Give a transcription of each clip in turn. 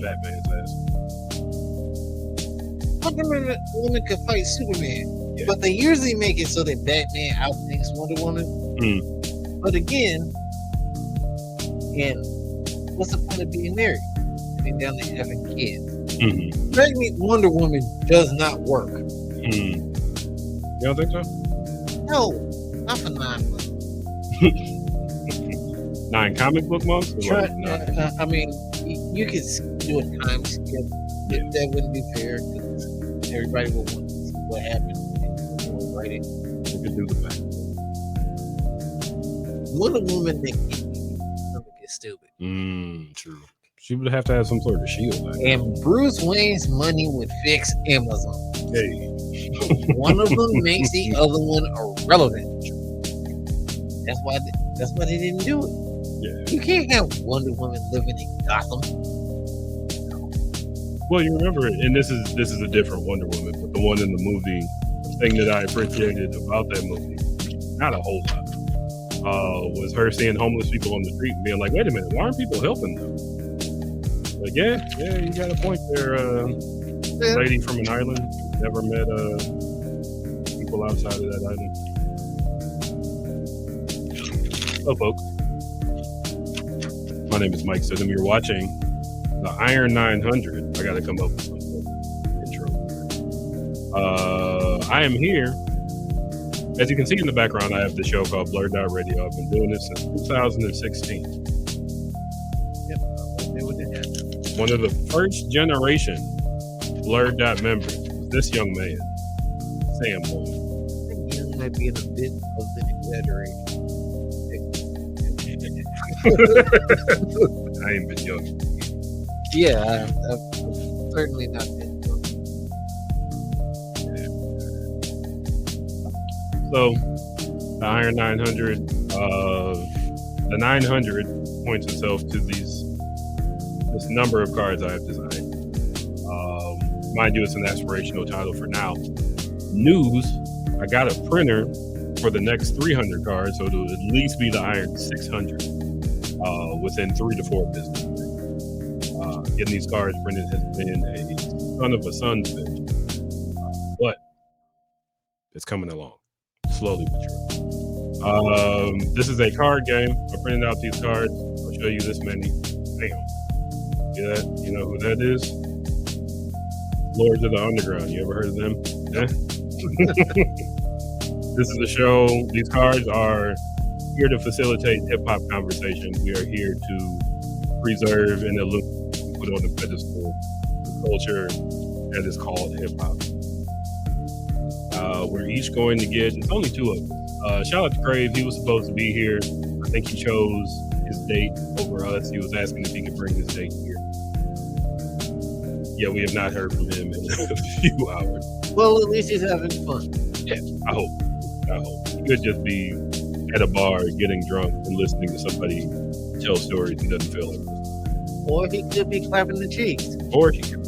Batman's ass. Wonder Woman could fight Superman, Yeah. but they usually make it so that Batman outthinks Wonder Woman. But again, what's the point of being married? Sitting down there having kids. Pregnant Wonder Woman does not work. You don't think so? No, not for 9 months. 9 comic book months? I mean, you could do a time skip. That wouldn't be fair because everybody would want to see what happened. Right? You could do the back. Wonder Woman that get stupid. True. She would have to have some sort of shield. And Bruce Wayne's money would fix Amazon. Hey. One of them makes the other one irrelevant. That's why they didn't do it. Yeah. You can't have Wonder Woman living in Gotham. Well, you remember, and this is a different Wonder Woman, but the one in the movie, the thing that I appreciated about that movie, not a whole lot, was her seeing homeless people on the street and being like, wait a minute, why aren't people helping them? Like, yeah, you got a point there, lady from an island, never met people outside of that island. Hello, folks. My name is Mike Sidham. You're watching the Iron 900. I got to come up with some intro. I am here. As you can see in the background, I have the show called Blurred Dot Radio. I've been doing this since 2016. Yep. One of the first generation Blurred Dot members was this young man, SammOne. You might be in a bit of the exaggeration. I ain't been young. Yeah, I've certainly not been. So, the Iron 900, the 900 points itself to this number of cards I have designed. Mind you, it's an aspirational title for now. News, I got a printer for the next 300 cards, so it'll at least be the Iron 600 within 3 to 4 business days. Getting these cards printed has been a son of a son's bitch, but it's coming along slowly but surely. This is a card game. I printed out these cards. I'll show you this many. Bam. See that? You know who that is? Lords of the Underground. You ever heard of them? Yeah. This is the show. These cards are here to facilitate hip-hop conversation. We are here to preserve and put on the pedestal the culture that is called hip-hop. We're each going to get, it's only 2 of them. Shout out to Crave. He was supposed to be here. I think he chose his date over us. He was asking if he could bring his date here. Yeah, we have not heard from him in a few hours. Well, at least he's having fun. Yeah, I hope. He could just be at a bar getting drunk and listening to somebody tell stories he doesn't feel like listening. Or he could be clapping the cheeks. Or he could.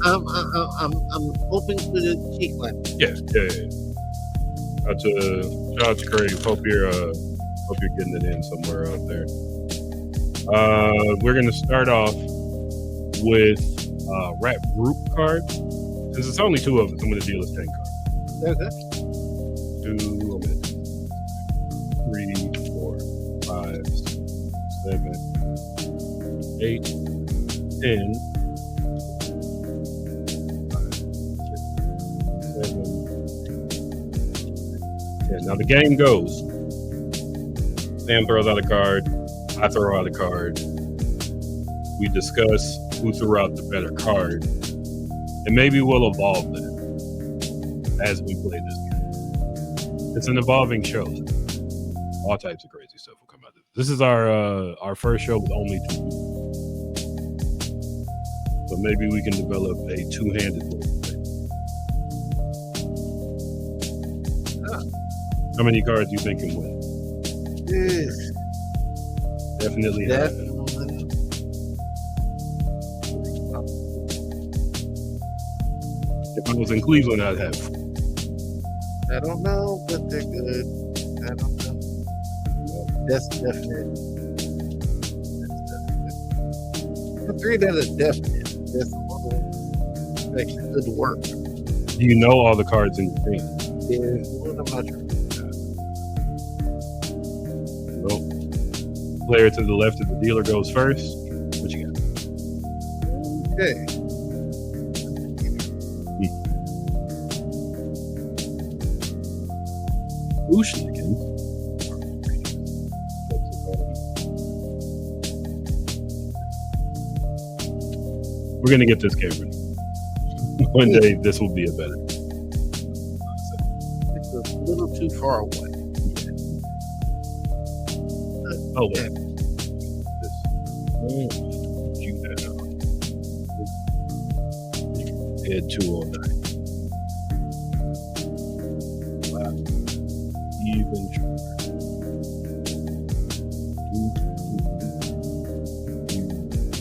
I'm open to the cheek clap. Yeah. Shout out to Craig. Hope you're getting it in somewhere out there. We're gonna start off with rap group cards. Since it's only 2 of us, I'm gonna deal with 10 cards. Okay. 2, 3, 4, 5, 7, 8, 10. 10. Now the game goes. Sam throws out a card. I throw out a card. We discuss who threw out the better card. And maybe we'll evolve that as we play this game. It's an evolving show. All types of crazy stuff will come out of it. This is our first show with only 2 people. So maybe we can develop a 2-handed role. How many cards do you think can win? Yes. Definitely. If I was in Cleveland, I'd have 4. I don't know, but they're good. I don't know. That's definite. The three that are definite. That's the one that could work. Do you know all the cards in your team? There's one of my Well, player to the left of the dealer goes first. What you got? Okay. Oceanigans. We're gonna get this camera. One day, this will be a better. It's a little too far away. Oh, wait. You head 209. Wow. Even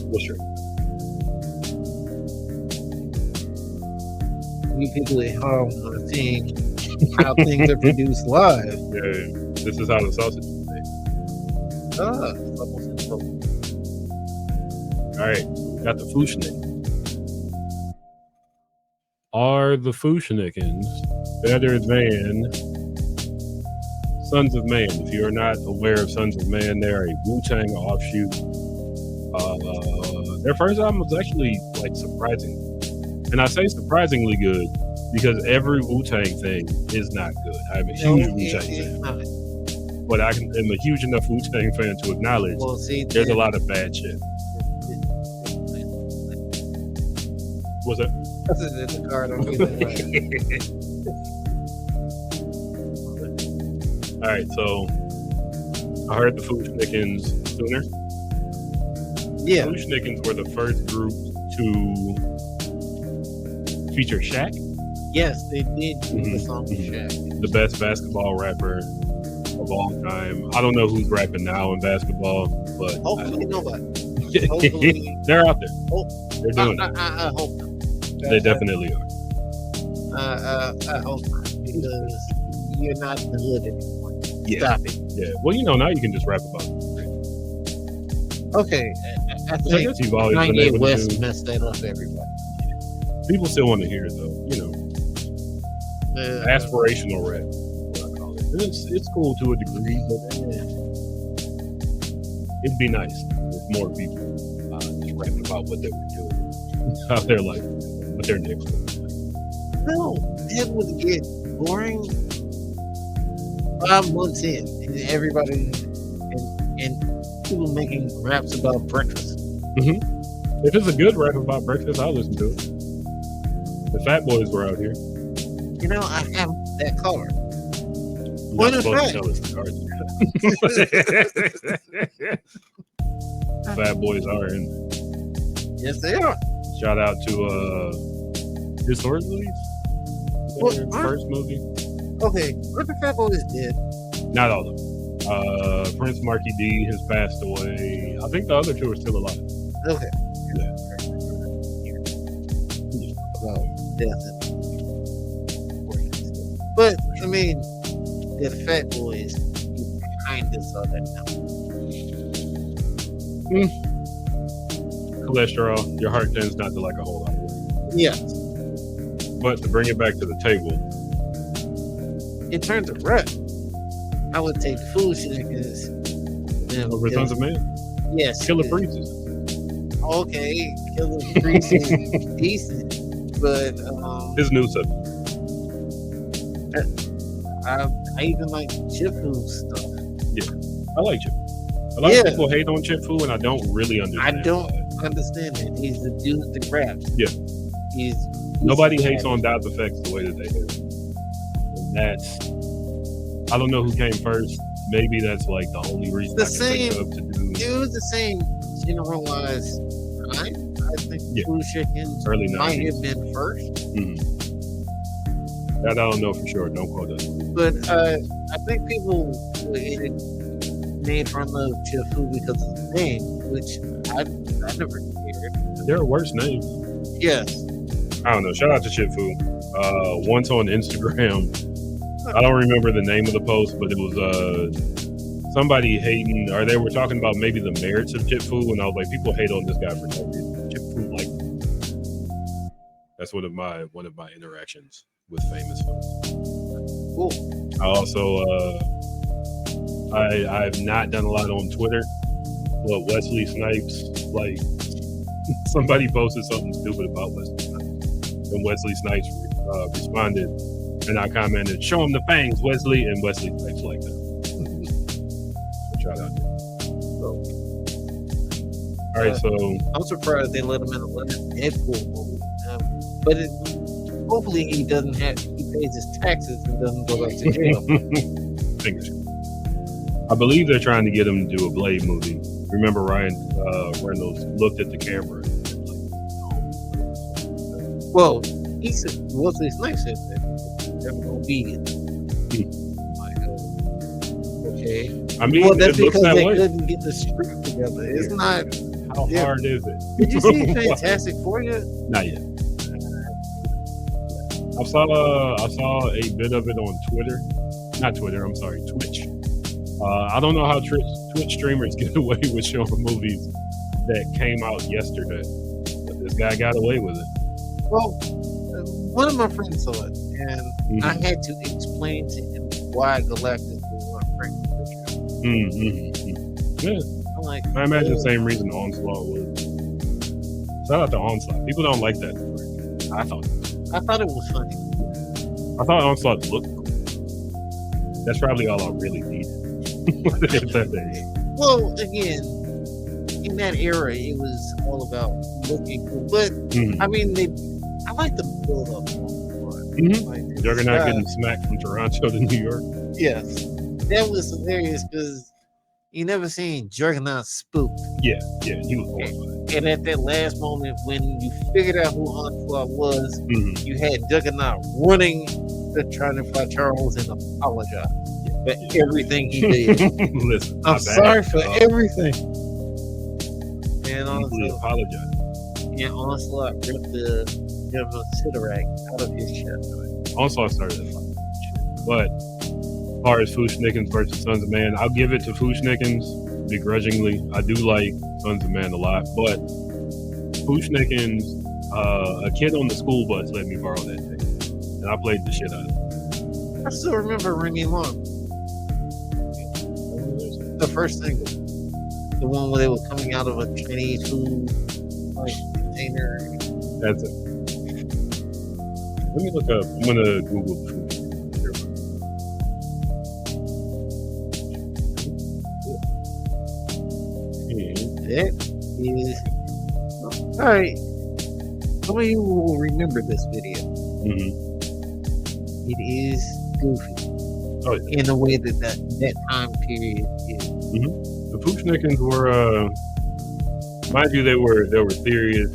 what's your We people at home are seeing how things are produced live. yeah, this is how the sausage is made. It's almost as well. All right, we got the Fushnik. Are the Fushnikins better than Sons of Man? If you are not aware of Sons of Man, they're a Wu-Tang offshoot. Their first album was actually like surprising. And I say surprisingly good because every Wu-Tang thing is not good. I'm a huge Wu-Tang fan. But I am a huge enough Wu-Tang fan to acknowledge there's a lot of bad shit. What's that? That's the card I'm giving away. All right, so I heard the Fushnikins sooner. Yeah. The Fushnikins were the first group to feature Shaq. Yes, they did do the song with Shaq. The best basketball rapper of all time. I don't know who's rapping now in basketball, but hopefully nobody. Hopefully they're out there. They're doing it. I hope not. They definitely are. I hope not, because you're not in the hood anymore. Yeah. Stop it. Yeah. Well, now you can just rap about it. Okay. I I think guess you've always been Kanye able West to. messed that up, everybody. People still want to hear it though. Aspirational rap. What I call it. It's cool to a degree, but it'd be nice if more people just rapping about what they were doing, how their life, what their next one. No, it would get boring 5 months in, and everybody and people making raps about breakfast. If it's a good rap about breakfast, I'll listen to it. The Fat Boys were out here. I have that card. You're Point not of supposed fact. to tell us the cards. Fat Boys are in. Yes, they are. Shout out to his horror movies. What? Their first movie. Okay, what the Fat Boys did? Not all of them. Prince Marky D has passed away. I think the other two are still alive. Okay. Yeah. About death. But I mean, the Fat Boys, you kind of saw that now. Cholesterol, your heart tends not to like a whole lot of it. Yes. But to bring it back to the table, In terms of rap, I would take Foolishness. over Sons of Man, Yes. Killer Priestess. Okay, Killer Priest is decent, but His new subject. I even like Chip Food's stuff. I like Chip. A lot of people hate on Chip Fu, and I don't really understand. I don't understand it. He's the dude that raps. Yeah. He's Nobody hates on Dot Effects the way that they do. And that's, I don't know who came first. Maybe that's like the only reason The I can think same- of to do It was the same generalized time. I think Yeah. Food Chicken early might 90s. have been first, That I don't know for sure. Don't quote us. but I think people made fun of Chip Food because of the name, which I never cared. There are worse names. Yes. I don't know. Shout out to Chip Fu. Once on Instagram, I don't remember the name of the post, but it was somebody hating, or they were talking about maybe the merits of Chip Fu, and I was like, people hate on this guy for no reason. Chip Fu, like, that's one of my interactions with famous folks. Cool. I also I've not done a lot on Twitter, but Wesley Snipes, like, somebody posted something stupid about Wesley Snipes, and Wesley Snipes responded, and I commented, "Show him the fangs, Wesley," and Wesley Snipes like that. So shout out. All right, so I'm surprised they let him in the last Deadpool movie. But hopefully he pays his taxes and doesn't go back to jail. fingers. I believe they're trying to get him to do a Blade movie. Remember, Ryan Reynolds looked at the camera and said, like, no. Well, he said, Wesley Snipes said that they're going to be it. Like, okay. I mean, well, that's it looks because that they way. couldn't get the script together. It's not. How hard is it? Did you see Fantastic Four yet? Not yet. I saw a bit of it on Twitter. Not Twitter, I'm sorry, Twitch. I don't know how Twitch streamers get away with showing movies that came out yesterday, but this guy got away with it. Well, one of my friends saw it, and I had to explain to him why Galactus was on Frank Yeah, I'm like, I imagine the same reason Onslaught was. Shout out to Onslaught. People don't like that story. I thought it was funny. I thought Onslaught looked cool. That's probably all I really needed. At that day. Well, again, in that era, it was all about looking cool. But I mean, I like the build up. Like, Juggernaut getting smacked from Toronto to New York. Yes, that was hilarious because you never seen Juggernaut spooked. Yeah, he was horrified. And at that last moment, when you figured out who Onslaught was, you had Juggernaut running to try to fight Charles and apologize for everything he did. Listen, I'm sorry for everything. And honestly, apologize. And Onslaught ripped the Sidorak out of his chest. Onslaught started that fight. But as far as Fushnikins versus Sons of Man, I'll give it to Fushnikins begrudgingly. I do like Sons of Man a lot, but Fushnikins, a kid on the school bus let me borrow that thing, and I played the shit out of it. I still remember Remy Long. The first thing, the one where they were coming out of a Chinese food container. That's it. Let me look up. I'm gonna Google the food. That is all right. Some of you will remember this video. It is goofy. Oh, yeah. In the way that time period is. The Fushnikins were, mind you, they were serious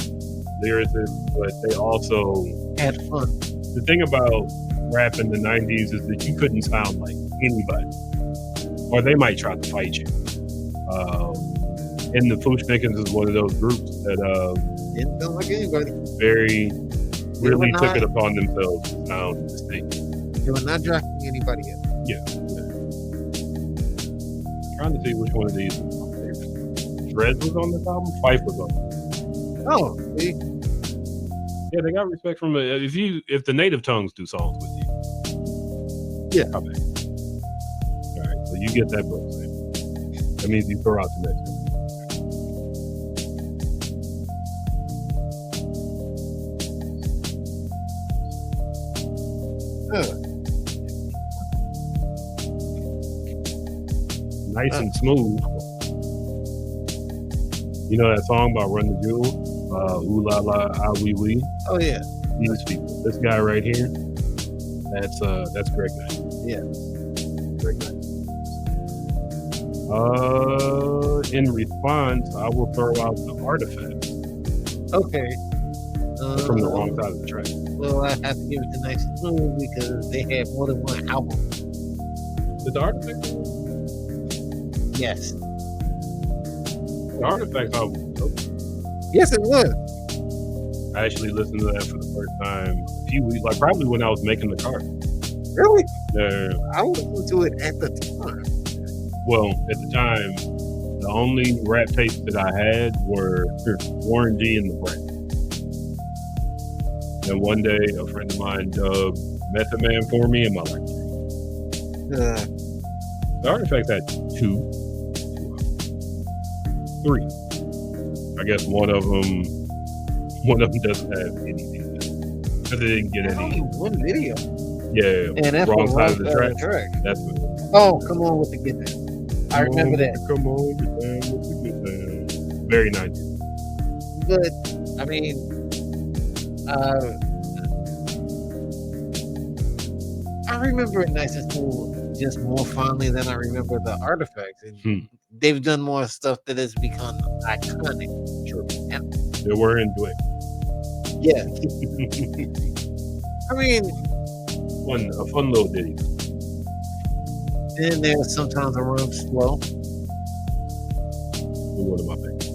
lyricists, but they also had fun. The thing about rap in the 90s is that you couldn't sound like anybody, or they might try to fight you. And the Fushnikins is one of those groups that didn't sound like anybody. Really took it upon themselves to sound distinct. They were not jocking anybody else. Yeah. Trying to see which one of these is my favorite. Drez was on this album. Fife was on it. Oh, see? Yeah, they got respect from if the native tongues do songs with you. Yeah. Okay. All right, so you get that book. Man. That means you throw out the next one. Nice and smooth. You know that song about Run the Jewel? Ooh La La, Ah Wee Wee? Oh, yeah. These people. This guy right here, that's Greg Knight. Yeah. Greg Knight. In response, I will throw out the Artifacts. Okay. From the wrong side of the track. Well, I have to give it to Nice and Smooth because they had more than one album. Did the Artifacts? Yes. The Artifacts album. Yes, it was. I actually listened to that for the first time a few weeks, like probably when I was making the car. Really? Yeah. I listened to it at the time. Well, at the time, the only rap tapes that I had were Warren G and the Brat. And one day, a friend of mine dubbed Method Man for me, and my life changed. Uh, The Artifact had three. I guess one of them doesn't have any details. Because they didn't get only any. one video. Yeah, And that's wrong the side of the track. track. That's what. Oh, come on with the get down. I remember that. Come on, get down with the get down. Very 90s. But I mean, I remember Nice and Cool just more fondly than I remember the Artifacts, and they've done more stuff that has become iconic. Sure. And, They were into it. yeah. I mean, A fun little ditty. then there's sometimes a run slow. One of my favorites.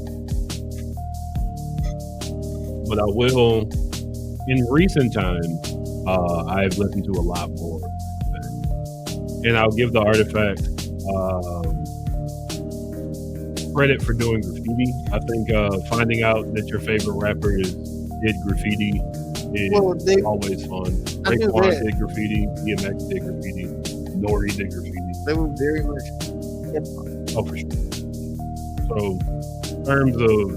But I will, in recent times, I've listened to a lot more. And I'll give the Artifact credit for doing graffiti. I think finding out that your favorite rapper did graffiti is always fun. Raekwon did graffiti, DMX did graffiti, Nori did graffiti. They were very much Oh, for sure. So, in terms of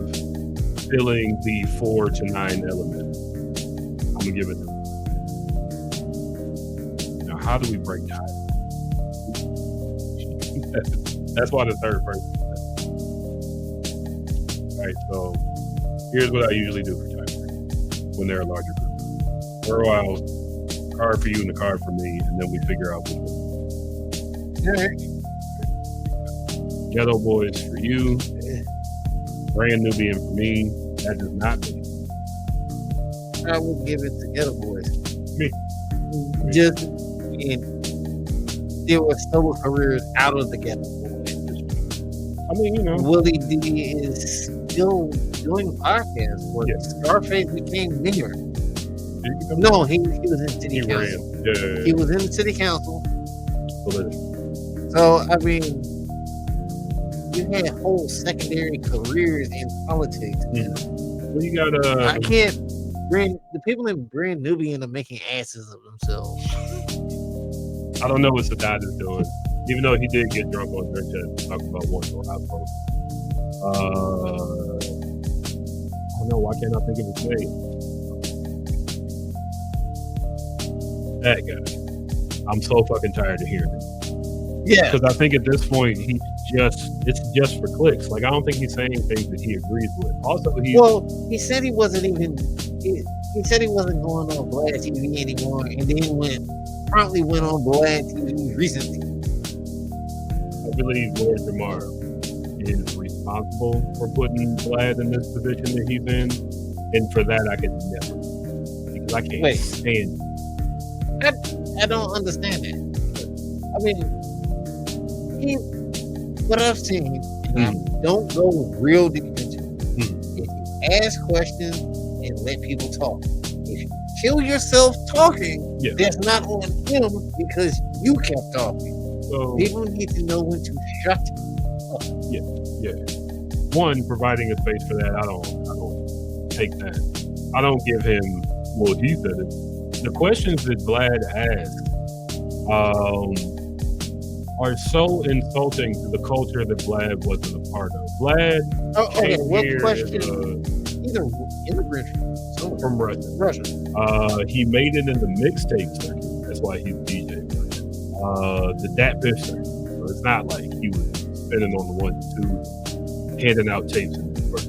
filling the 4 to 9 elements, I'm gonna give it to them. Now, how do we break ties? That's why the third person. All right, so here's what I usually do for tiebreak when they're a larger group. Throw out a card for you and a card for me, and then we figure out which one. Ghetto Boys for you, Brand Nubian for me. That does not mean I would give it to Ghetto Boys. me. Just there were several careers out of the Ghetto Boys. I mean, you know, Willie D is still doing podcasts. But Scarface became mayor. No, he was in city council. Yeah. He was in the city council. Political. So I mean, you had whole secondary careers in politics. Well, you got I can't. The people in Brand Nubian are making asses of themselves. I don't know what Sadat is doing, even though he did get drunk on Drink Chat talking about one to I don't know, why can't I think of his name? That guy. I'm so fucking tired of hearing it. Yeah. Because I think at this point it's just for clicks. Like, I don't think he's saying things that he agrees with. Also, he said he wasn't even. He said he wasn't going on Vlad TV anymore, and then promptly went on Vlad TV recently. I believe Lord Jamar is responsible for putting Vlad in this position that he's in, and for that I could never, because I can't stand it. I don't understand that. I mean, what I've seen, and I don't go real deep into it. If you ask questions and let people talk, if you kill yourself talking, that's not on him because you kept talking. So people need to know when to shut up. Yeah. One, providing a space for that, I don't take that. I don't give him. Well, he said it. The questions that Vlad asked are so insulting to the culture that Vlad wasn't a part of. Vlad came what here question? Either immigrant from Russia. He made it in the mixtape circuit. That's why he's DJ. The Dat Biff circuit. So it's not like he was spinning on the 1 and 2, handing out tapes in his work.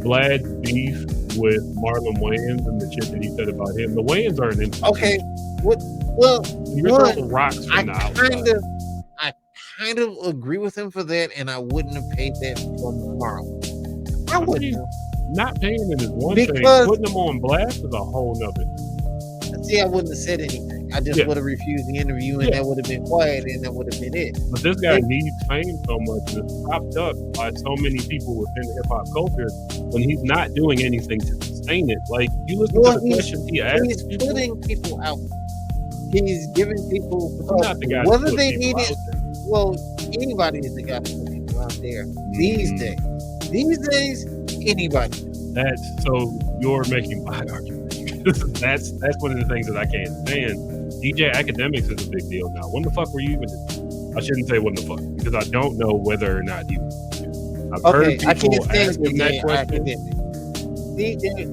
Vlad's beef with Marlon Wayans and the shit that he said about him. The Wayans are an interesting. Okay. Well, you're throwing rocks from the outside. I kind of agree with him for that, and I wouldn't have paid that for Marlon. I wouldn't. Not paying him is one thing. Putting him on blast is a whole nother. See, I wouldn't have said anything. I just would have refused the interview, and that would have been quiet, and that would have been it. But this guy needs fame so much, and it's propped up by so many people within the hip hop culture when he's not doing anything to sustain it. Like, you listen to the questions he asks. He's putting people out. He's giving people not the guy whether they need it. well, anybody that got to put people out there these days. These days, anybody. That's so you're making my argument. that's one of the things that I can't stand. DJ Academics is a big deal now. When the fuck were you even? I shouldn't say when the fuck because I don't know whether or not you. I've heard people I can't stand asking that question. DJ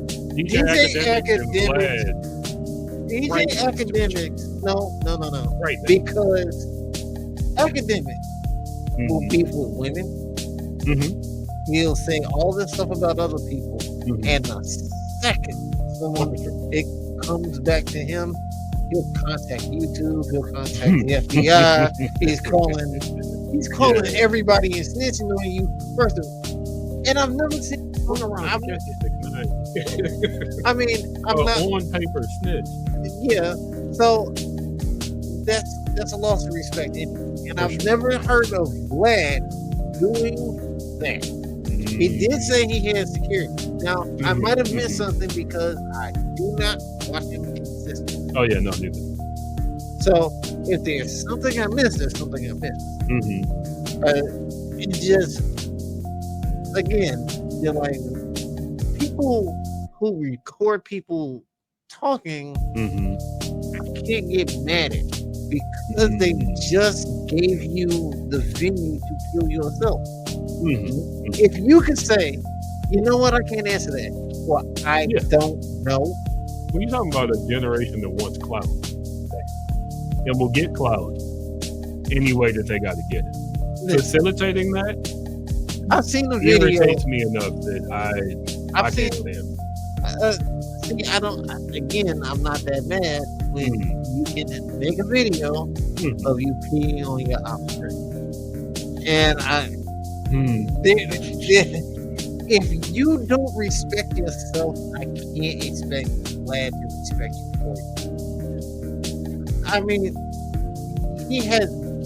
Academics. No. Right. Because Academics will beef with women. He'll say all this stuff about other people, and the second it comes back to him, he'll contact YouTube, he'll contact the FBI. He's calling everybody and snitching on you. First of all, and I've never seen on around. I mean, I'm not on paper snitch. Yeah, so that's a loss of respect, and I've never heard of Vlad doing that. He did say he had security. Now, I might have missed something because I do not watch him consistently. Oh, yeah, no, neither. So, if there's something I missed, there's something I missed. It just, again, they're like, people who record people talking, I can't get mad at because they just gave you the venue to kill yourself. If you could say, you know what, I can't answer that. Well, I don't know. When you're talking about a generation that wants clout, and will get clout any way that they got to get it. Facilitating that, I've seen the video. Irritates me enough that I can't stand. See, I don't. Again, I'm not that mad when you can make a video of you peeing on your officer, and if you don't respect yourself, I can't expect Vlad to respect you for it. I mean, he hasn't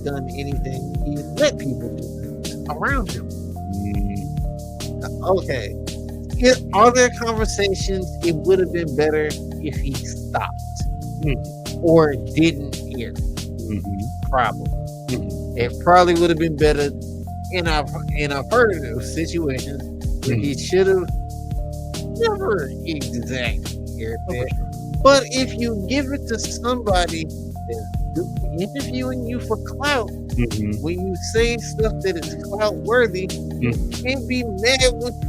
done anything. He's let people do things around him. Okay. Are there conversations it would have been better if he stopped or didn't hear? Probably. It probably would have been better. And I've heard of those situations where he should have never exactly heard that. But if you give it to somebody that's interviewing you for clout, when you say stuff that is clout worthy, you can't be mad with the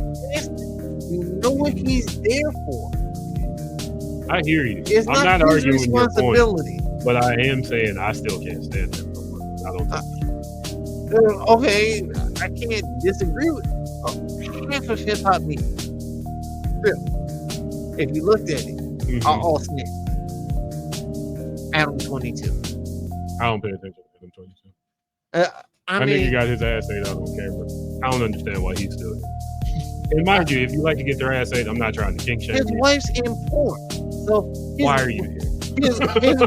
You know what he's there for. I hear you. It's I'm not arguing your responsibility. point, but I am saying I still can't stand him. I don't think. Okay, I can't disagree with half of hip hop media. Really, if you looked at it, are all snitch. Adam 22. I don't pay attention to Adam 22. I mean, nigga got his ass ate out on camera. I don't understand why he's still here. And mind you, if you like to get their ass ate, I'm not trying to kink shame. His wife's in porn. So why are you here? His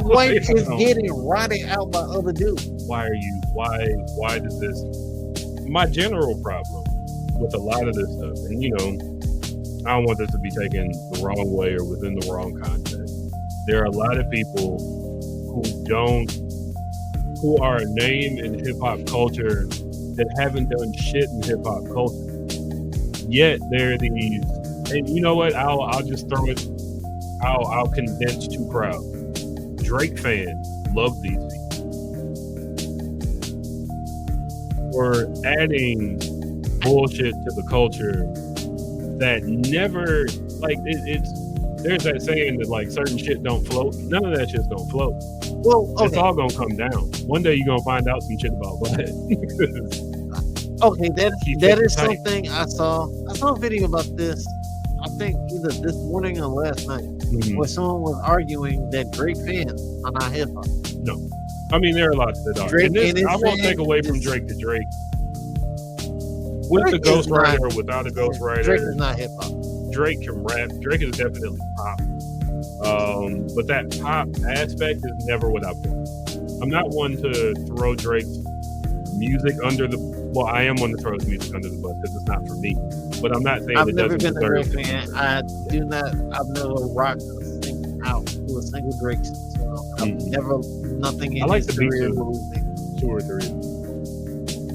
wife is getting rotted out by other dudes. Why are you? Why does this? My general problem with a lot of this stuff, and I don't want this to be taken the wrong way or within the wrong context. There are a lot of people who are a name in hip hop culture that haven't done shit in hip hop culture. Yet there are these, and you know what? I'll just throw it. I'll condense two crowds. Drake fans love these people. Or adding bullshit to the culture that never it's. There's that saying that certain shit don't float. None of that shit don't float. Well, okay. It's all gonna come down. One day you're gonna find out some shit about Vlad. Okay, that is something I saw. I saw a video about this. I think either this morning or last night, where someone was arguing that Drake fans are not hip hop. No, I mean there are lots that are. Drake I won't take away from Drake to Drake. With a ghostwriter or without a ghostwriter, Drake is not hip hop. Drake can rap. Drake is definitely pop. But that pop aspect is never what I put. I'm not one to throw Drake's music under the. Well, I am one to throw his music under the bus because it's not for me. But I'm not saying I've it never doesn't been a Drake deserve fan. I've never rocked a single Drake song. I've never nothing in I like his the beat career too. moved me. 2 or 3.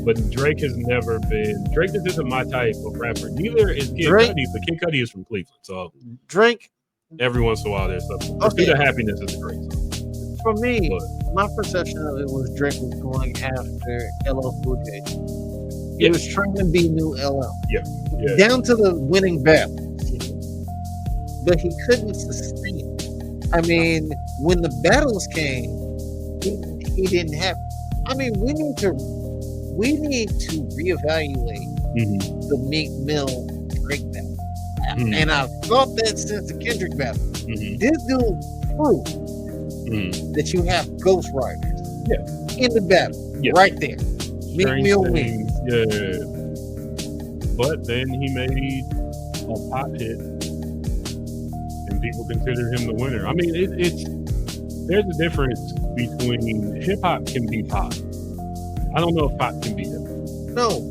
But Drake has never been. Drake just isn't my type of rapper. Neither is Kid Cudi, but Kid Cudi is from Cleveland, so Drake. Every once in a while, there's something. Pursuit of Happiness is a great song. For me, my perception of it was Drake was going after LL Cool J. He was trying to be new LL. Yeah. Down to the winning battle. But he couldn't sustain. I mean, when the battles came, he didn't have. I mean, we need to reevaluate the Meek Mill Drake battle. And I've thought that since the Kendrick battle. This dude proved that you have ghost riders in the battle right there. Meek Mill wins. Yeah. But then he made a pop hit, and people consider him the winner. I mean, there's a difference between hip hop can be pop. I don't know if pop can be hip hop. No.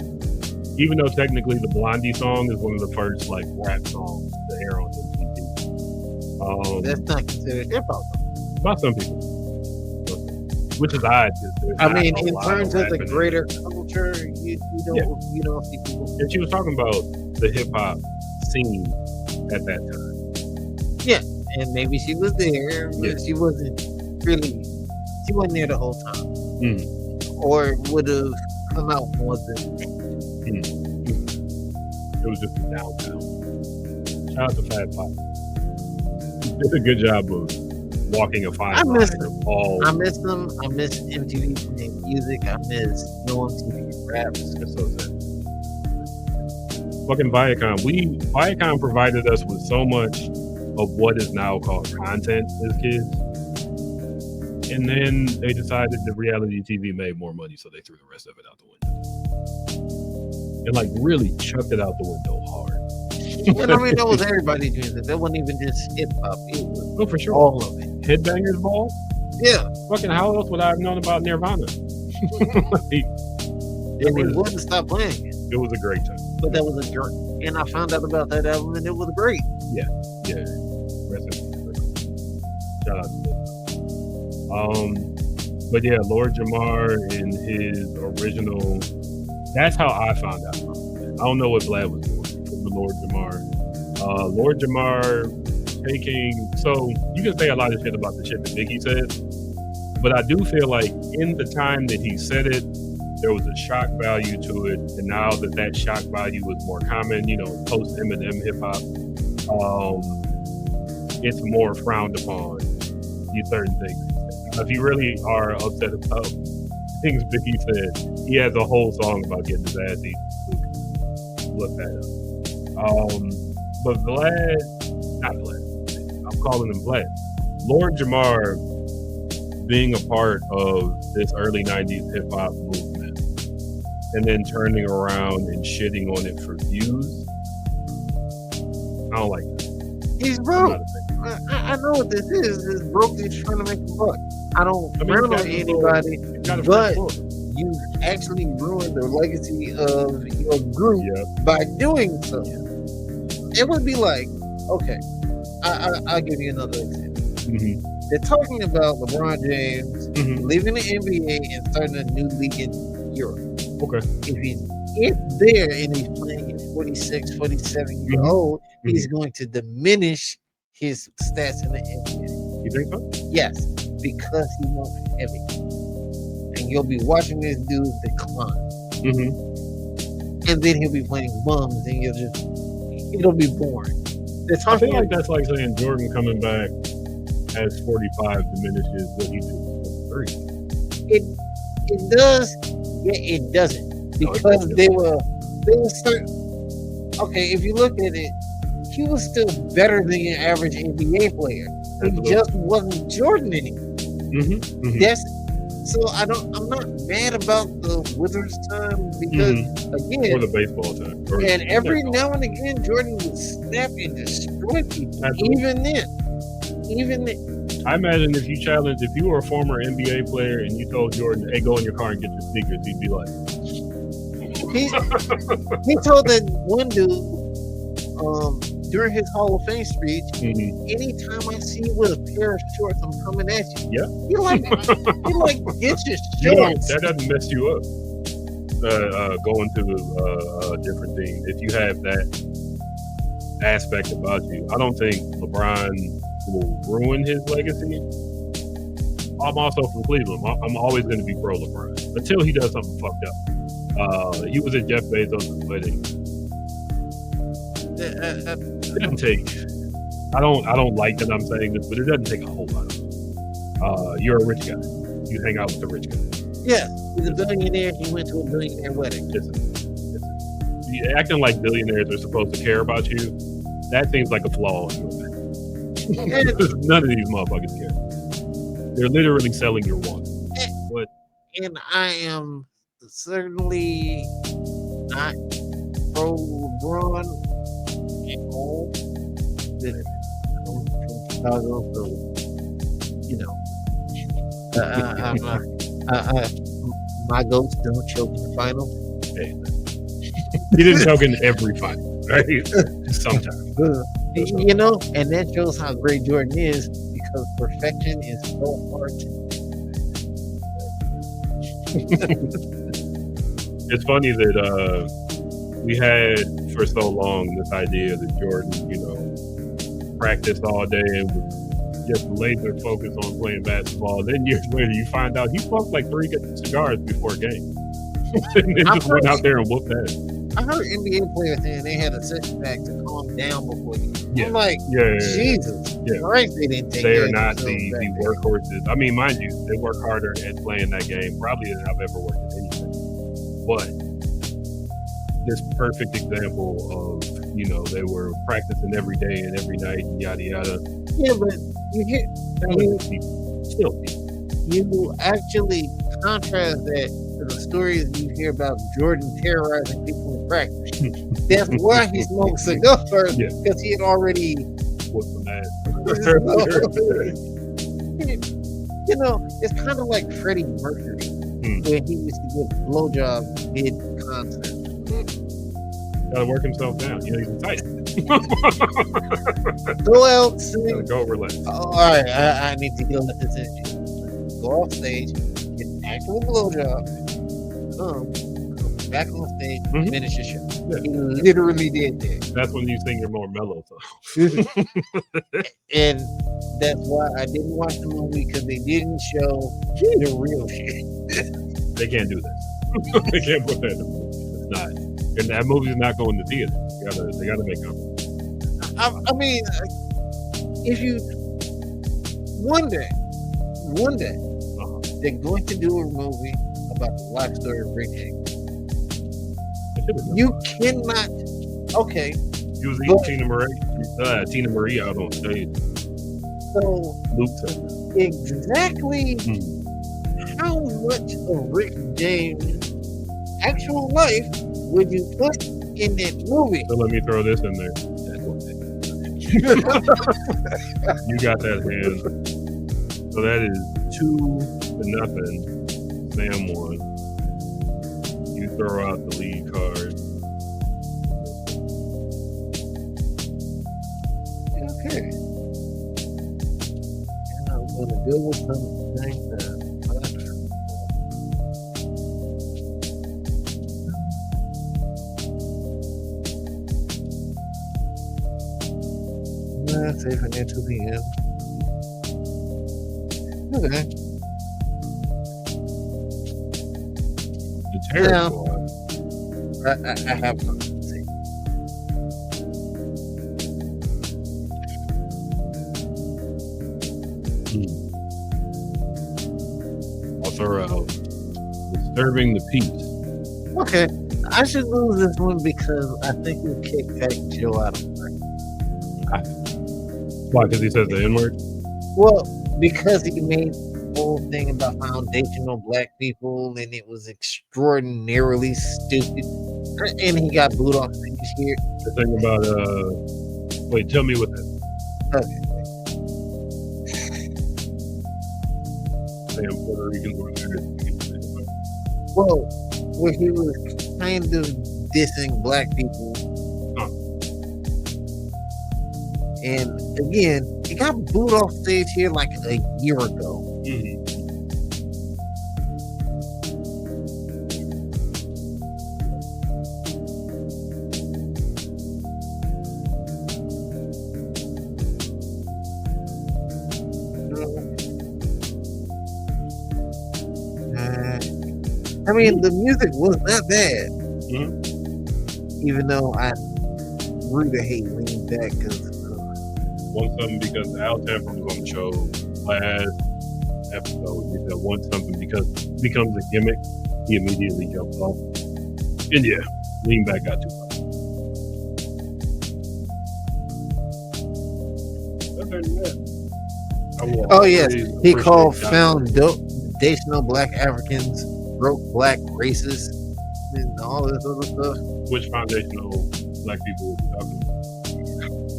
Even though technically the Blondie song is one of the first like rap songs to air on MTV. That's not considered hip hop. By some people, which is odd. I mean, in terms of the greater culture, you don't see people. And she was talking about the hip hop scene at that time. Yeah, and maybe she was there, but she wasn't there the whole time, or would have come out more than. It was just a downtown. Shout out to Fat Pop. Did a good job of walking a fine line of all. I miss them. I miss MTV playing music. I miss no MTV raps. It's so sad. Fucking Viacom provided us with so much of what is now called content as kids. And then they decided that reality TV made more money, so they threw the rest of it out the window. And like really chucked it out the window hard. And I mean, that was everybody doing it. That wasn't even just hip hop. It was for sure. All of it. Headbangers Ball? Yeah. Fucking how else would I have known about Nirvana? They wouldn't stop playing it. It was a great time. But that was a great. And I found out about that album, and it was great. Yeah. Rest in peace. Shout out to them. But yeah, Lord Jamar in his original. That's how I found out. I don't know what Vlad was doing from the Lord Jamar. Lord Jamar taking. So you can say a lot of shit about the shit that Biggie said, but I do feel like in the time that he said it, there was a shock value to it, and now that shock value is more common, post Eminem hip hop, it's more frowned upon. These certain things. If you really are upset about things Biggie said, he has a whole song about getting his ass eaten. Look that up. But not Vlad. I'm calling him Vlad. Lord Jamar being a part of this early 90s hip hop movement and then turning around and shitting on it for views. I don't like that. He's broke. I know what this is. This broke is trying to make a buck. I don't frown on anybody, but you actually ruined the legacy of your group by doing so. It would be like, okay, I'll give you another example. They're talking about LeBron James leaving the NBA and starting a new league in Europe. Okay. If there and he's playing at 46, 47 years old, he's going to diminish his stats in the NBA. You think so? Yes, because he won't have it. And you'll be watching this dude decline. And then he'll be playing bums and it'll be boring. I feel like that's like saying Jordan coming back as 45 diminishes what he did at 3. It does, it doesn't. Because they were certain. Okay, if you look at it, he was still better than your average NBA player. He just wasn't Jordan anymore. So I'm not mad about the Wizards time because again, or the baseball time. And every now and again, Jordan would snap and destroy people. Absolutely. Even then. I imagine if you were a former NBA player and you told Jordan, "Hey, go in your car and get your sneakers," he'd be like, he told that one dude, during his Hall of Fame speech, anytime I see you with a pair of shorts, I'm coming at you. Yeah. You're like, get your shorts. That doesn't mess you up. Going to a different team. If you have that aspect about you, I don't think LeBron will ruin his legacy. I'm also from Cleveland. I'm always going to be pro LeBron until he does something fucked up. He was at Jeff Bezos' wedding. It didn't take. I don't like that I'm saying this, but it doesn't take a whole lot. You're a rich guy. You hang out with a rich guy. Yeah, he's a billionaire. He went to a billionaire wedding. Acting like billionaires are supposed to care about you. That seems like a flaw in your life. None of these motherfuckers care. They're literally selling your water. And I am certainly not pro LeBron at all. I'm from Chicago, so my goats don't choke in the final. Hey, he didn't choke in every final, right? Sometimes. And that shows how great Jordan is, because perfection is so hard to. It's funny that we had for so long this idea that Jordan, practiced all day and was just laser focused on playing basketball. Then years later, you find out he smoked like 3 cigars before a game, and then just went out there and whooped ass. I heard NBA players saying they had a session back to calm down before you. Yeah. I'm like, Jesus Christ, they didn't take. They are not the workhorses. I mean, mind you, they work harder at playing that game probably than I've ever worked at anything. But this perfect example of, they were practicing every day and every night, yada yada. Yeah, but you actually contrast that to the stories you hear about Jordan terrorizing people in practice. That's why he smoked cigars, because he had already whooped them ass. It's kind of like Freddie Mercury, where he used to give blowjobs mid-concert. Gotta work himself down. He's excited. Go out, sing. Go relax. All right, I need to get a lift attention. Go off stage, get an actual blowjob, come back on stage, finish your show. Yeah. He literally did that. That's when you sing your more mellow songs. And that's why I didn't watch the movie, because they didn't show the real shit. They can't do that. They can't put that in the movie. It's not. And that movie's not going to theater. They gotta make up. I mean, if you one day, they're going to do a movie about the life story of Rick James. You cannot. Okay. He was eating Tina Marie out on stage. So Luke said exactly how much of Rick James' actual life would you put in that movie? So let me throw this in there. You got that hand. So that is 2-0. SammOne. You throw out the lead card. Okay. And I'm gonna go with something. Safe and to the end. Okay. The terrible. I have something to say. I'll throw out disturbing the peace. Okay. I should lose this one because I think you kicked Fat Joe out of the Why? Because he says the N-word? Well, because he made the whole thing about foundational black people, and it was extraordinarily stupid. And he got booed off stage here. The thing about, wait, tell me what that is. Okay. Damn Puerto Ricans were there. Well, where he was kind of dissing black people. And again, he got booed off stage here like a year ago. I mean, the music was not bad. Even though I really hate leaning back because want something because Al Tamper was on the show last episode. He said want something because it becomes a gimmick. He immediately jumps off. And yeah, lean back got too far. Other than that, oh yes, he called foundational black Africans broke black racists and all this other stuff. Which foundational black people were you talking about?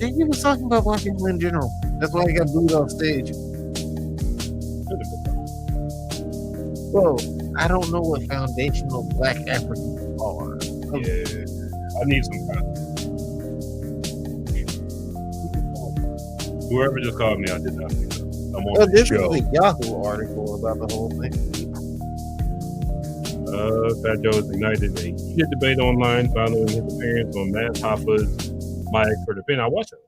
And he was talking about black people in general. That's why he got booed off stage. Well, I don't know what foundational black Africans are. Yeah, I need some context. Whoever just called me, I did not think so. I'm on the This show. is a Yahoo article about the whole thing. Fat Joe is ignited a heated debate online following his appearance on Matt Hoffa's My Expert Opinion. I watched that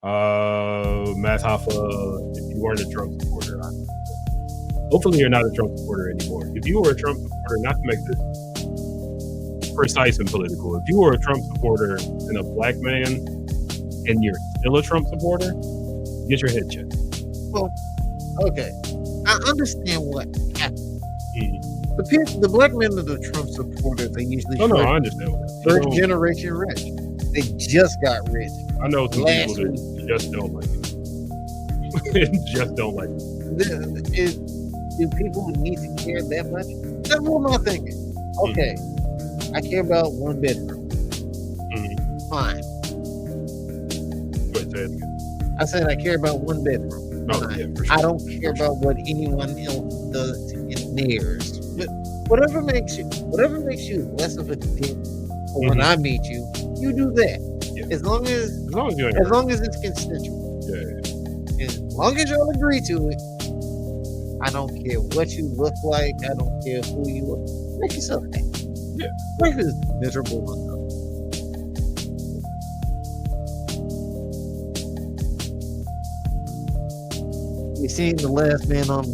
episode. Matt Hoffa, if you weren't a Trump supporter, hopefully you're not a Trump supporter anymore. If you were a Trump supporter, not to make this precise and political, if you were a Trump supporter and a black man and you're still a Trump supporter, get your head checked. Well, okay. I understand what happened. The black men of the Trump supporters are usually I understand. first generation rich. They just got rich. I know some people that just don't like it. Just don't like it. Do people need to care that much? That's what I'm thinking. Okay, I care about one bedroom. Fine. Wait, say it again. I said I care about one bedroom. Oh, yeah, for sure. I don't care about what anyone else does in theirs. But whatever makes you less of a dick when I meet you, you do that. Yeah. As long as it's consensual. Yeah. As long as y'all agree to it, I don't care what you look like. I don't care who you are. Make yourself happy. Yeah. Life is miserable enough. You seen the last man on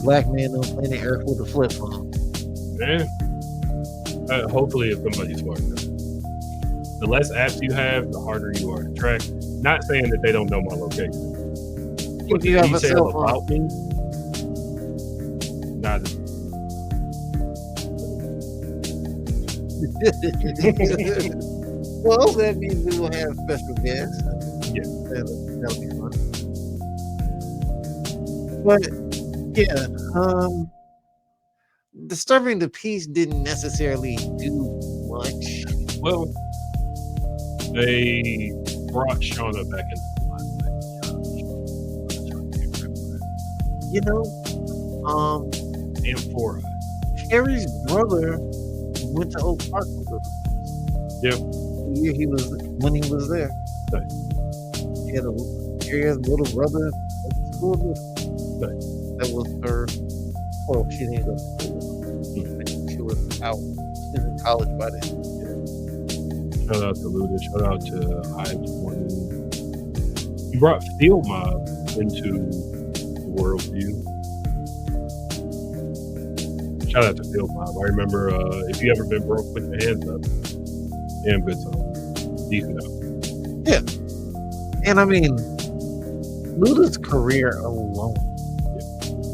black man on planet Earth with a flip phone. Man, hopefully it's somebody smart enough. The less apps you have, the harder you are to track. Not saying that they don't know my location. If you have a cell phone about me, not. Well, that means we will have special guests. Yeah, that'll be fun. But yeah, disturbing the peace didn't necessarily do much. Well, they brought Shauna back into the limelight. You know, and Four. Harry's brother went to Oak Park with him. Yeah. The year when he was there. Right. Harry's little brother went to school with him. Right. That was her. Well, she didn't go to school. She was out. She was in college by then. Shout out to Luda. Shout out to I-20. You brought Field Mob into the worldview. Shout out to Field Mob. I remember if you ever been broke, put your hands up. Damn good song. Decent album. Yeah. And I mean, Luda's career alone,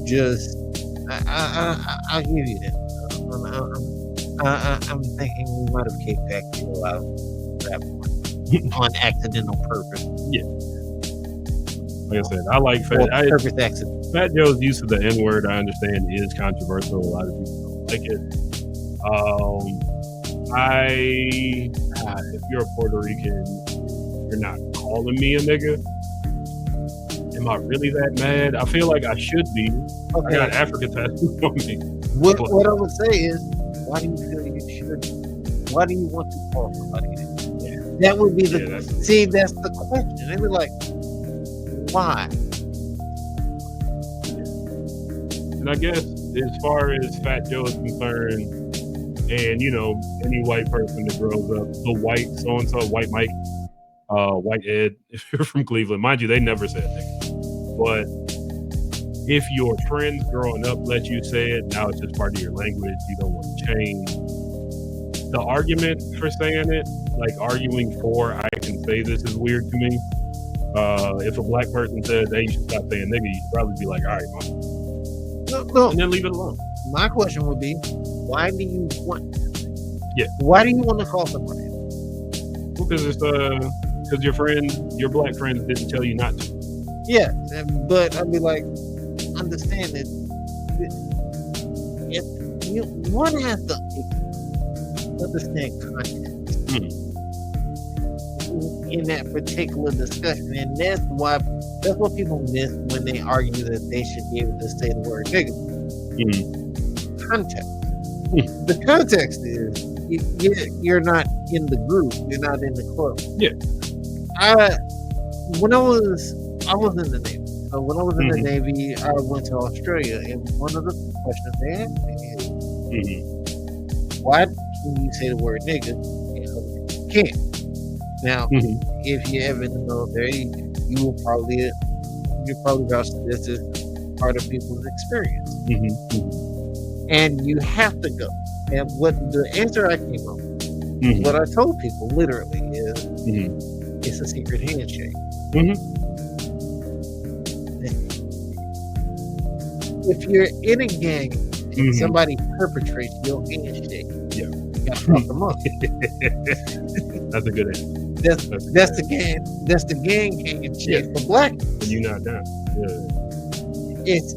just I'll give you that. I'm thinking we might have kicked back to allow that on accidental purpose. Yeah. Like I said, I like purpose accident. Fat Joe's use of the N-word, I understand, is controversial. A lot of people don't like it. If you're a Puerto Rican, you're not calling me a nigga. Am I really that mad? I feel like I should be. Okay. I got African tattooed on me. What I would say is, why do you feel you should? Why do you want to call somebody that? That would be the that's the question. They'd be like, why? And I guess as far as Fat Joe is concerned, and any white person that grows up, the white so and so, white Mike, white Ed, if you're from Cleveland, mind you, they never said nigga. But if your friends growing up let you say it, now it's just part of your language. You don't want to change. The argument for saying it, like arguing for, I can say this is weird to me. If a black person says, "Hey, you should stop saying nigga," you should probably be like, "All right, mom," no, and then leave it alone. My question would be, why do you want? Yeah. Why do you want to call somebody? Because it's because your black friends didn't tell you not to. Yeah, but I'd be like, understand that one has to understand context in that particular discussion, and that's what people miss when they argue that they should be able to say the word nigga. Context. The context is you're not in the group, you're not in the club. Yeah. I was in the Navy. So when I was in the Navy, I went to Australia, and one of the questions they asked me is, why can you say the word nigga and other people can't? Now, if you're ever in the military, you probably vouch that this is part of people's experience. And you have to go. And what the answer I came up with, what I told people literally is, it's a secret handshake. If you're in a gang and somebody perpetrates your handshake, you got to drop them off. That's a good answer. That's the gang handshake for black. And you're not down. Yeah. It's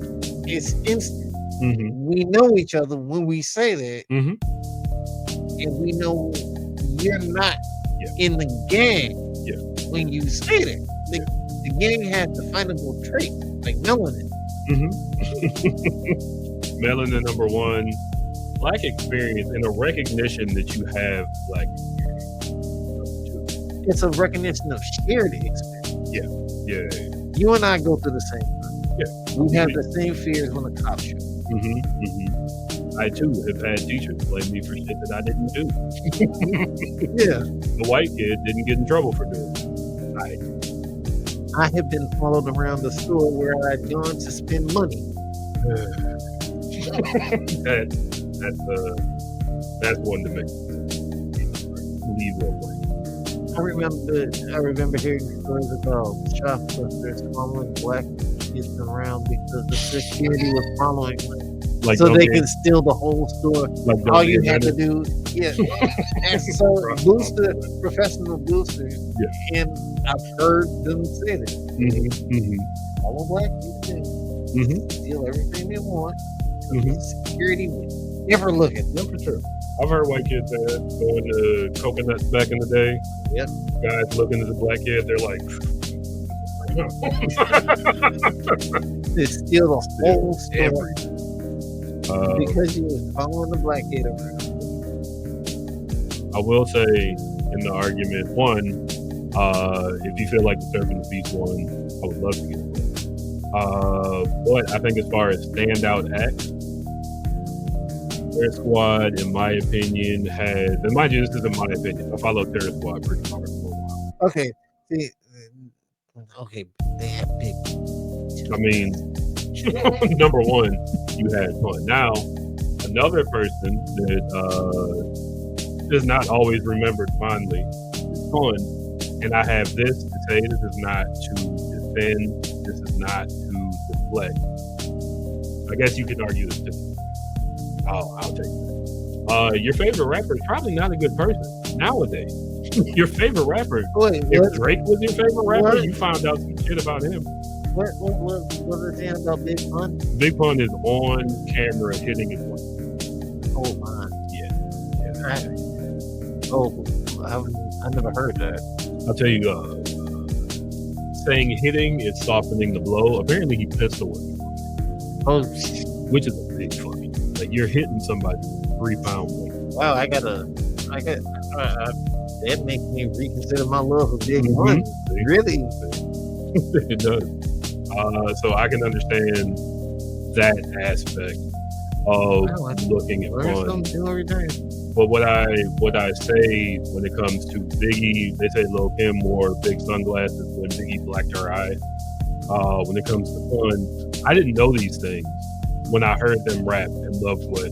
instant. We know each other when we say that, and we know you're not in the gang when you say that. The gang has definable traits like melanin. Melanin, number one. Black experience and a recognition that you have black experience. It's a recognition of shared experience. Yeah. You and I go through the same thing. Yeah. We have the same fears when the cops shoot. I too have had teachers blame me for shit that I didn't do. The white kid didn't get in trouble for doing it. I have been followed around the store where I'd gone to spend money. That's one to make leave away. I remember hearing stories about shoplifters following black kids around because the security was following them. So they can steal the whole store. All you had to do, and so professional boosters, and I've heard them say that. All the black people steal everything they want. Security would never look at them. For sure. I've heard white kids say that, going to coconuts back in the day. Guys looking at the black kid, they're like, they steal the whole store. Because you was following the black kid around. I will say in the argument, one, if you feel like the Servant of Beast won, I would love to get it. But I think as far as standout acts, Terror Squad, in my opinion, has, and mind you, this isn't my opinion. I followed Terror Squad pretty hard for a while. Okay, they have big. I mean, number one, you had fun. Now, another person that is not always remembered fondly is fun, and I have this to say. This is not to defend. This is not to deflect. I guess you could argue this too. I'll take that. Your favorite rapper is probably not a good person nowadays. Your favorite rapper. If Drake was your favorite rapper, you found out some shit about him. What was it saying about Big Pun? Big Pun is on camera hitting his wife. Oh my. Yeah. I never heard that. I'll tell you, saying hitting is softening the blow. Apparently he pissed away. Which is a big fucking, like, you're hitting somebody with 3 pound weight. Wow, I gotta Like that makes me reconsider my love of Big Pun. Really, it does. So I can understand that aspect of looking at Pun. But what I say when it comes to Biggie, they say Lil Kim wore big sunglasses when Biggie blacked her eye. When it comes to Pun, I didn't know these things when I heard them rap and loved what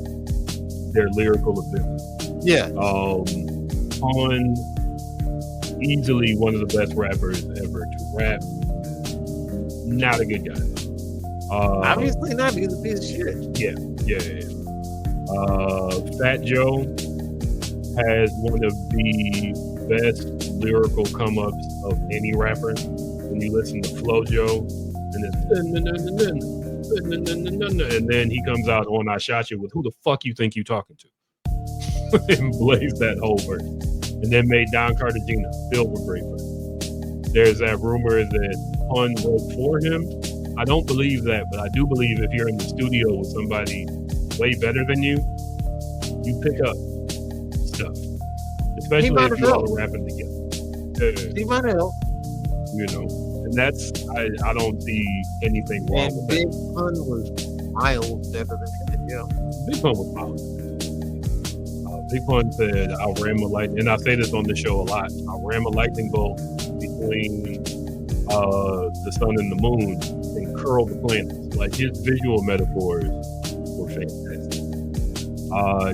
their lyrical ability. Yeah. Pun, easily one of the best rappers ever to rap. Not a good guy. Obviously not. He's a piece of shit. Yeah. Fat Joe has one of the best lyrical come-ups of any rapper. When you listen to Flo Joe, and it's and then he comes out on I Shot You with who the fuck you think you talking to? And blazed that whole verse. And then made Don Cartagena filled with great verse. There's that rumor that Pun wrote for him. I don't believe that, but I do believe if you're in the studio with somebody way better than you, you pick up stuff. Especially if you all are rapping together. He might help. You know, and that's I don't see anything wrong with Big Pun was miles better than him. Yeah. Big Pun was miles. Big Pun said, "I'll ram a lightning," and I say this on the show a lot. I'll ram a lightning bolt between the sun and the moon and curl the planets. Like his visual metaphors were fantastic.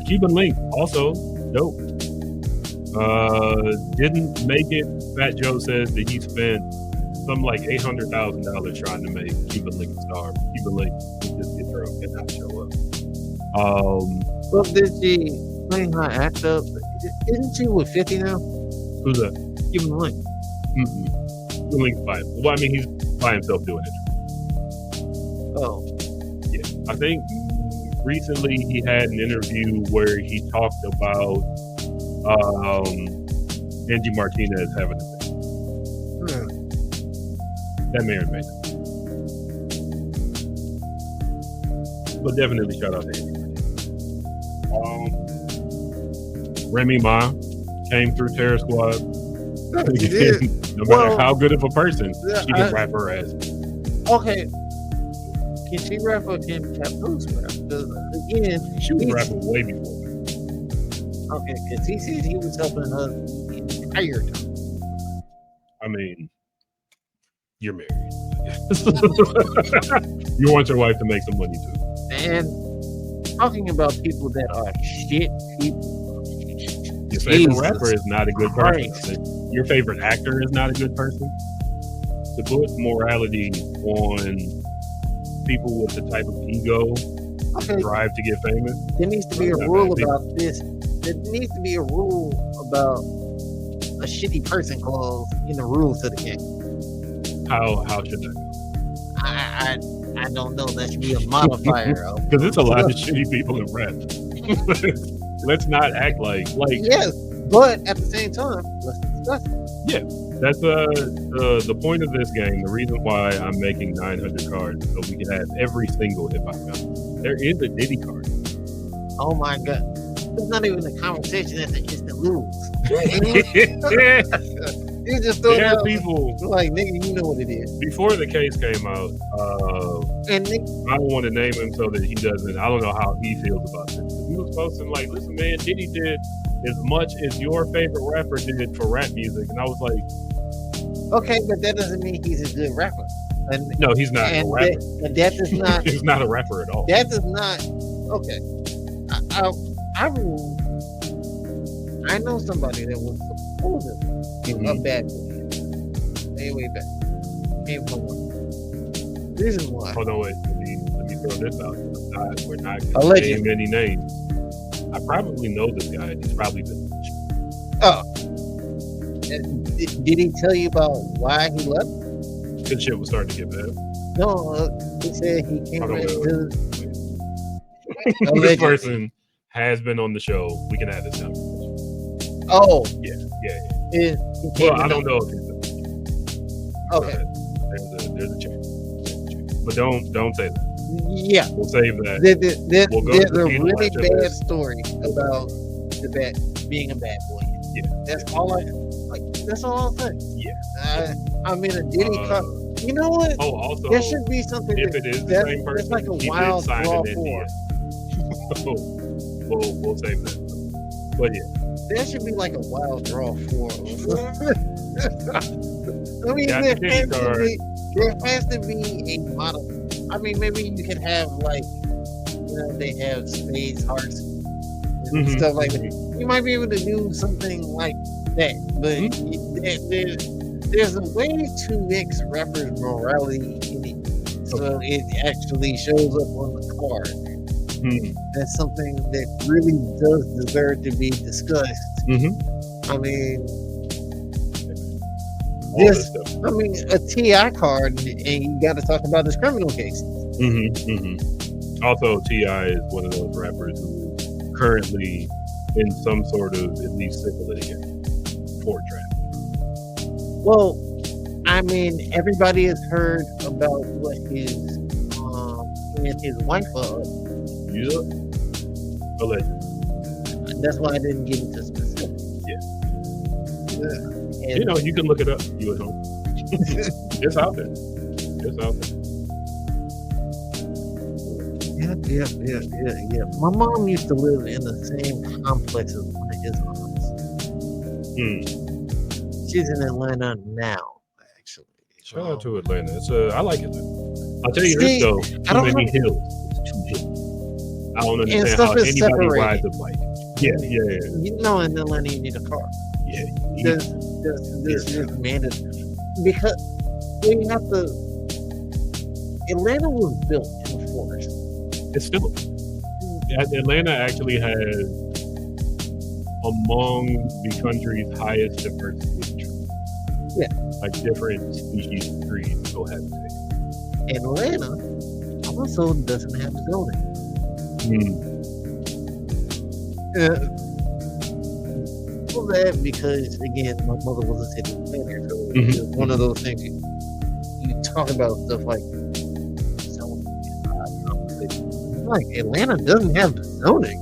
Cuban Link also dope. Didn't make it. Fat Joe says that he spent something like $800,000 trying to make Cuban Link a star. Cuban Link would just get drunk and not show up. Well, did she playing her act up? Isn't she with 50 now? Who's that? Cuban Link. Cuban Link's by himself. Well, I mean, he's by himself doing it. Oh. Yeah. I think recently he had an interview where he talked about Angie Martinez having a thing. That may or may not. But definitely shout out to Angie Martinez. Remy Ma came through Terror Squad. No matter how good of a person, she can rap her ass. Okay. Can she rap or can Papoose rap? Because again, she was rapping way before. Okay, because he said he was helping her the entire time. I mean, you're married. You want your wife to make some money too. And talking about people that are shit people. Your favorite rapper is not a good person. Your favorite actor is not a good person. To put morality on people with the type of ego, drive to get famous. There needs to be a rule about this. There needs to be a rule about a shitty person clause in the rules of the game. How should that go? I don't know. That should be a modifier. Because it's a lot of shitty people in rap. Let's not act like yes, but at the same time, let's discuss it. Yeah, that's the point of this game. The reason why I'm making 900 cards so we can have every single hip hop album. There is a Diddy card. Oh my god, it's not even a conversation. That's an instant lose. You just throw out people like nigga. You know what it is. Before the case came out, and I don't want to name him so that he doesn't. I don't know how he feels about this. He was posting like, "Listen, man, Diddy did as much as your favorite rapper did for rap music," and I was like, "Okay, but that doesn't mean he's a good rapper." And, no, he's not a rapper. That does not. He's not a rapper at all. That does not. Okay, I know somebody that was supportive of bad boy. Way back. Came from one. Reason why. Oh no, wait. Let me throw this out. We're not going to name any names. I probably know this guy, and he's probably been. Oh. Did he tell you about why he left? Good shit was starting to get bad. No, he said he came back to. This person has been on the show. We can have this conversation. Oh. Yeah. Well, I don't know if it's okay. There's a chance. But don't say that. Yeah. We'll save that. There's a really bad story about the being a bad boy. Yeah. That's all I like. That's all I'll say. Yeah. I'm in a Diddy car. You know what? Oh, also, there should be something. if it is the same person, that's like a he wild did sign draw an for. We'll save that. But yeah, there should be like a wild draw for. I mean, there has to be a model. I mean, maybe you can have like, they have spades, hearts, and stuff like that. You might be able to do something like that, but there's a way to mix rappers' morality in it, so it actually shows up on the card. That's something that really does deserve to be discussed. I mean, a T.I. card, and you got to talk about his criminal cases. Also, T.I. is one of those rappers who is currently in some sort of at least civil litigation for trafficking. Well, I mean, everybody has heard about what his wife was. Yeah. Allegedly. That's why I didn't get into specifics. And, you can look it up. You at home. It's out there. Yeah. My mom used to live in the same complex as one of his aunts. She's in Atlanta now, actually. Shout out to Atlanta. I like Atlanta. I'll tell you this though. Too many hills. It's too hilly. I don't understand how anybody rides a bike. Yeah. In Atlanta you need a car. Yeah. This is mandatory because you have to. Atlanta was built in the forest. It's still. Atlanta actually has among the country's highest diversity of trees. Yeah. Like different species of trees cohabitate. Atlanta also doesn't have zoning. Well, that because again, my mother was a city planner, so it's one of those things you talk about stuff like zoning. Like Atlanta doesn't have zoning.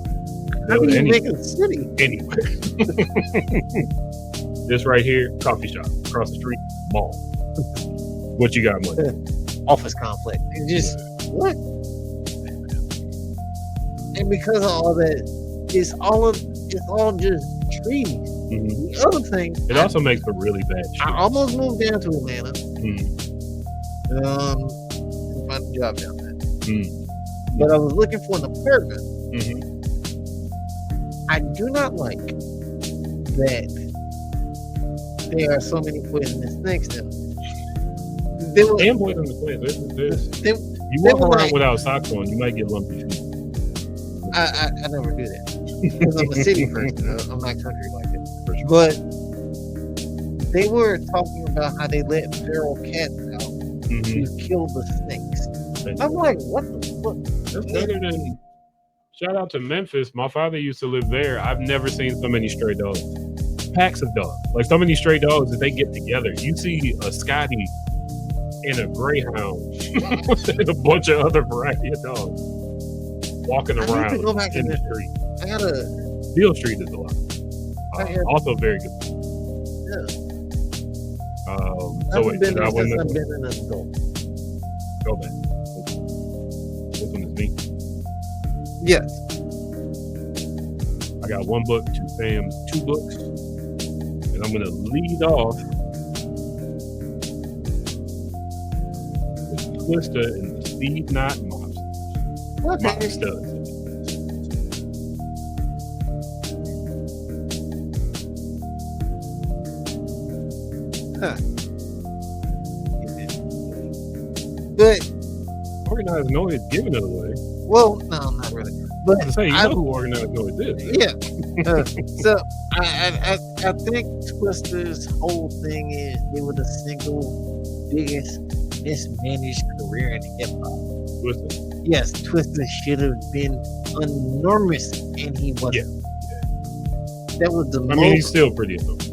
How do you make a city? Anyway. This right here, coffee shop. Across the street, mall. What you got, money? Office complex. It's just, what? And because of all that, it's all just trees. The other thing... It also makes for really bad trees. I almost moved down to Atlanta. Find a job down there. But I was looking for an apartment. I do not like that there are so many poisonous snakes now. And poisonous snakes. You walk around without socks on, you might get lumpy feet. I never do that because I'm a city person. I'm not country like that. Sure. But they were talking about how they let feral cats out to kill the snakes. I'm like, what the fuck? That's better than. Shout out to Memphis. My father used to live there. I've never seen so many stray dogs. Packs of dogs. Like so many stray dogs that they get together. You see a Scotty and a Greyhound and a bunch of other variety of dogs walking around in the street. Beale Street is a lot. Also very good. Yeah. So wait, did I win this? I've been an adult. Go back. This one is me. Yes. I got one book, two Sam's, 2 books. And I'm going to lead off with Twista and the Speed Knot Mobsters. Huh. But Organized Noise giving it away. Well, no, not really. But to say, who Organized Noise is? Yeah. So I think Twista's whole thing is it was the single biggest mismanaged career in hip hop. Twista? Yes, Twista should have been enormous, and he wasn't. Yeah. That was the most. I mean, he's still pretty enormous.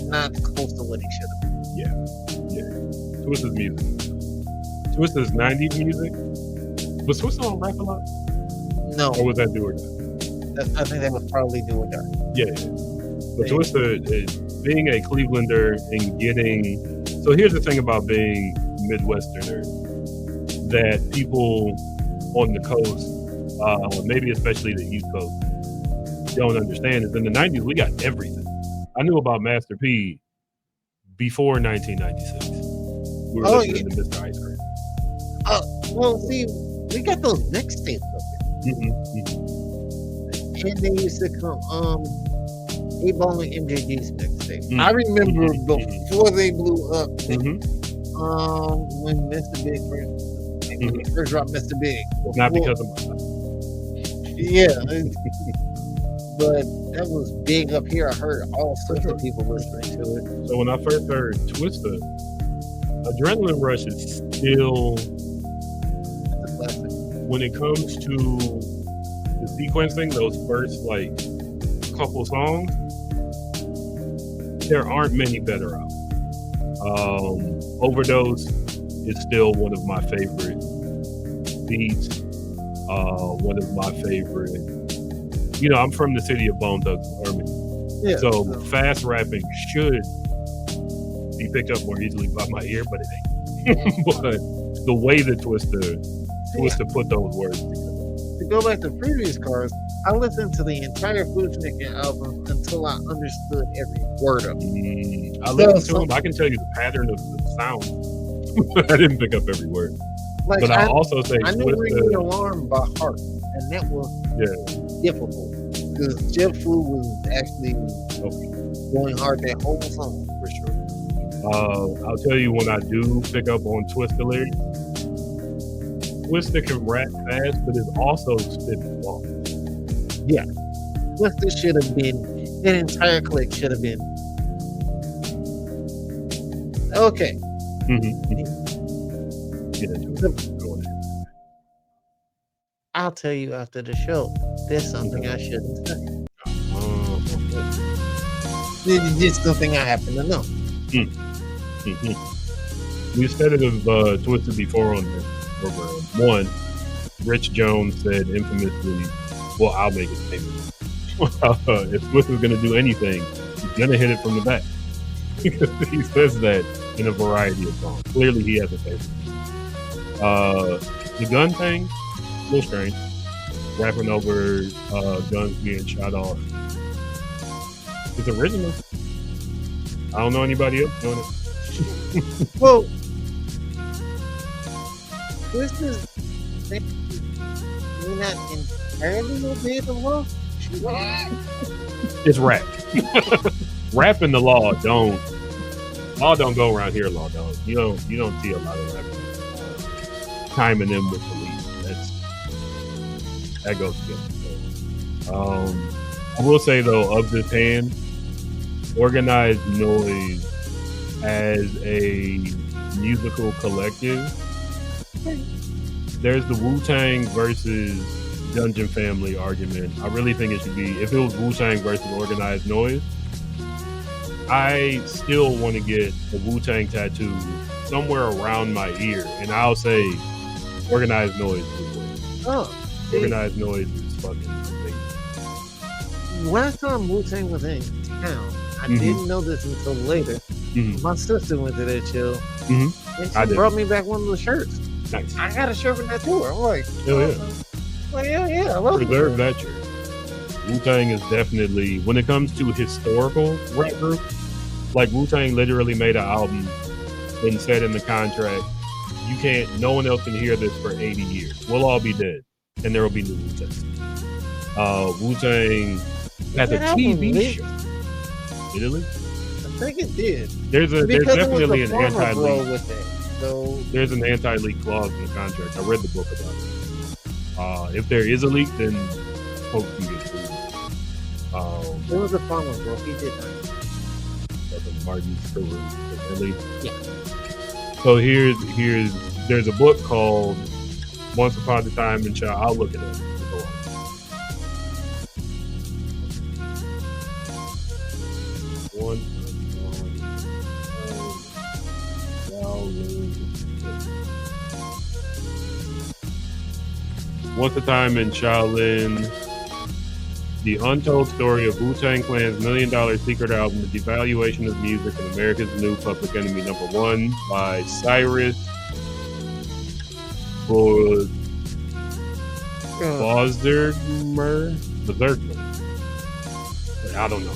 Not close to what he should have been. Yeah. Twista's music. Twista's 90s music. Was Twista on rap a lot? No. Or was that Do or Die? I think that was probably do or die. Yeah. But Twista, being a Clevelander and getting, so here's the thing about being Midwesterner that people on the coast, maybe especially the East Coast, don't understand is in the 90s we got everything. I knew about Master P before 1996. We were listening to Mr. Ice Cream. Well, see, we got those mixtapes up there. And they used to come, A-Ball and MJG's mixtape. I remember before they blew up, when Mr. Big first dropped Mr. Big. Not because of my yeah. But that was big up here. I heard all sorts of people listening to it. So when I first heard Twista, Adrenaline Rush is still, when it comes to the sequencing, those first like couple songs, there aren't many better out. Overdose is still one of my favorite beats. One of my favorite. You know, I'm from the city of Bone Thugs and Harmony. Yeah, so fast rapping should be picked up more easily by my ear, but it ain't. But the way that Twista put those words together. To go back to previous cars, I listened to the entire Foodsnicker album until I understood every word of it. I listened to them. I can tell you the pattern of the sound. I didn't pick up every word. Like, but I'll also say I knew Ring the Alarm by heart, and that was difficult because Jeff Fu was actually going hard that whole song for sure. I'll tell you when I do pick up on Twista lyrics, Twista can rap fast, but it's also spitting bars. Yeah, Twista should have been, that entire clique should have been okay. I'll tell you after the show. There's something I shouldn't say. It's just something I happen to know. We said it of Twista before on the program. One, Rich Jones said infamously, well, I'll make it famous. If Twista's going to do anything, he's going to hit it from the back. He says that in a variety of songs. Clearly, he has a favorite. The gun thing, a little strange. Rapping over guns being shot off. It's original. I don't know anybody else doing it. Well, this is we're not entirely obeying the law. It's rap. Rap and the law don't go around here. Law don't. You don't see a lot of rappers timing them with police. That goes together. So, I will say though, of this hand, Organized Noise as a musical collective, there's the Wu-Tang versus Dungeon Family argument. I really think it should be, if it was Wu-Tang versus Organized Noise, I still want to get a Wu-Tang tattoo somewhere around my ear, and I'll say Organized Noise is winning. Organized Noise is fucking amazing. Last time Wu-Tang was in town, I didn't know this until later. My sister went to that show, and she brought me back one of the shirts. Nice. I got a shirt from that tour. I'm like, hell yeah. I love Preserve that shirt. Wu-Tang is definitely, when it comes to historical rap group, like Wu-Tang literally made an album and said in the contract, no one else can hear this for 80 years. We'll all be dead. And there will be new Wu-Tang. Wu-Tang has a TV show. Italy? I think it did. There's definitely an anti-leak. There's an anti-leak clause in the contract. I read the book about it. If there is a leak, then folks can get sued. There was a farmer, bro. He did that. Martin Stewart. Yeah. So there's a book called Once Upon a Time in Child. I'll look it up. Once a Time in Shaolin, The Untold Story of Wu-Tang Clan's $1 Million Secret Album, The Devaluation of Music and America's New Public Enemy #1 by Cyrus Bozergmer. I don't know.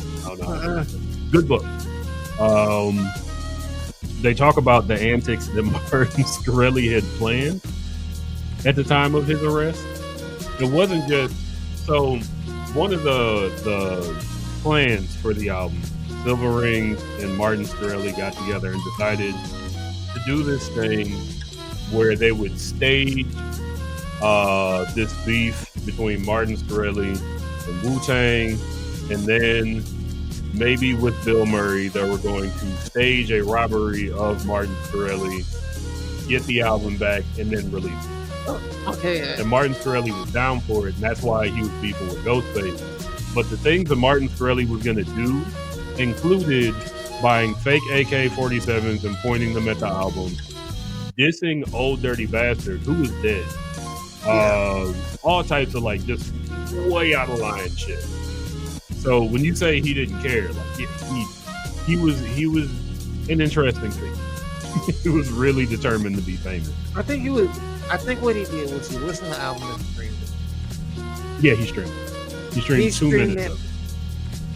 Good book. They talk about the antics that Martin Shkreli had planned at the time of his arrest. It wasn't just so. One of the plans for the album, Silver Rings and Martin Shkreli got together and decided to do this thing where they would stage this beef between Martin Shkreli and Wu-Tang, and then maybe with Bill Murray, they were going to stage a robbery of Martin Shkreli, get the album back, and then release it. Okay. And Martin Shkreli was down for it, and that's why he was beefing with Ghostface. But the things that Martin Shkreli was going to do included buying fake AK-47s and pointing them at the album, dissing Old Dirty Bastard, who was dead. All types of like just way out of line shit. So when you say he didn't care, like he was an interesting thing. He was really determined to be famous. I think what he did was he listened to the album and streamed it. Yeah, he streamed it. He streamed 2 minutes of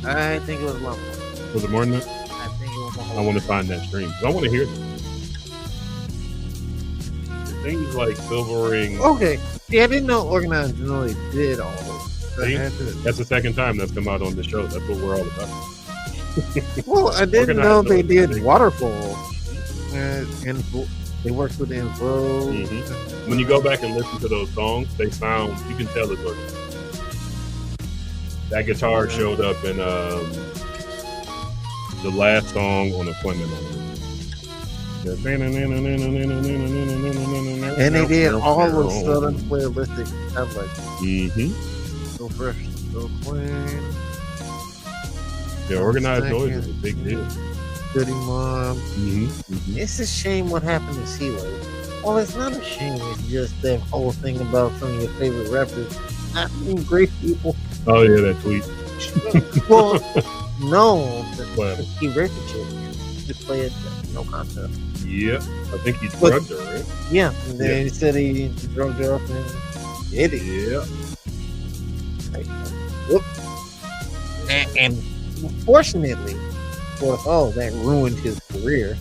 it. I think it was long. Was it more than that? I think it was a whole. I want to find that stream. I want to hear it. Things like Silver Ring. Okay. Yeah, I didn't know Organized Noise did all this. That's the second time that's come out on the show. That's what we're all about. Well, I didn't know they did Waterfall. And they worked with Info. Mm-hmm. When you go back and listen to those songs, they sound, you can tell it's organized. That guitar showed up in the last song on Appointment. And they did all the Southern playlistic stuff like So Fresh, So Clean. The Organized Noise is a big deal. Goody Mob. It's a shame what happened to CeeLo. Well, it's not a shame. It's just that whole thing about some of your favorite rappers not being great people. Oh yeah, that tweet. Well, no, he raped a chick. He played no contest. Yeah, I think he drugged her, right? Yeah, and then he said he drugged her up and did it. Yeah. Like, whoop. And fortunately, that ruined his career.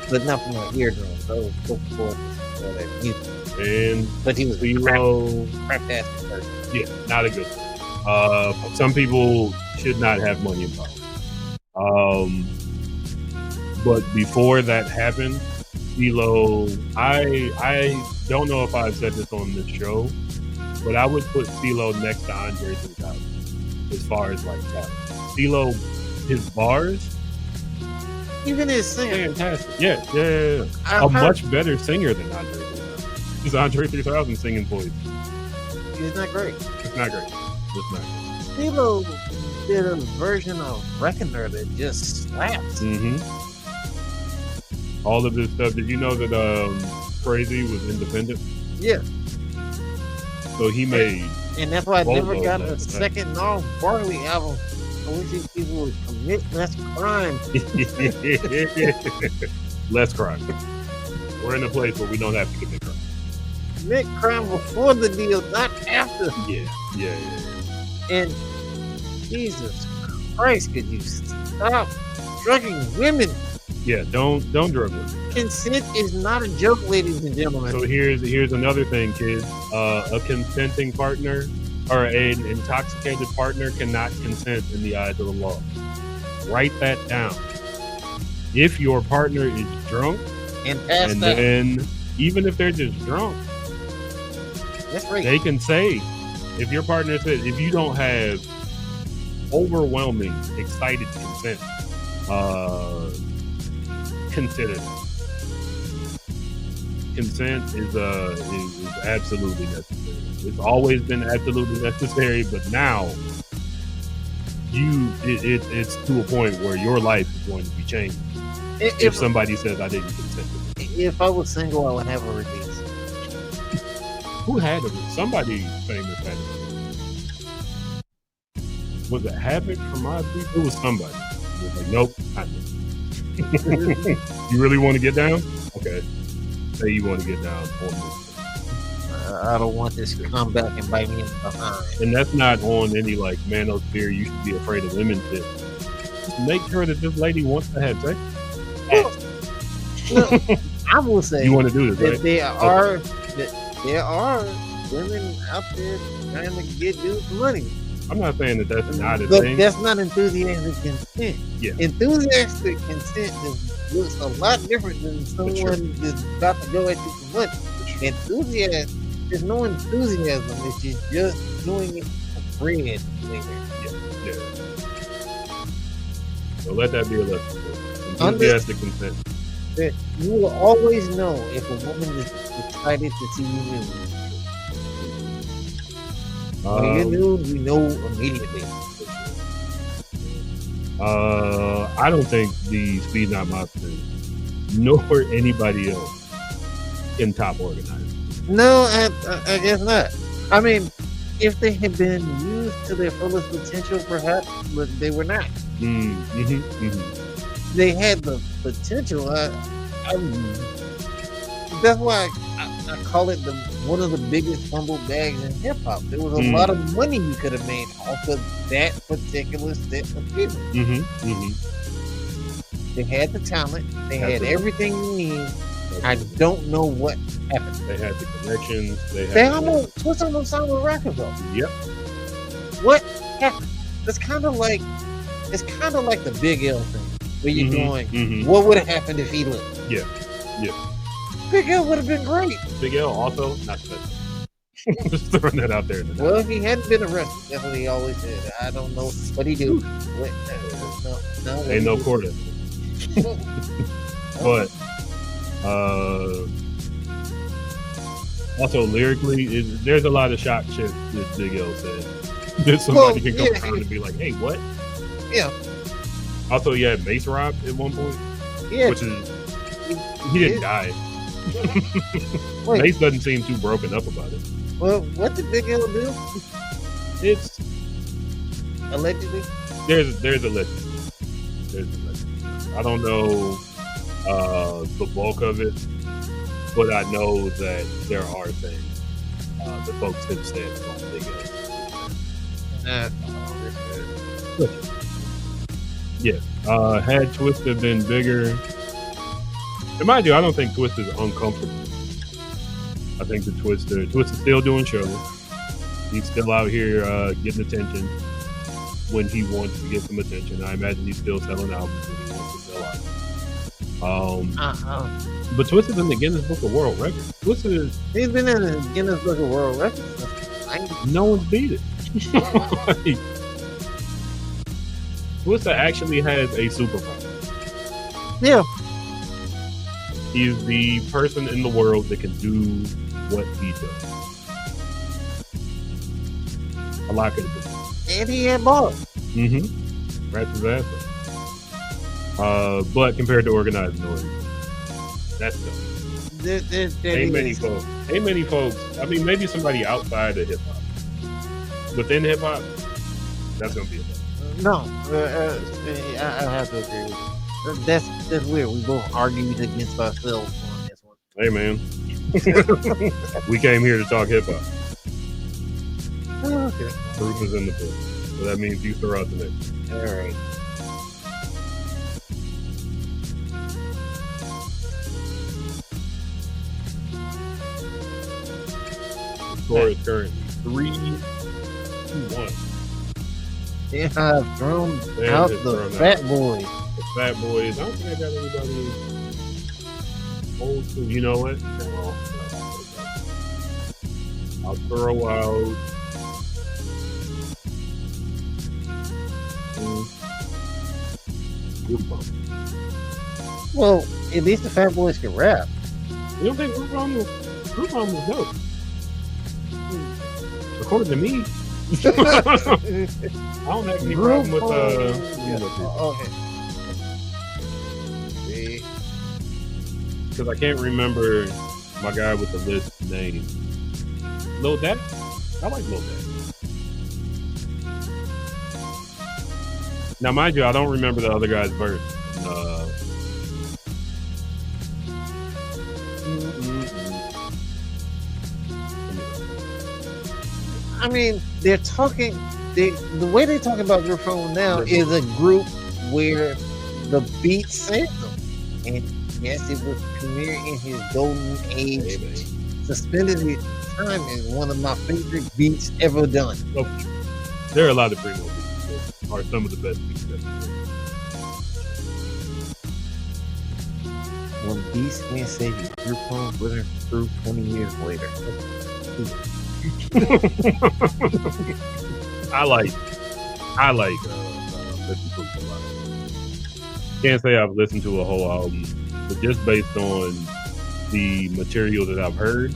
But not from my eardrums. I was looking for that music. But he was crap-ass person. Yeah, not a good one. Some people should not have money and power. But before that happened, CeeLo, I don't know if I've said this on this show, but I would put CeeLo next to Andre 3000 as far as like talent. CeeLo, his bars, even his singing, fantastic. Yeah. A much better singer than Andre 3000. His Andre 3000 singing voice. It's not great. It's not great. CeeLo did a version of Reckoner that just slaps. All of this stuff. Did you know that Crazy was independent? Yeah. So he made. And that's why I never got a second Gnarls Barkley album. I wish these people would commit less crime. Less crime. We're in a place where we don't have to commit crime. Commit crime before the deal, not after. Yeah. And Jesus Christ, could you stop drugging women? Yeah, don't drug women. Consent is not a joke, ladies and gentlemen. So here's another thing, kids. A consenting partner or an intoxicated partner cannot consent in the eyes of the law. Write that down. If your partner is drunk, then even if they're just drunk, that's right. They can say, if your partner says, if you don't have overwhelming, excited consent, consider it. Consent is absolutely necessary. It's always been absolutely necessary, but now it's to a point where your life is going to be changed if somebody says I didn't consent to it. If I was single, I would have a release. Who had it? Somebody famous had it. Was it Havoc from my people? It was somebody. It was like, nope, not me. You really want to get down? Okay. Say you want to get down on this. I don't want this to come back and bite me in the behind. And that's not on any like manosphere. You should be afraid of women shit. Just make sure that this lady wants to have sex. Look, I will say You want to do this, that right? there are women out there trying to get dudes money. I'm not saying that that's not a But thing. that's not enthusiastic consent. Yeah. Enthusiastic consent looks a lot different than someone that's about to go at you for money. Enthusiasm, there's no enthusiasm. It's just doing it for bread later. Yeah. So let that be a lesson. Enthusiastic consent. That you will always know if a woman is excited to see you nude. When you're nude, you know immediately. I don't think the Speed Not Mobsters nor anybody else can top organize. No, I guess not. I mean, if they had been used to their fullest potential, perhaps, but they were not. They had the potential. That's why I call it one of the biggest fumble bags in hip hop. There was a lot of money you could have made off of that particular set of people. They had the talent. They had everything you need. I don't know what happened. They had the connections. They almost signed with Rockefeller. Yep. What happened? It's kind of like the Big L thing, where you're going, what would have happened if he lived? Yeah. Big L would have been great. Big L also not special. Just throwing that out there. Well, if he hadn't been arrested, that's what he always said. I don't know what he do. No, ain't no court of it. But also lyrically, there's a lot of shock shit that Big L said. That somebody can come around and be like, "Hey, what?" Yeah. Also, he had Mace robbed at one point. Yeah. Which is he didn't die. Mace doesn't seem too broken up about it. Well, what did Big L do? It's allegedly. There's a legend. I don't know the bulk of it, but I know that there are things that folks have said about Big L. Had Twista been bigger, and mind you, I don't think Twista's uncomfortable. I think the Twista's still doing shows. He's still out here getting attention when he wants to get some attention. I imagine he's still selling albums when he wants to sell albums. But Twista's in the Guinness Book of World Records. He's been in the Guinness Book of World Records. No one's beat it. Like, Twista actually has a superpower. Yeah. He's the person in the world that can do what he does. A lot could have been. And he had balls. Raps his ass off. But compared to organized noise, that's tough. Ain't many folks. I mean, maybe somebody outside of hip hop. Within hip hop, that's gonna be a tough. No, I have to agree with you. That's weird. We both argued against ourselves on this one. Hey man, we came here to talk hip hop. Okay. Proof is in the book, so that means you throw out the next. All right. The score is currently 3-1. Yeah, I've thrown out the Fat Boys. The Fat Boys. I don't think I got anybody old school. You know what? I'll throw out. Well, at least the Fat Boys can rap. You don't think Group Home was dope? According to me. I don't have any problem with okay. Because I can't remember my guy with the list name. Lil Daddy? I like Lil Daddy. Now, mind you, I don't remember the other guy's verse. I mean, they're talking. The way they talk about Group Home now is a group where the beat saved them. And yes, it was Premier in his golden age. Suspended Time is one of my favorite beats ever done. Oh, there are a lot of Primo beats that are some of the best beats ever. When beats can't save you, Group Home winner through 20 years later. I like Listen Proof a lot. Can't say I've listened to a whole album, but just based on the material that I've heard,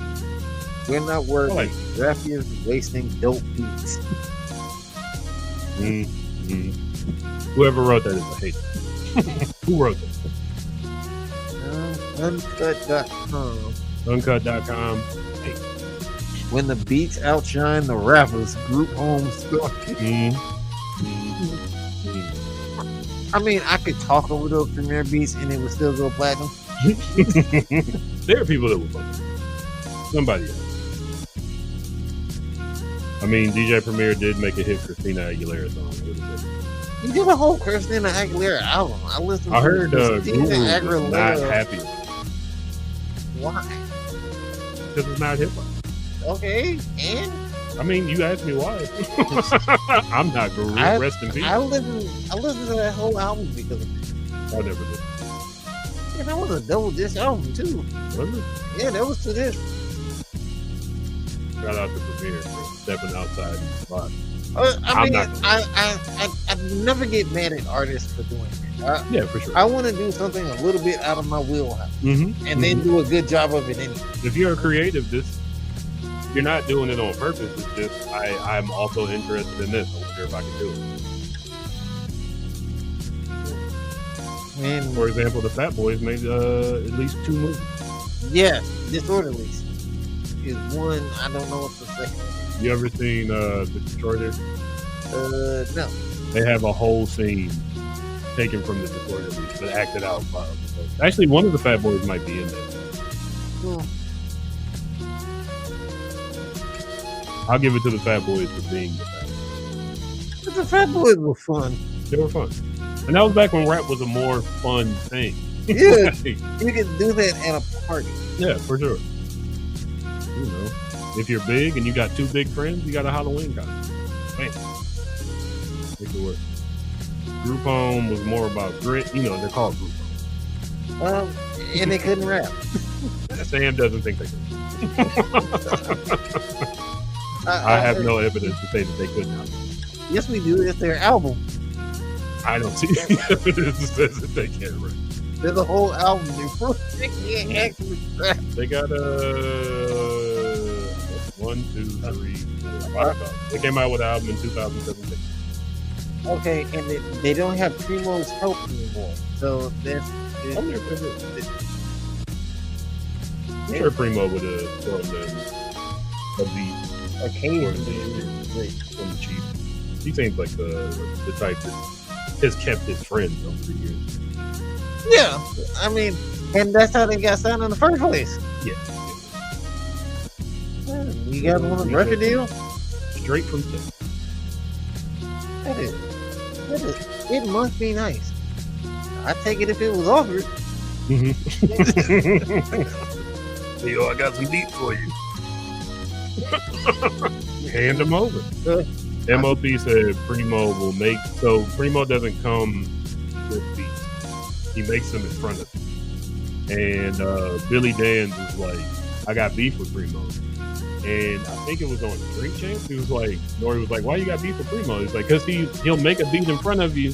we're not worthy. Raffia's wasting dope beats. Whoever wrote that is a hater. Who wrote that? Uncut.com. Uncut.com. Hey. When the beats outshine the rappers, Group Home story. I mean, I could talk over those Premier beats and it would still go platinum. There are people that will fuck it. Somebody else. I mean, DJ Premier did make a hit Christina Aguilera song. He did a whole Christina Aguilera album. I heard Guru was not happy. Why? Because it's not hip hop. Okay, and I mean, you asked me why. I'm not Guru. Rest in peace. I listened to that whole album because of it. I never did. Yeah, that was a double disc album too. Was it? Yeah, that was 2 discs. Shout out to Premier for stepping outside the box. I never get mad at artists for doing that. Yeah, for sure. I want to do something a little bit out of my wheelhouse, and then do a good job of it anyway. If you're a creative, you're not doing it on purpose. It's just I'm also interested in this. I wonder if I can do it. And for example, the Fat Boys made at least 2 movies. Yeah, Disorderlies is one. I don't know what's the second one. You ever seen The Detroiters? No. They have a whole scene taken from The Detroiters, but acted out by actually one of the Fat Boys might be in there. I'll give it to the Fat Boys for being the Fat Boys. But the Fat Boys were fun. They were fun. And that was back when rap was a more fun thing. Yeah. You could do that at a party. Yeah, for sure. You know, if you're big and you got 2 big friends, you got a Halloween costume. Bam. Make it work. Group Home was more about grit. You know, they're called Group Home. And they couldn't rap. Sam doesn't think they could. I have no evidence to say that they could not. Yes, we do. It's their album. I don't see any evidence that says that they can't rap. There's a whole album. They can't actually rap. They got 1, 2, 3, 4, 5. They came out with an album in 2017. Okay, and they don't have Primo's help anymore. So that's. I'm sure Primo would have thrown them a beat. Occasionally. From the Chief. He seems like the type that has kept his friends over the years. Yeah, I mean, and that's how they got signed in the first place. Yeah. You got on a record deal? Straight from Texas. It must be nice. I'd take it if it was offered. Yo, I got some beats for you. Hand them over. MOP said Primo will make, so Primo doesn't come with beats. He makes them in front of him. And Billy Danz was like, I got beef with Primo. And I think it was on Drink Champs. He was like, Nori was like, why you got beef with Primo? He's like, because he'll make a beat in front of you,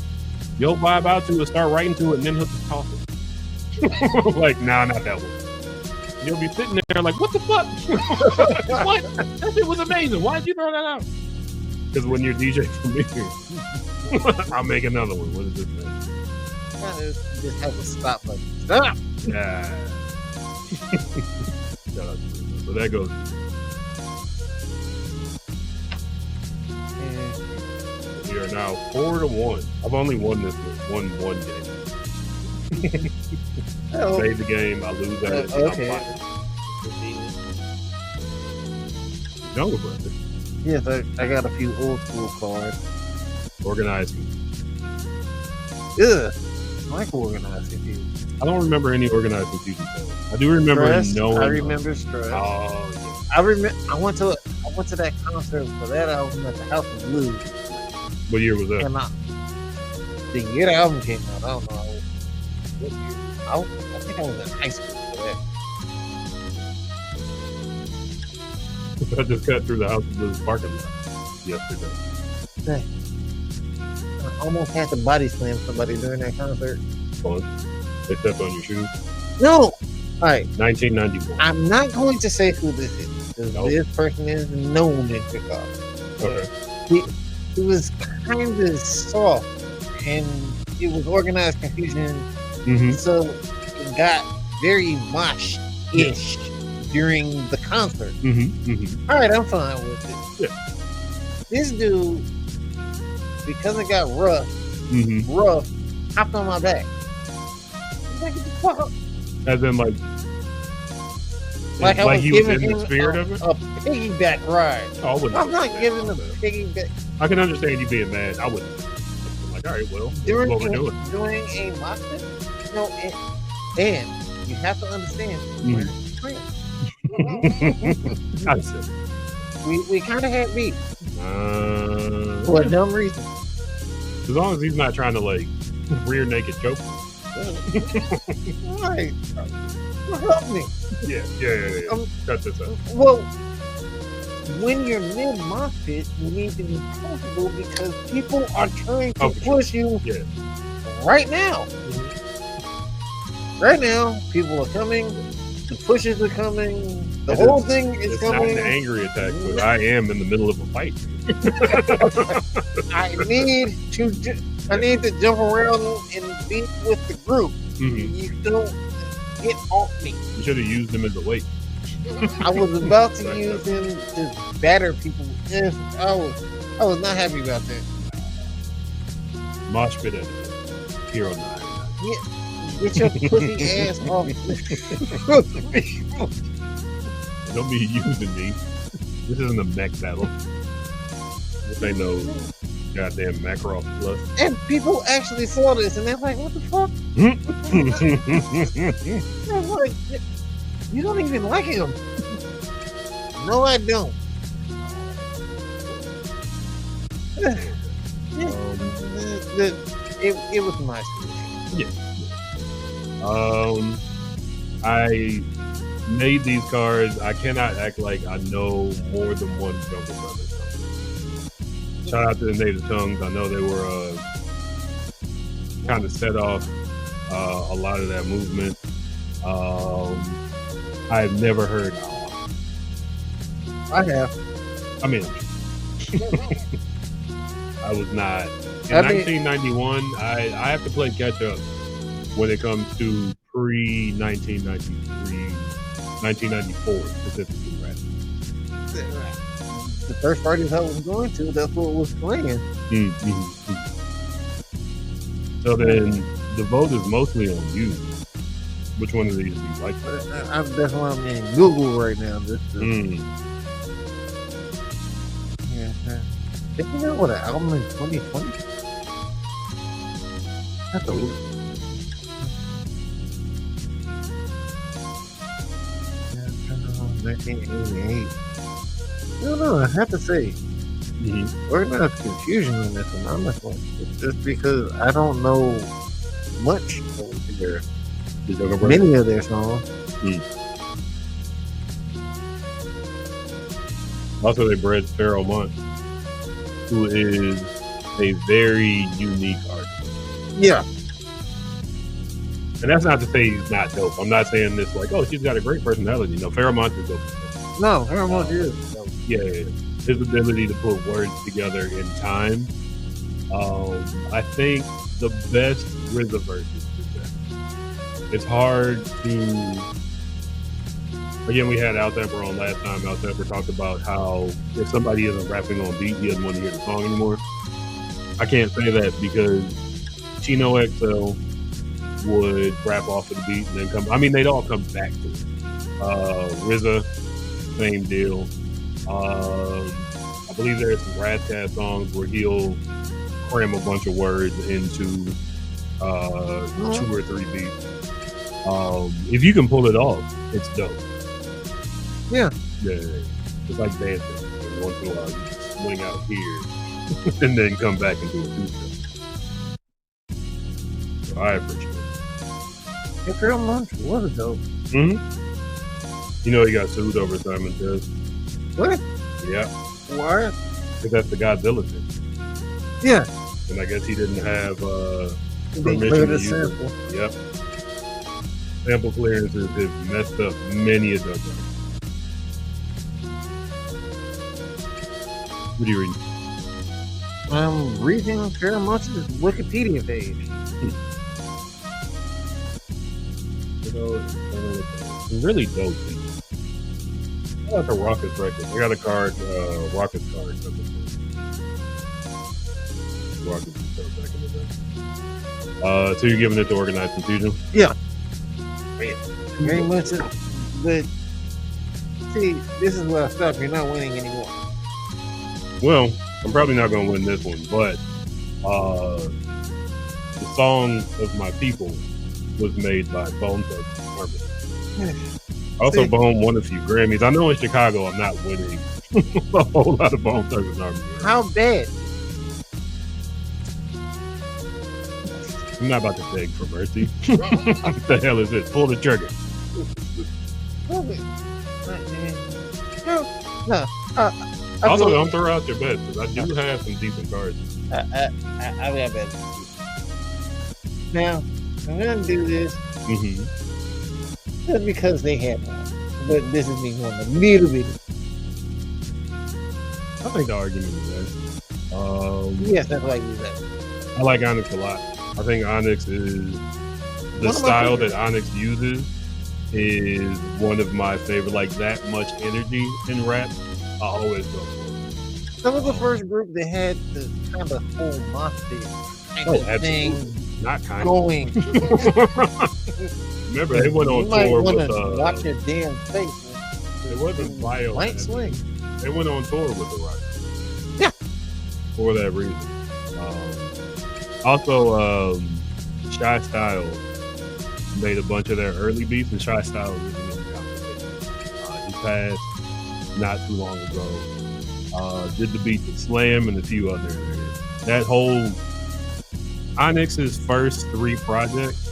you'll vibe out to it, start writing to it, and then he'll just toss it. Like, nah, not that one. You'll be sitting there like, what the fuck? What? That shit was amazing. Why'd you throw that out? Because when you're DJ for me, I'll make another one. What is this thing? Just have a stop button. Stop! Yeah. Shout out to Primo. So that goes. We are now 4-1. I've only won this one game. Save the game, I lose at it. Okay. I'm fine. Younger brother. Yes, I got a few old school cards. Organized. Ugh. I like organized confusion. I don't remember any organized confusion. I do remember knowing. I remember Stress. Oh, yeah. I went to that concert for that album at the House of Blues. What year was that? And the year the album came out, I don't know what year. I think I was in high school for that. I just cut through the House of Blues parking lot yesterday. Dang. I almost had to body slam somebody during that concert. Fun. They stepped on your shoes. No. All right. 1991. I'm not going to say who this is. Nope. This person is known in Chicago. Okay. He was kind of soft, and it was organized confusion. Mm-hmm. So it got very mosh-ish during the concert. Mm-hmm. Mm-hmm. All right, I'm fine with it. Yeah. This dude, because it got rough, hopped on my back. I'm like, get the fuck up. As in, Like he was in the spirit of it? A piggyback ride. Oh, I wouldn't. I'm not giving a piggyback. I can understand you being mad. I wouldn't. I'm like, all right, well, During what we're doing. During a mosh pit? No, and you have to understand, we're friends. I see. We kind of had beef. For a dumb reason. As long as he's not trying to, rear naked choke. Right. Help me. Yeah. Cut this out. Well, when you're mid mosh pit, you need to be comfortable because people are trying to push you right now. Right now, people are coming. The pushes are coming. The whole thing is coming. It's not an angry attack, but I am in the middle of a fight. I need to jump around and beat with the group. Mm-hmm. You don't get off me. You should have used him as a weight. I was about to use him to batter people. I was not happy about that. Mosh pit at Hero 9. Yeah, get your pussy ass off. Don't be using me. This isn't a mech battle. This ain't no goddamn Macross Plus. And people actually saw this and they're like, what the fuck? They're like, you don't even like him. No, I don't. It was my solution. Yeah. I made these cards. I cannot act like I know more than one Jungle Brothers. Shout out to the Native Tongues. I know they were kind of set off a lot of that movement. I've never heard. I have. I mean, I was not. In 1991, I have to play catch up when it comes to pre-1993, 1994 specifically, right? The first parties I was going to, that's what was playing. Mm-hmm. So then the vote is mostly on you. Which one of these do you like? That's why I'm in Google right now. Did you know what an album in 2020? That's a loop. 1988. I don't know. I have to say, we're not confusion on this one. I'm not going. It's just because I don't know much of many of their songs. Also, they bred SammOne, who is a very unique artist. Yeah. And that's not to say he's not dope. I'm not saying this like, oh, she's got a great personality. No, SammOne is dope. No, SammOne is. Yeah. His ability to put words together in time. I think the best rhythm verse is that. It's hard to. Again, we had Al Temper on last time. Al Temper talked about how if somebody isn't rapping on beat, he doesn't want to hear the song anymore. I can't say that because Chino XL would rap off of the beat and then come. I mean, they'd all come back to it. RZA, same deal. I believe there's some Razzcast songs where he'll cram a bunch of words into 2 or 3 beats. If you can pull it off, it's dope. Yeah. It's like dancing. And once in a while, you just swing out here and then come back and do a two-step. So I appreciate it. Your girl Munch was dope. Mm-hmm. You know he got sued over Simon Says. What? Yeah. Why? Because that's the Godzilla thing. Yeah. And I guess he didn't have They permission cleared to a use sample. it. Yep. Sample clearances have messed up many a dozen. What are you reading? I'm reading Carol Munch's Wikipedia page. You know, it's really dope. I got the Rockets record. I got a card, Rockets card. Rockets and stuff back in the day. So you're giving it to Organized Confusion? Yeah. Very much. But see, this is where I stop. You're not winning anymore. Well, I'm probably not going to win this one, but the song of my people was made by Bone Thugs. Also, Bone won a few Grammys. I know in Chicago I'm not winning a whole lot of Bone Thugs and Harmony. How bad? I'm not about to beg for mercy. What the hell is this? Pull the trigger. No. Also, don't throw out your bets because I do have some decent cards. I got better. Now, I'm gonna do this just because they had one, but this is me going a little bit. I think the argument is there. Yes, that's why I use that. I like Onyx a lot. I think Onyx is the style that Onyx uses is one of my favorite. Like that much energy in rap, I always go for it. That was the first group that had the kind of whole mafia kind of thing not kind going. Remember, they went on tour with watch your damn face. It wasn't Bio. Blank swing. They went on tour with the Rock. Yeah. For that reason. Also, Shy Style made a bunch of their early beats, and Shy Style was in the conversation. He passed not too long ago. Did the beat to Slam and a few other areas. That whole Onyx's first 3 projects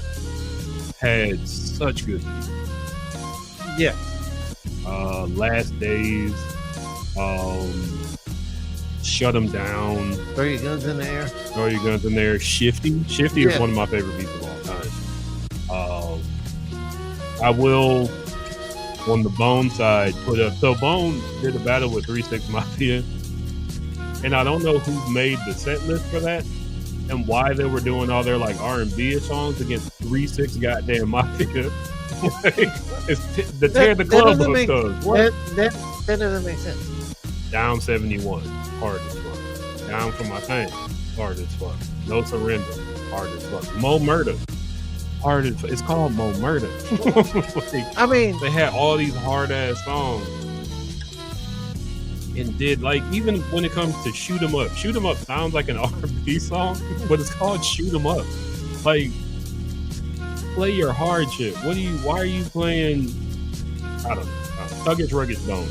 had such good beats. Yeah. Last Days, Shut 'Em Down. Throw Your Guns in the Air. Throw Your Guns in There. Shifty is one of my favorite beats of all time. I will, on the Bone side, put up. So Bone did a battle with 3-6 Mafia, and I don't know who made the set list for that and why they were doing all their like R&B songs against 3-6 goddamn Mafia. It's the tear the club up thugs. That doesn't make sense. Down 71, hard as fuck. Down for my thing, hard as fuck. No Surrender, hard as fuck. Mo Murder, hard as fuck. It's called Mo Murder. Like, I mean, they had all these hard ass songs and did like, even when it comes to Shoot 'Em Up. Shoot 'Em Up sounds like an R&B song, but it's called Shoot 'Em Up. Like, play your hard shit. Why are you playing? I don't know. Thuggish Ruggish Bone.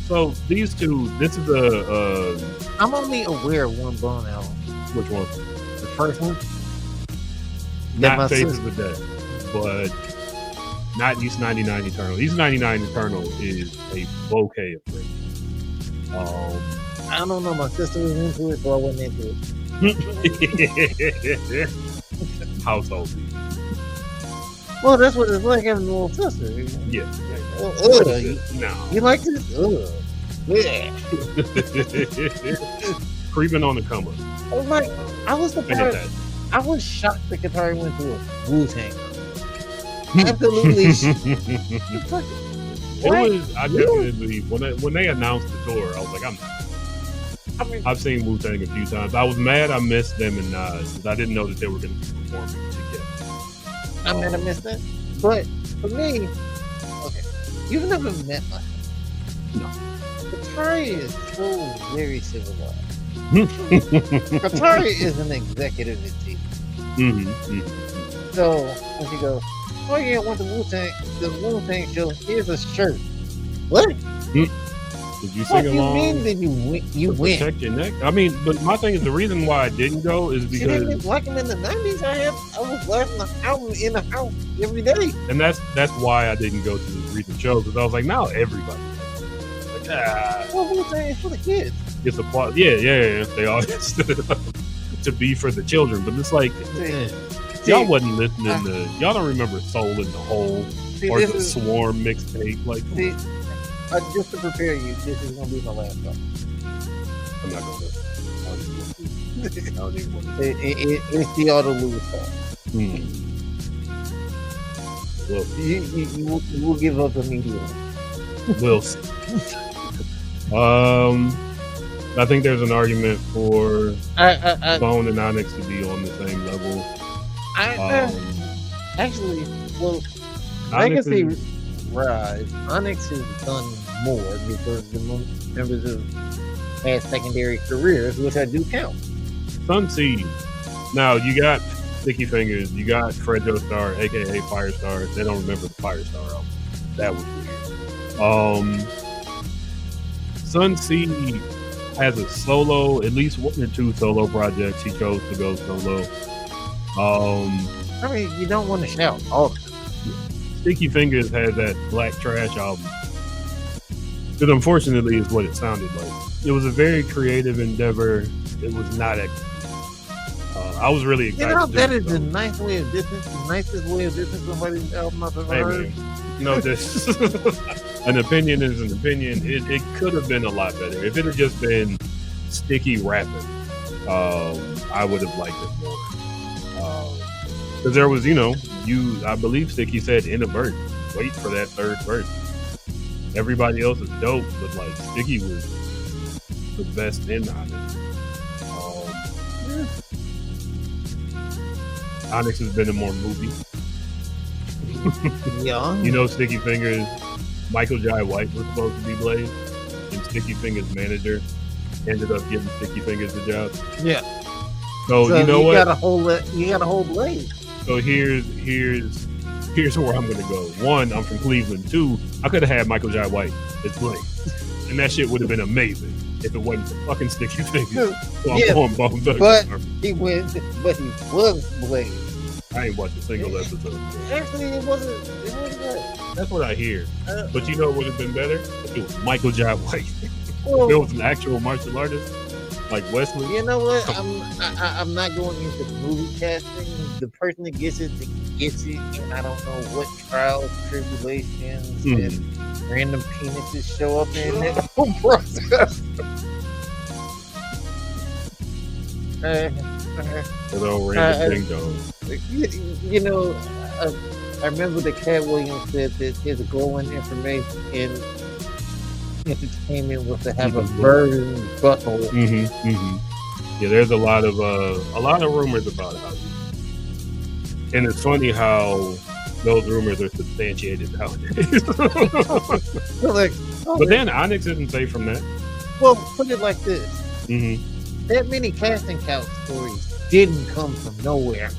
So these two, this is I'm only aware of one Bone album. Which one? The first one? Not Faces of Death, but not East 99 Eternal. East 99 Eternal is a bouquet of things. I don't know. My sister was into it, so I wasn't into it. Household beat. Well, that's what it's like having a little sister. Yeah. No. You like this? Yeah. Creeping on the come up. I was surprised. I was shocked that Katari went to a Wu-Tang. Absolutely. I definitely, when they announced the tour, I was like, I'm not. I mean, I've seen Wu-Tang a few times. I was mad I missed them and Nas because I didn't know that they were going to be performing together. I mean, I missed that. But for me, okay, you've never met my son. No. Atari is so very civilized. Atari is an executive in TV. So when she goes, "Oh yeah, I went to Wu-Tang show. Here's a shirt." What? Did you sing along? What do you mean that you win? Protect your neck. I mean, but my thing is the reason why I didn't go is She didn't because like him in the 90s. I was blasting the album in the house every day. and that's why I didn't go to the recent show because I was like, now everybody. Like, Well, Wu-Tang is for the kids. it's a plot. Yeah. They all to be for the children, but it's like y'all wasn't listening to. Y'all don't remember Soul in the Hole or the Swarm mixtape. Like, just to prepare you, this is gonna be my last song. I'm not gonna. I don't even want to. It's the Auto Lose song. Well, You will give up immediately. we'll see. I think there's an argument for Bone and Onyx to be on the same level. Actually, well, Onyx Legacy Rise, Onyx has done more because the members have had secondary careers, which I do count. Sun Seed. Now you got Sticky Fingers, you got Fred Joestar, aka Firestar. They don't remember the Firestar album. That was weird. Sun Seed has a solo, at least one or two solo projects. He chose to go solo. I mean, you don't want to shout all the time. Sticky Fingers has that Black Trash album. That unfortunately is what it sounded like. It was a very creative endeavor. It was not I was really excited. You know, that is the nicest way of dissing somebody's album I've ever heard. No, this an opinion is an opinion. It could have been a lot better. If it had just been Sticky rapping, I would have liked it more. Because there was, I believe Sticky said in a verse, wait for that third verse. Everybody else is dope, but like Sticky was the best in on it. Onyx has been in more movies. Yeah. Sticky Fingers, Michael Jai White was supposed to be Blaze, and Sticky Fingers' manager ended up giving Sticky Fingers the job. Yeah. So you know what? You got a whole Blaze. So here's where I'm gonna go. One, I'm from Cleveland. Two, I could have had Michael Jai White as Blaze, and that shit would have been amazing if it wasn't for fucking Sticky Fingers. So I'm going Bone Thugs. But he was Blaze. I ain't watched a single episode. Actually, it wasn't good. That's what I hear. But you know what would have been better? If it was Michael Jai White. Well, if it was an actual martial artist like Wesley. You know what? I'm not going into movie casting. The person that gets it, and I don't know what trials, tribulations, and random penises show up in that whole process. Random ding dong. I remember that Cat Williams said that his goal in information in entertainment was to have a virgin butthole. Yeah, there's a lot of rumors about how, and it's funny how those rumors are substantiated nowadays. But then Onyx isn't safe from that. Well, put it like this: that many casting couch stories didn't come from nowhere.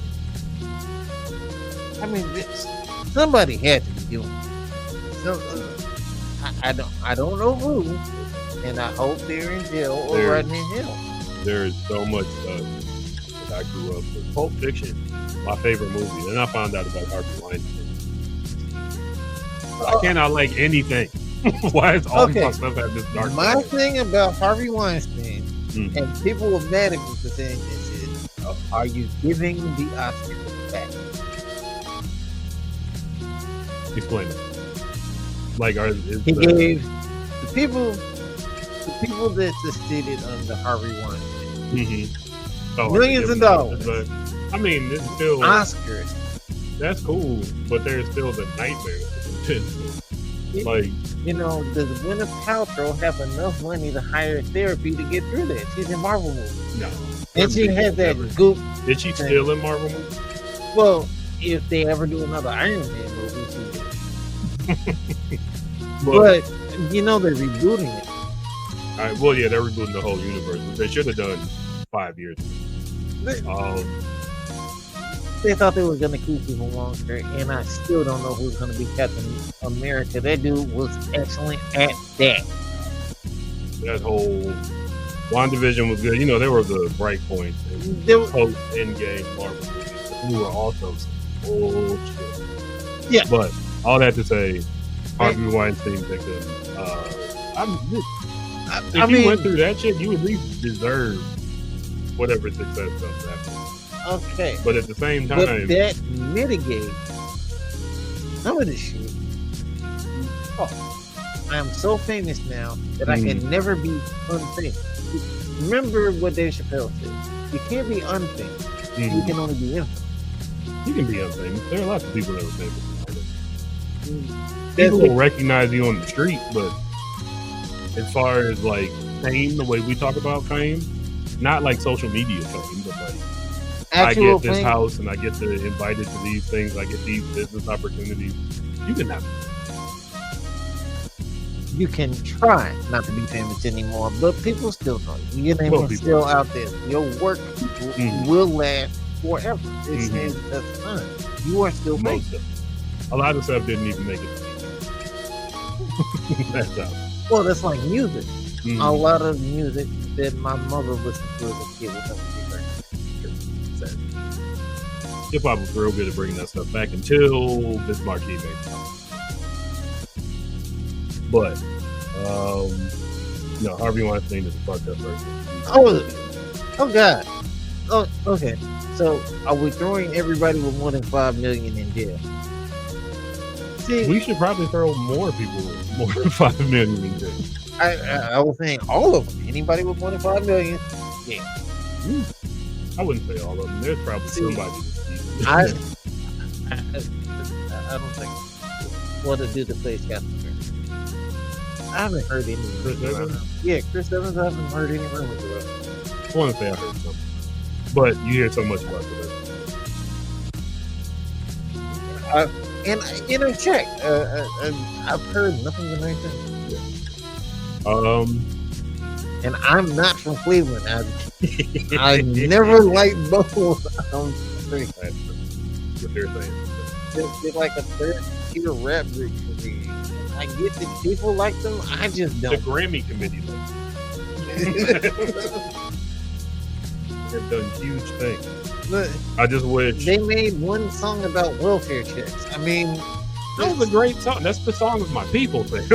I mean, somebody had to be doing it. So, I don't know who, and I hope they're in jail or riding in hell. There is so much stuff that I grew up with. Pulp Fiction, my favorite movie. Then I found out about Harvey Weinstein. I cannot like anything. Why is all my stuff have this dark? My thing about Harvey Weinstein, and people were mad at me for saying this, is, are you giving the Oscars back? Explain it. Like, he gave the people that succeeded under Harvey Weinstein millions of dollars. But I mean, it's still Oscars. That's cool, but there's still the nightmare. Like, does Gwyneth Paltrow have enough money to hire therapy to get through that? She's in Marvel movies. no. And she had that goop. Is she still in Marvel movies? Well, if they ever do another Iron Man movie, she will. But they're rebooting it. All right, well, yeah, they're rebooting the whole universe, which they should have done 5 years ago. They thought they were going to keep people longer, and I still don't know who's going to be Captain America. That dude was excellent at that. That whole WandaVision was good. There were the bright points in post-Endgame Marvel movies who were also some bullshit. Yeah. But all that to say, Harvey Weinstein victim. If you went through that shit, you at least deserve whatever success comes after. Okay. But at the same time, but that mitigates some of this shit. Oh, I am so famous now that I can never be unfamous. Remember what Dave Chappelle said. You can't be unfamous. You can only be infamous. You can be unfamous. There are lots of people that are famous. People will recognize you on the street, but as far as like fame, the way we talk about fame, not like social media fame, but like actual I get this fame. house and I get to invited to these things, I get these business opportunities. You can have. You can try not to be famous anymore, but people still know you. Your name is still out there. Your work will last forever. That's fine. You are still famous. A lot of stuff didn't even make it. That's out. Well, that's like music. A lot of music that my mother listened to as a kid will never be heard. Hip hop was real good at bringing that stuff back until this Marquis made it. But Harvey Weinstein is a fucked up person. Oh God. Oh, okay. So are we throwing everybody with more than 5 million in jail? See, we should probably throw more people with more than 5 million in jail. I was saying all of them. Anybody with more than 5 million, yeah. I wouldn't say all of them. There's probably somebody. I don't think. What to do to play Captain America? I haven't heard any Chris Evans? Yeah, Chris Evans. I haven't heard any rumors about. I want to say I heard something, but you hear so much about it. And check. I've heard nothing but nice things. And I'm not from Cleveland. I never liked both. What they're saying. They're like a third-tier rap group for me. I get that people like them. I just don't. The Grammy committee likes them. They've done huge things. But I just wish they made one song about welfare checks. I mean, that was a great song. That's the song of my people thing.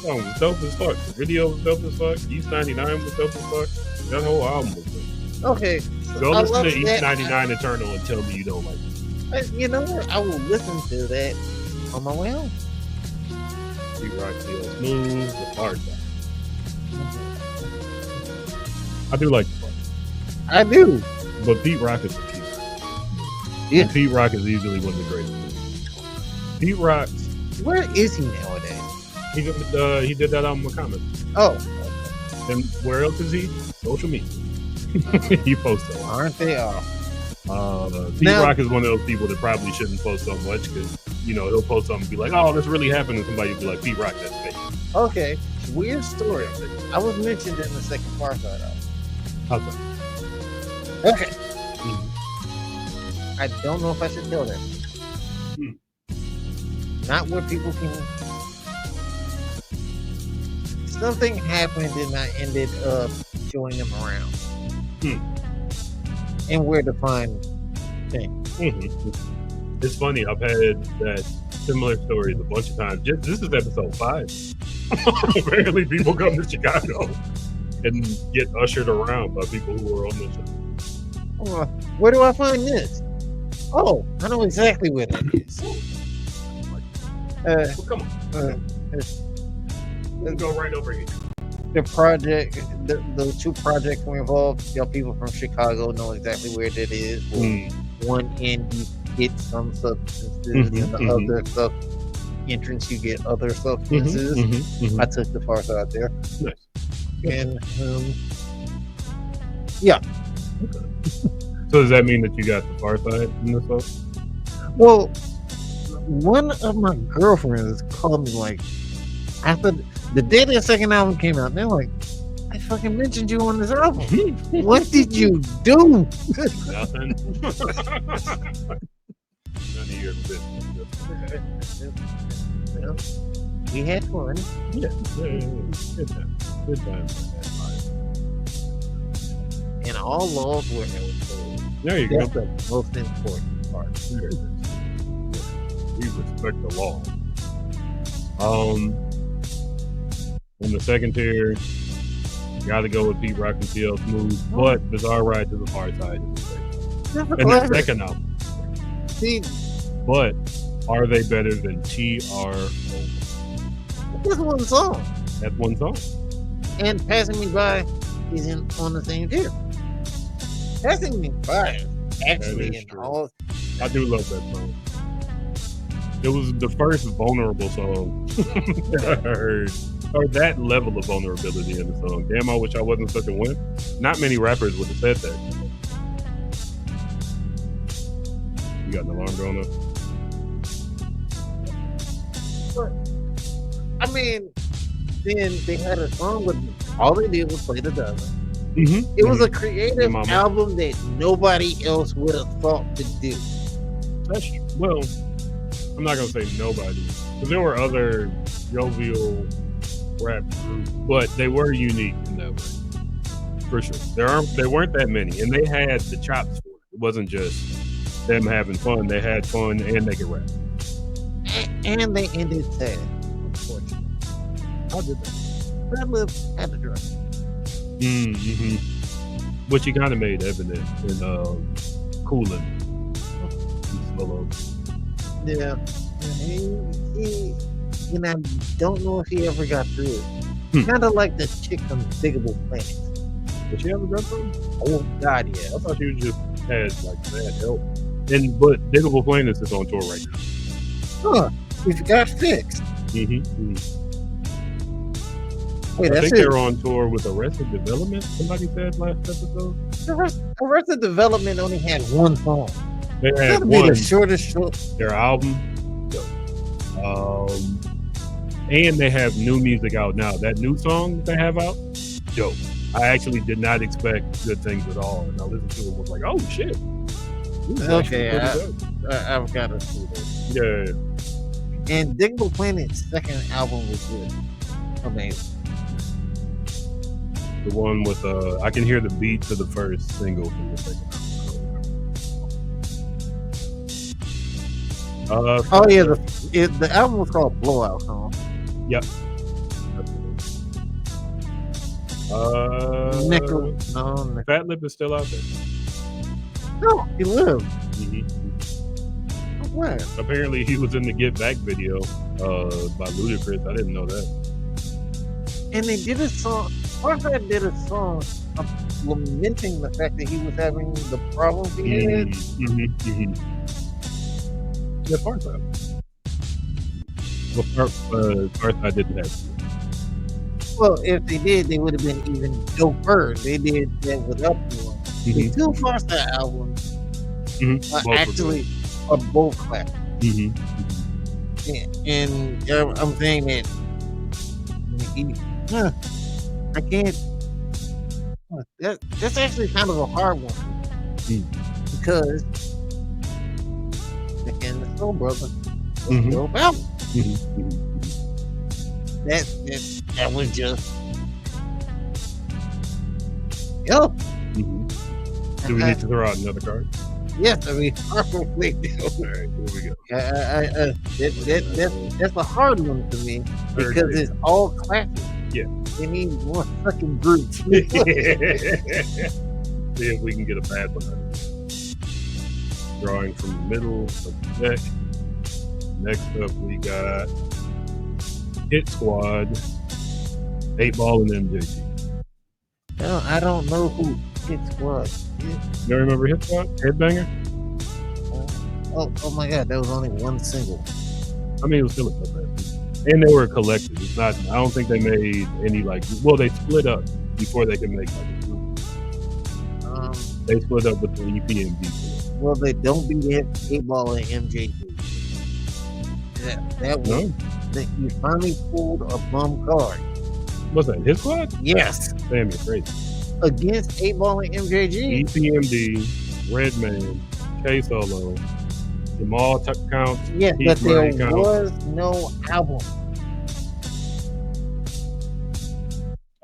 Song was dope as fuck. The video was dope as fuck. East 99 was dope as fuck. That whole album was dope. Okay. Go listen to East 99 Eternal and tell me you don't like it. You know what? I will listen to that on my way home. Pete Rock feels smooth, the hard side. I do like the part. I do. But Pete Rock is a Pete Rock. Yeah. And Pete Rock is easily one of the greatest. Pete Rock. Where is he nowadays? He did that album with Common. Oh. And where else is he? Social media. He posts a lot. Aren't they all? Pete Rock is one of those people that probably shouldn't post so much because, he'll post something and be like, oh, this really happened. And somebody will be like, Pete Rock, that's fake. Okay. Weird story. I was mentioned in the second Farsight album. How's that? Okay. I don't know if I should tell that. Not where people can. Something happened and I ended up showing them around. And where to find things. It's funny. I've had that similar stories a bunch of times. This is episode 5. Apparently, people come to Chicago and get ushered around by people who are on the show. Where do I find this? Oh, I know exactly where that is. Well, come on. Let's go right over here. The project, the two projects were involved. Y'all people from Chicago know exactly where that is. One in get some substances, and the other stuff entrance you get other substances. I took the far side there. Nice. And yeah. Okay. So does that mean that you got the far side in this one? Well, one of my girlfriends called me like after the day the second album came out. They're like, "I fucking mentioned you on this album. What did you do?" Nothing. None of your business. Well, we had fun. Yeah. Good time. Good time. And all laws were held. There you go. That's the most important part. There it is. We respect the law. In the second tier, gotta go with Pete Rock and CL Smooth, but Bizarre Ride to the Far Side is the and the second album. See, but are they better than TR? That's one song. That's one song. And Passing Me By isn't on the same tier. Passing Me By actually in all. I do love that song. It was the first vulnerable song that I heard, or that level of vulnerability in the song. Damn, I wish I wasn't such a wimp. Not many rappers would have said that. You got an alarm going off? I mean, then they had a song with all they did was play the dozen. It was a creative album that nobody else would have thought to do. That's true. Well, I'm not gonna say nobody, because there were other jovial rap groups, but they were unique in that way, for sure. There weren't that many, and they had the chops for it. It wasn't just them having fun; they had fun and they could rap. And they ended sad, unfortunately. How did that? Red Lip had to drop. Which he kind of made evident in Coolin'. Solo. Yeah. He and I don't know if he ever got through it. Kind of like the chick from Diggable Planet. Did she ever go through? Oh God, yeah. I thought she was just had like bad health. But Diggable Planet is on tour right now. Huh? It got fixed. Wait, I think they're on tour with Arrested Development. Somebody said last episode. Arrested Development only had one song. They had one. The shortest their album. And they have new music out now. That new song they have out, dope. I actually did not expect good things at all, and I listened to it and was like, "Oh shit!" Okay, I've got to see this. Yeah. And Diggable Planet's second album was good, amazing. The one with I can hear the beat to the first single from the second album. The album was called Blowout Song. Yep. Nickel. Fat Lip is still out there. No, he lived. What? Apparently, he was in the Get Back video by Ludacris. I didn't know that. And they did a song. Farsight did a song lamenting the fact that he was having the problems he had. Yeah, Farsight. Well, Farsight didn't have to. Well, if they did, they would have been even doper. They did that without one. The two Farsight albums are both classics. And I'm saying that I can't. That's actually kind of a hard one because and the Soul Brother was dope album. That was just Do we need to throw out another card? Yes, I mean probably do. All right, here we go. That's a hard one for me because it's all classic. Yeah. We need more fucking groups. See if we can get a bad one out of it. Drawing from the middle of the deck. Next up, we got Hit Squad, 8 Ball, and MJG. No, I don't know who Hit Squad is. You remember Hit Squad? Headbanger? Oh my God, that was only one single. I mean, it was still a good record. And they were a collective. It's not. I don't think they made any like. Well, they split up before they could make like a group. They split up with the EP and B. Well, they don't beat 8-Ball and MJG. That was No. that you finally pulled a bum card. What's that? His squad? Yes, Damn, you're crazy. against 8-Ball and MJG. EPMD, Redman, K Solo, Jamal counts. Yeah, Keith but there Murray counts. was no album.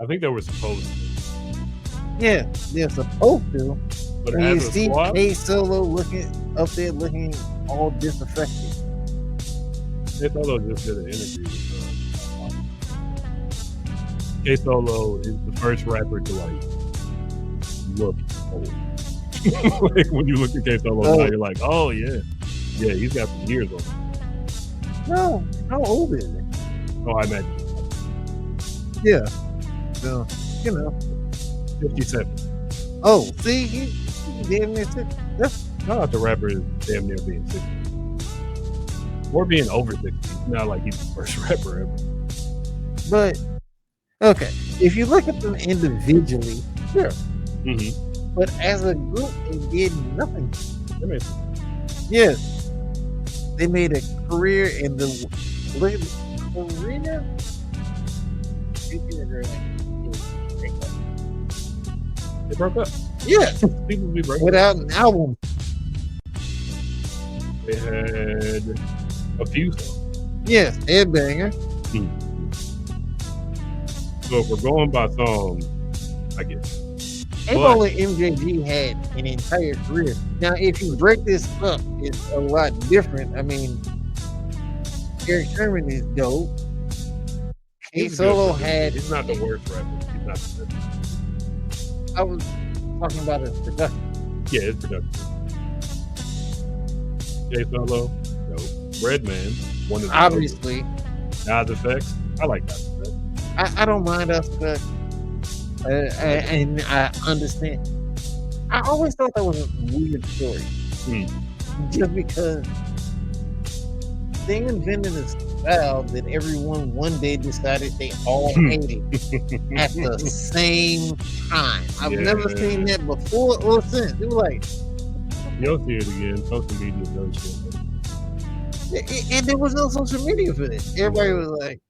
I think they were supposed to. Yeah, they're supposed to. But When you as a see squad, K Solo looking up there, looking all disaffected. K Solo just did an interview with K Solo is the first rapper to like look old. Like when you look at K Solo now, you're like, oh yeah, he's got some years on him. No, how old is it? Oh, I imagine Yeah, so 57. Oh, see, he damn near 60. Shout out to rappers damn near being 60 or being over 60. It's not like he's the first rapper ever. But okay, if you look at them individually, sure. Mm-hmm. But as a group, they did nothing. That makes sense. Yes, they made a career in the arena. They broke up. Yeah, People be breaking up. without an album. They had a few songs. Yes, Headbanger. So if we're going by songs, I guess. 8-Ball and MJG had an entire career. Now, if you break this up, it's a lot different. I mean, Eric Sherman is dope. K Solo had. He's not the worst rapper. He's not the best. I was talking about his production. Yeah, it's productive. K Solo, dope. Redman, one of the Obviously, Nas Effects. I like Nas Effects. I don't mind us, but and I understand. I always thought that was a weird story, just because they invented a style that everyone one day decided they all hated at the same time. I've never seen that before or since. It was like, you'll see it again. Social media does shit. and there was no social media for this. Everybody was like,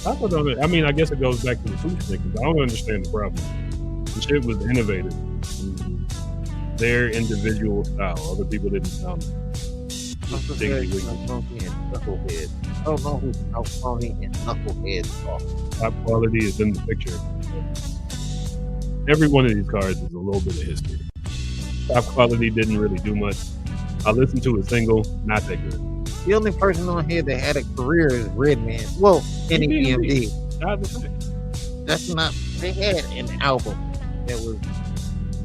I mean, I guess it goes back to the food thing because I don't understand the problem. The shit was innovative. Their individual style. Other people didn't sound. Knucklehead. I don't know who Knucklehead and Knucklehead are. Top quality is in the picture. Every one of these cards is a little bit of history. Top quality didn't really do much. I listened to a single, not that good. The only person on here that had a career is Redman. Well, NEPMD. That's not. They had an album that was.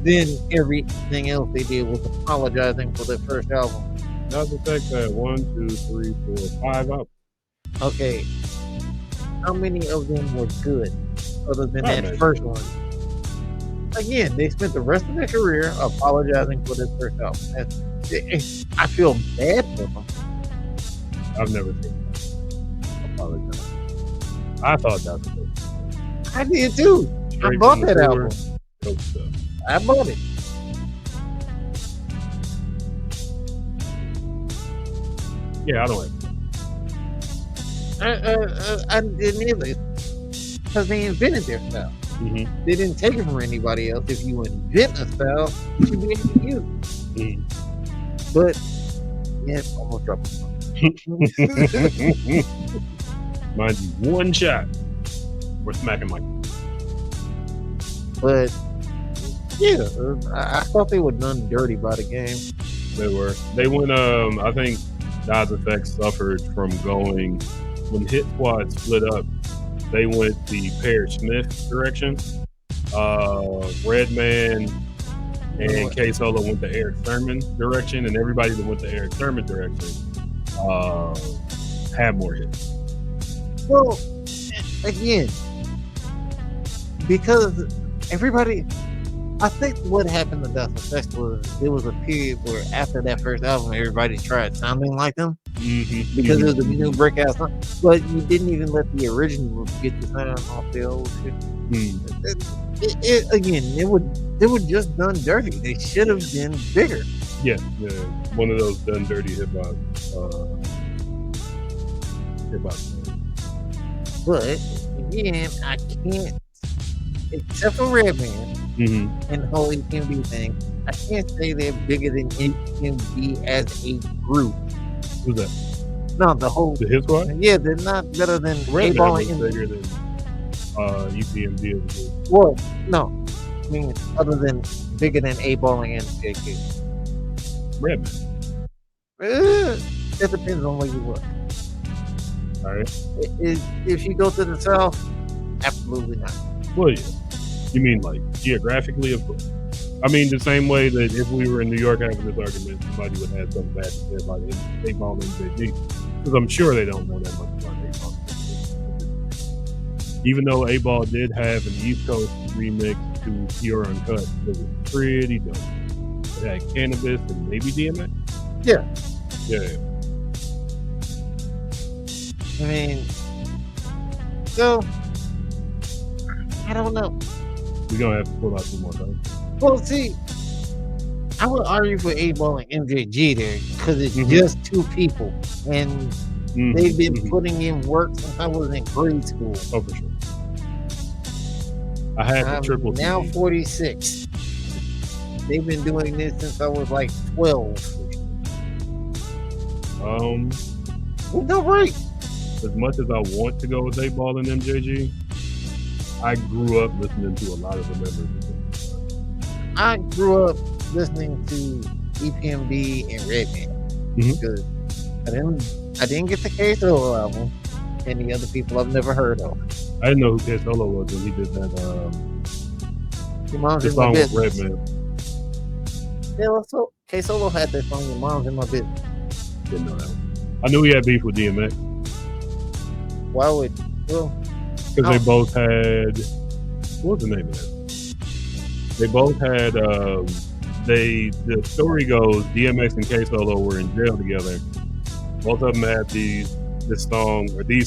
Then everything else they did was apologizing for their first album. Nas Effect had 1, 2, 3, 4, 5 albums. Okay, how many of them were good, other than that first one? Again, they spent the rest of their career apologizing for their first album. I feel bad for them. I've never seen that. Apologize. I thought that was good. I did too. I bought that album. Dope stuff. I bought it. Yeah, I don't like it. I didn't either. Because they invented their style. Mm-hmm. They didn't take it from anybody else. If you invent a style, you should be able to use it. But, yeah, almost dropped it. Mind you, one shot. We're smacking Michael. But, yeah, I thought they were done dirty by the game. They were. They went, I think Nas Effects suffered from going, when Hit Squad split up, they went the Parrish Smith direction. Redman and K Solo went the Eric Sermon direction, and everybody that went the Eric Sermon direction had more hits. Well, again, because everybody, I think what happened to Dr. Sex was there was a period where after that first album, everybody tried sounding like them because it was a new breakout song. But you didn't even let the originals get the sound off the old shit. Again, they were just done dirty. They should have been bigger. Yeah, one of those done dirty hip hop. But again, I can't, except for Redman and the whole EPMB thing. I can't say they're bigger than EPMB as a group. Who's that? No, the Hip Squad. Yeah, they're not better than Redman was bigger than EPMB as a group. Well, no, I mean other than bigger than A-Ball and JQ. Redman. That depends on where you look. All right. If you go to the South, absolutely not. Well, yeah. You mean like geographically, of course. I mean the same way that if we were in New York having this argument, somebody would have something bad to say about A-Ball and MJG, because I'm sure they don't know that much about A-Ball. Even though A-Ball did have an East Coast remix to Pure Uncut, it was pretty dope. It had Cannabis and maybe DMX. Yeah. Yeah. I mean, so I don't know. We're gonna have to pull out some more time. Well, see, I would argue for A-Ball and MJG there because it's just two people, and they've been putting in work since I was in grade school. Oh, for sure. I had the triple. Now 46. They've been doing this since I was like 12. No, right. As much as I want to go with A-Ball and MJG, I grew up listening to a lot of the members. I grew up listening to EPMB and Redman because I didn't get the K Solo album and the other people I've never heard of. I didn't know who K Solo was when he did that the song with Redman. Yeah, also K Solo had that song, Your Mom's in My Business. Didn't know that one. I knew he had beef with DMX. Why would? Well, because they both had, what was the name of that? They both had, the story goes, DMX and K Solo were in jail together. Both of them had these songs where they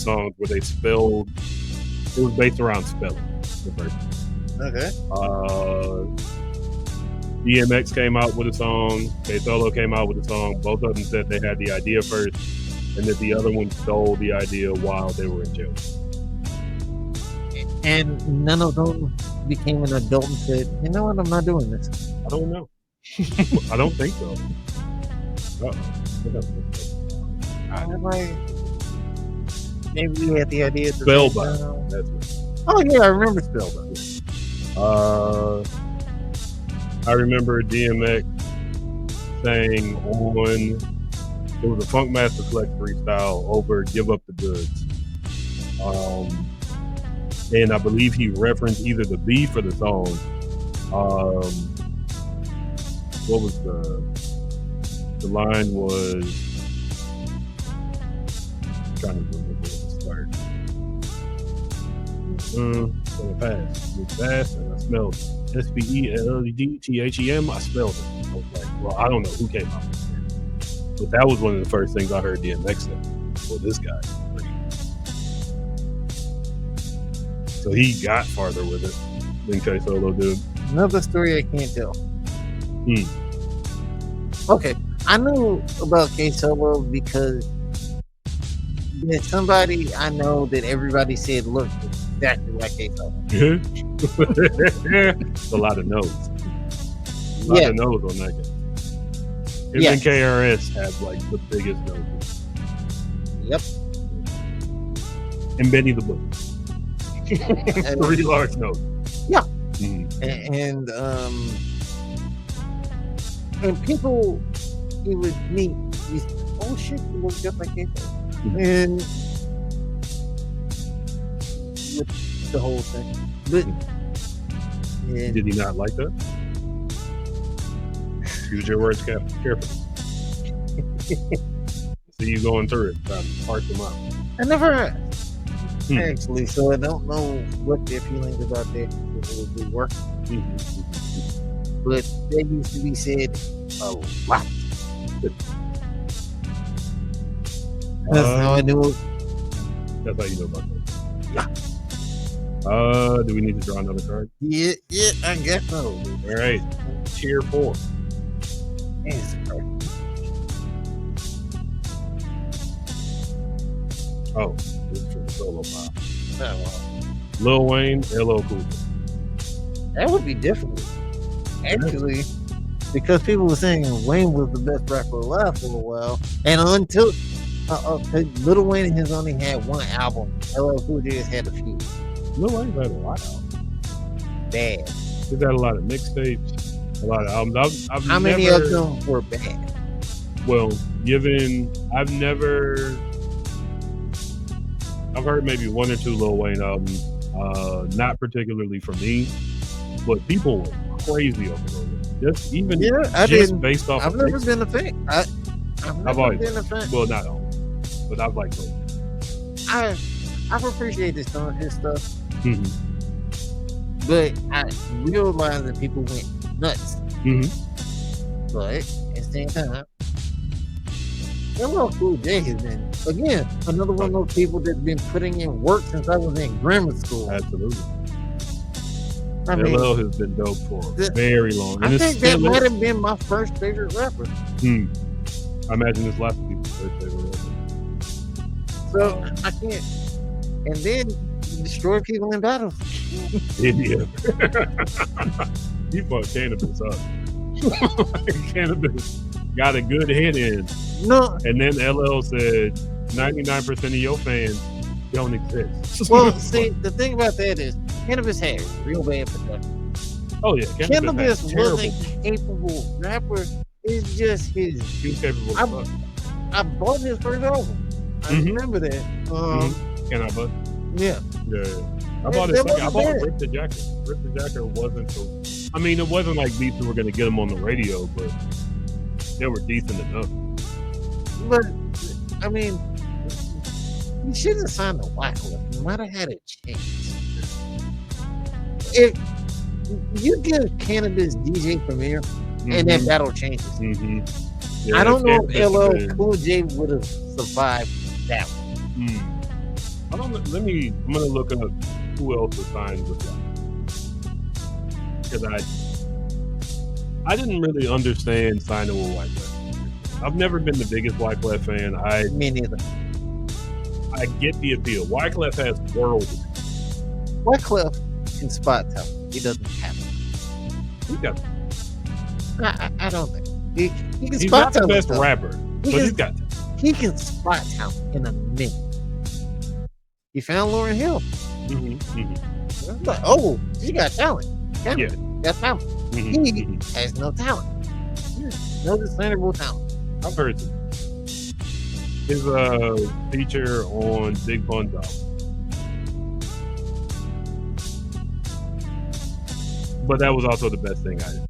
spelled, it was based around spelling. The first. Okay. DMX came out with a song, K Solo came out with a song. Both of them said they had the idea first, and that the other one stole the idea while they were in jail. And none of them became an adult and said, you know what, I'm not doing this. I don't know. I don't think so. Maybe he had the idea to Spellbound. That's it. Oh yeah, I remember Spellbound. I remember DMX saying on, it was a Funkmaster Flex freestyle over Give Up the Goods. And I believe he referenced either the beef or the song. What was the line was, I'm trying to remember what the start. Gonna pass. It's fast and I smelled it. SPELLEDTHEM, I spelled it. I was like, well, I don't know who came up with it. But that was one of the first things I heard DMX say. Well, this guy. So he got farther with it than K Solo did. Another story I can't tell. Okay, I knew about K Solo because there's somebody I know that everybody said looked exactly like K Solo. A lot of no's. A lot of no's on that guy. Him and KRS have like the biggest noses. Yep. And Benny the Butcher. 3 large notes. Yeah. And people he would meet, he's oh shit, you look just like K Solo. And with the whole thing. But did he not like that? Use your words carefully. See you going through it, trying to parse them out. I never asked. actually. So I don't know what their feelings about that would be working. But that used to be said a lot. That's how I do it. That's how you know about that. Do we need to draw another card? Yeah, I guess so. All right. Tier 4. Oh, this is from the solo pile. Lil Wayne, LL Cool J. That would be different. Actually, because people were saying Wayne was the best rapper alive for a while, and until Lil Wayne has only had one album, LL Cool J has had a few. Lil Wayne's had a lot of albums. Bad. He's had a lot of mixtapes, a lot of albums. How many of them were bad? Well, I've heard maybe one or two Lil Wayne albums, not particularly for me, but people were crazy over Lil Wayne. Based off. I've never been a fan. I've never been a fan. Well, not always, but I've liked Lil Wayne. I've appreciated some of his stuff, but I realized that people went nuts. But at the same time, LL Cool J has been, again, another one of those people that's been putting in work since I was in grammar school. Absolutely. LL has been dope for very long. And I think that might have been my first favorite rapper. I imagine there's lots of people's first favorite rapper. So I can't. And then destroy people in battles. Yeah. He fucked Cannabis up. Cannabis got a good hit in. No. And then LL said 99% of your fans don't exist. Well, see, the thing about that is Cannabis had real bad production. Oh yeah, Cannabis wasn't capable rapper. It's just his. He was capable of fuck. I bought his first album. I remember that. Can I buy? Yeah. I bought it. I bought Rip the Jacket. Rip the Jacket wasn't so. I mean, it wasn't like beats that were going to get him on the radio, but they were decent enough. But I mean, he should have signed a Wyclef. He might have had a chance. If you give Cannabis DJ Premier, and that battle changes. Yeah, I don't know if LL Cool J would have survived that one. I'm gonna look up who else was signed with that, because I didn't really understand signing with Wyclef. I've never been the biggest Wyclef fan. Me neither. I get the appeal. Wyclef has world. Wyclef can spot talent. He doesn't have it. He got it. I don't think. He can he's spot not the best rapper, but he's got it. He can spot talent in a minute. He found Lauryn Hill. Like, oh, she got talent. Got talent. He has no talent. No discernible talent. I've heard his feature on Big Pun's album. But that was also the best thing I heard.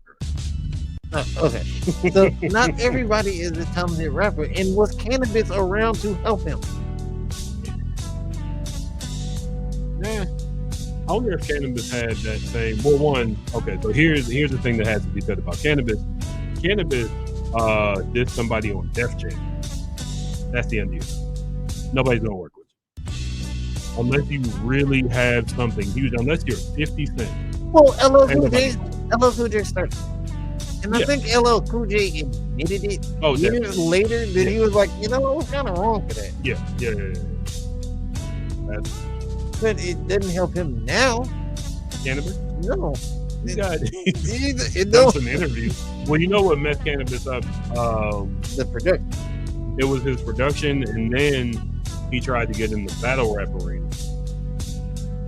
Okay. So not everybody is a talented rapper, and was Cannabis around to help him? Yeah. I wonder if Cannabis had that same. Well, one. Okay, so here's the thing that has to be said about Cannabis. Cannabis did somebody on Def Jam. That's the end of it. Nobody's gonna work with you unless you really have something huge. Unless you're 50 Cent. Well, LL Cool J started, and I think LL Cool J admitted it years later that he was like, you know, I was kind of wrong for that. Yeah. But it didn't help him now. Cannabis? No. He's done some interviews. Well, you know what messed Cannabis up? The production. It was his production, and then he tried to get in the battle rap arena.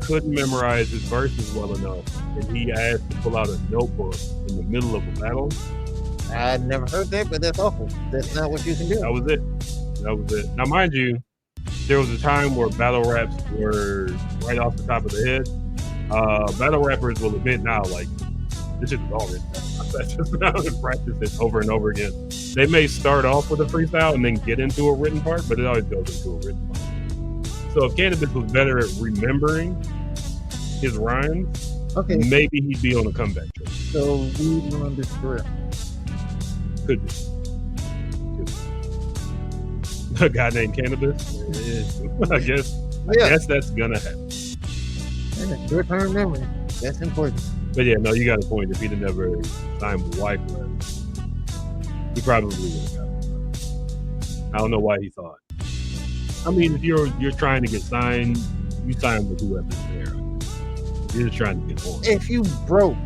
Couldn't memorize his verses well enough, and he asked to pull out a notebook in the middle of a battle. I never heard that, but that's awful. That's not what you can do. That was it. Now, mind you, there was a time where battle raps were right off the top of the head. Battle rappers will admit now, like, this shit is all written down. I just now and practice it over and over again. They may start off with a freestyle and then get into a written part, but it always goes into a written part. So if Cannabis was better at remembering his rhymes, Okay, maybe he'd be on a comeback train. so we run this through. Could be. A guy named Cannabis. I guess that's gonna happen. Short-term memory. That's important. But yeah, no, you got a point. If he'd have never signed with Wyclef, he probably would have got it. I don't know why he thought. I mean, if you're trying to get signed, you sign with whoever's there. If you're just trying to get on. If you broke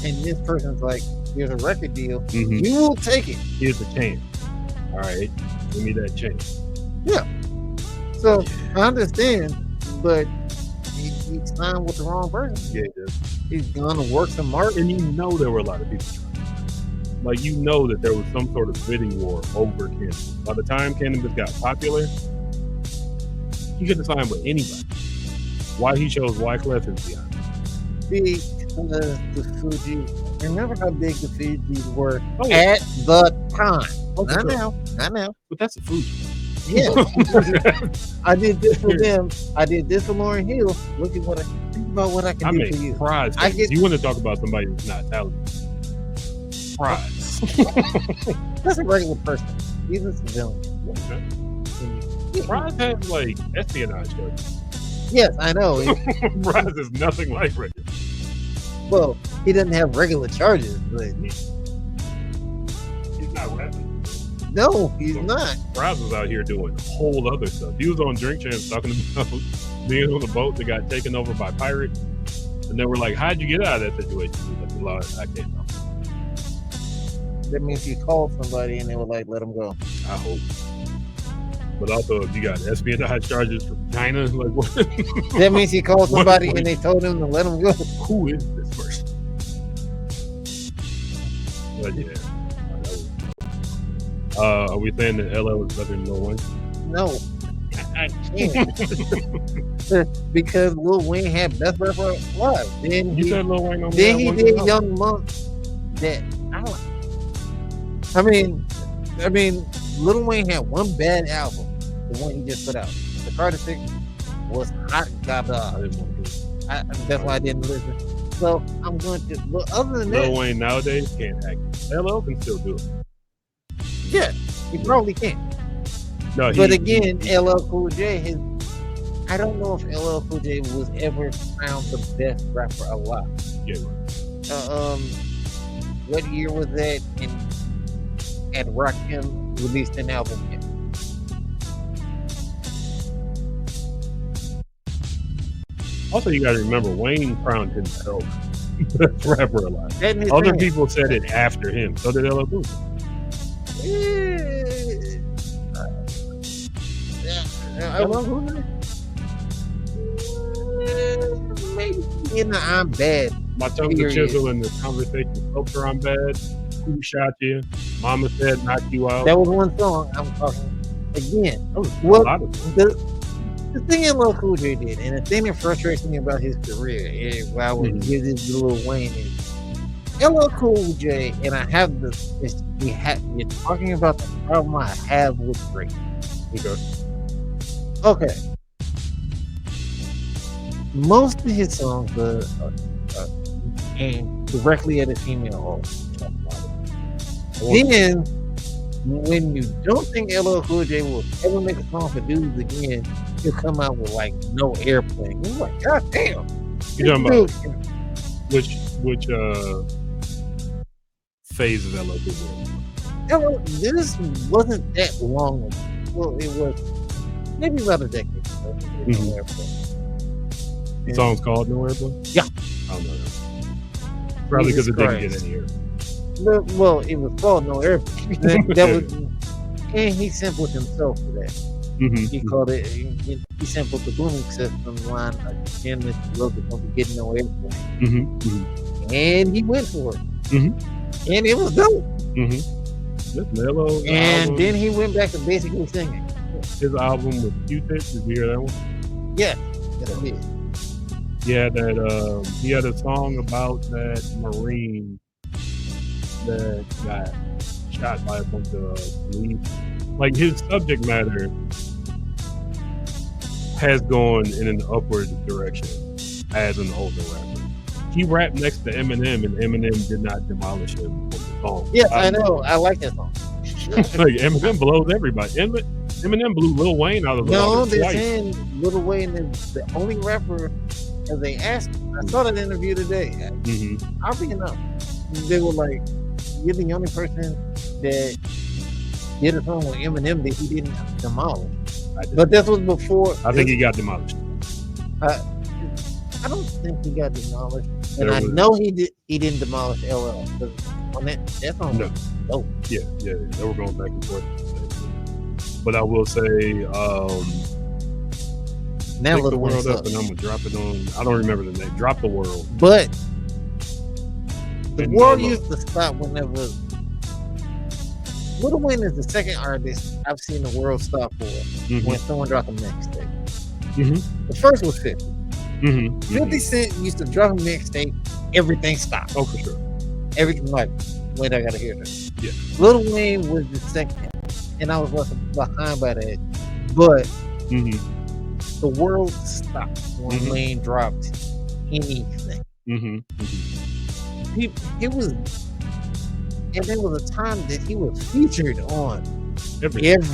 and this person's like, here's a record deal, you will take it. Here's a chance. All right, give me that chance. Yeah. So I understand, but he signed with the wrong person. Yeah, he's gonna work some market, and you know there were a lot of people trying. Like, you know that there was some sort of bidding war over Cannabis. By the time Cannabis got popular, he could have signed with anybody. Why he chose Wyclef is beyond. Because the Fugees, remember how big the Fugees were at the time. Not now. But that's a Fuji. Yeah. I did this for them. I did this for Lauryn Hill. Look at what think about what I can do for you. Prize. You want to talk about somebody who's not talented. Prize. That's a regular person. He's a civilian. Prize has like espionage charges. Yes, I know. Prize is nothing like regular. Well, he doesn't have regular charges, but he's not rapping. No, he's not. Prize was out here doing whole other stuff. He was on Drink Champs talking about being on a boat that got taken over by pirates, and they were like, "How'd you get out of that situation?" He was like, "I can't know." That means he called somebody and they were like, let him go. I hope. But also, if you got espionage charges from China, like what? That means he called somebody and they told him to let him go. Who is this person? But yeah. Are we saying that LL is better than Lil Wayne? No, I can't. Because Lil Wayne had best rapper alive. Then you said Lil Wayne on Then he did Young Monk. That I mean, Lil Wayne had one bad album, the one he just put out. The Carter 6 was hot garbage. That's why I didn't listen. So I'm going to. But other than that, Lil Wayne nowadays can't act. LL can still do it. Yeah, he probably can. No, but again, LL Cool J I don't know if LL Cool J was ever found the best rapper alive. Yeah. What year was that? And had Rakim released an album yet? Also, you got to remember, Wayne crowned himself best rapper alive. Other people said it after him. So did LL Cool J. Maybe in the I'm bad. My tongue's a chisel in the conversation. Sculpture, I'm bad. Who shot you? Mama said knock you out. That was one song I'm talking again. The thing that Lil Cool J did, and the thing that frustrates me about his career, why I would give this to Lil Wayne is LL Cool J, and I have this. You're talking about the problem I have with Drake. Okay. Most of his songs are aimed directly at a female audience. Then, when you don't think LL Cool J will ever make a song for dudes again, he'll come out with like No Airplane. You're like, God damn. You're talking about which phase of LL Cool J? This wasn't that long ago. Well, it was maybe about a decade ago. No Airplane. The song's called No Airplane? Yeah. I don't know that. Probably because it didn't get any air. Well, it was called No Airplane. that was, and he sampled himself for that. He called it. He sampled the booming system line like "Damn, this love is gonna be getting no airplane," and he went for it, and it was dope. And then he went back to basically singing. His album with Q-Tip, did you hear that one? Yeah, I did. Yeah, that he had a song about that Marine that got shot by a bunch of police. Like, his subject matter has gone in an upward direction as an older rapper. He rapped next to Eminem, and Eminem did not demolish him on the song. Yes, I know. I like that song. Like Eminem blows everybody. Eminem blew Lil Wayne out of the No, water they're twice. saying Lil Wayne is the only rapper. As they asked, I saw that interview today. Mm-hmm. I'll be enough. They were like, "You're the only person that did a song with Eminem that he didn't demolish." But this was before. I think he got demolished. I don't think he got demolished, and I know he did. He didn't demolish LL on that song. No. Oh. Yeah, they were going back and forth. But I will say, now Take the World Up, and I'm gonna drop it on. I don't remember the name. Drop the World. But the world used to stop whenever. Lil Wayne is the second artist I've seen the world stop for when someone dropped a mixtape. The first was 50. 50 Cent used to drop a mixtape, everything stopped. Oh, for sure. Everything like, wait, I gotta hear this. Yeah. Lil Wayne was the second, and I was left behind by that. But the world stopped when Wayne dropped anything. He was, and there was a time that he was featured on everything.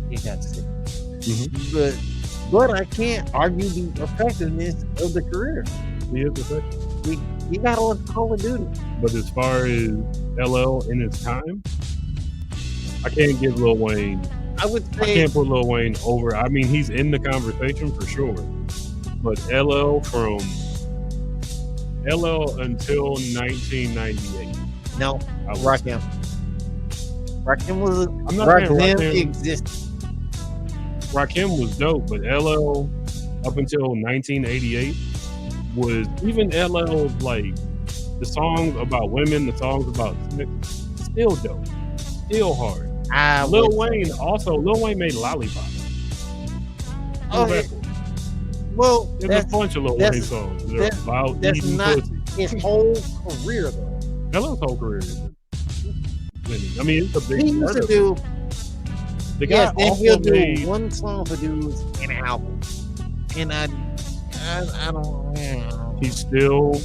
He got sick. But I can't argue the effectiveness of the career. He is effective. He got on Call of Duty. But as far as LL in his time, I can't give Lil Wayne. I would say I can't put Lil Wayne over. I mean, he's in the conversation for sure. But LL until 1998. No, Rakim. Rakim was. I'm not saying Rakim existed. Rakim was dope, but LL up until 1988 was even LL's like the songs about women, the songs about still dope, still hard. Lil Wayne made Lollipop. Okay. Well, there's a bunch of Lil Wayne songs that are about eating pussy. His whole career though. LL's whole career is. I mean, it's a big. He used to do. The guy he'll do one song for dudes in an album, and I don't. He still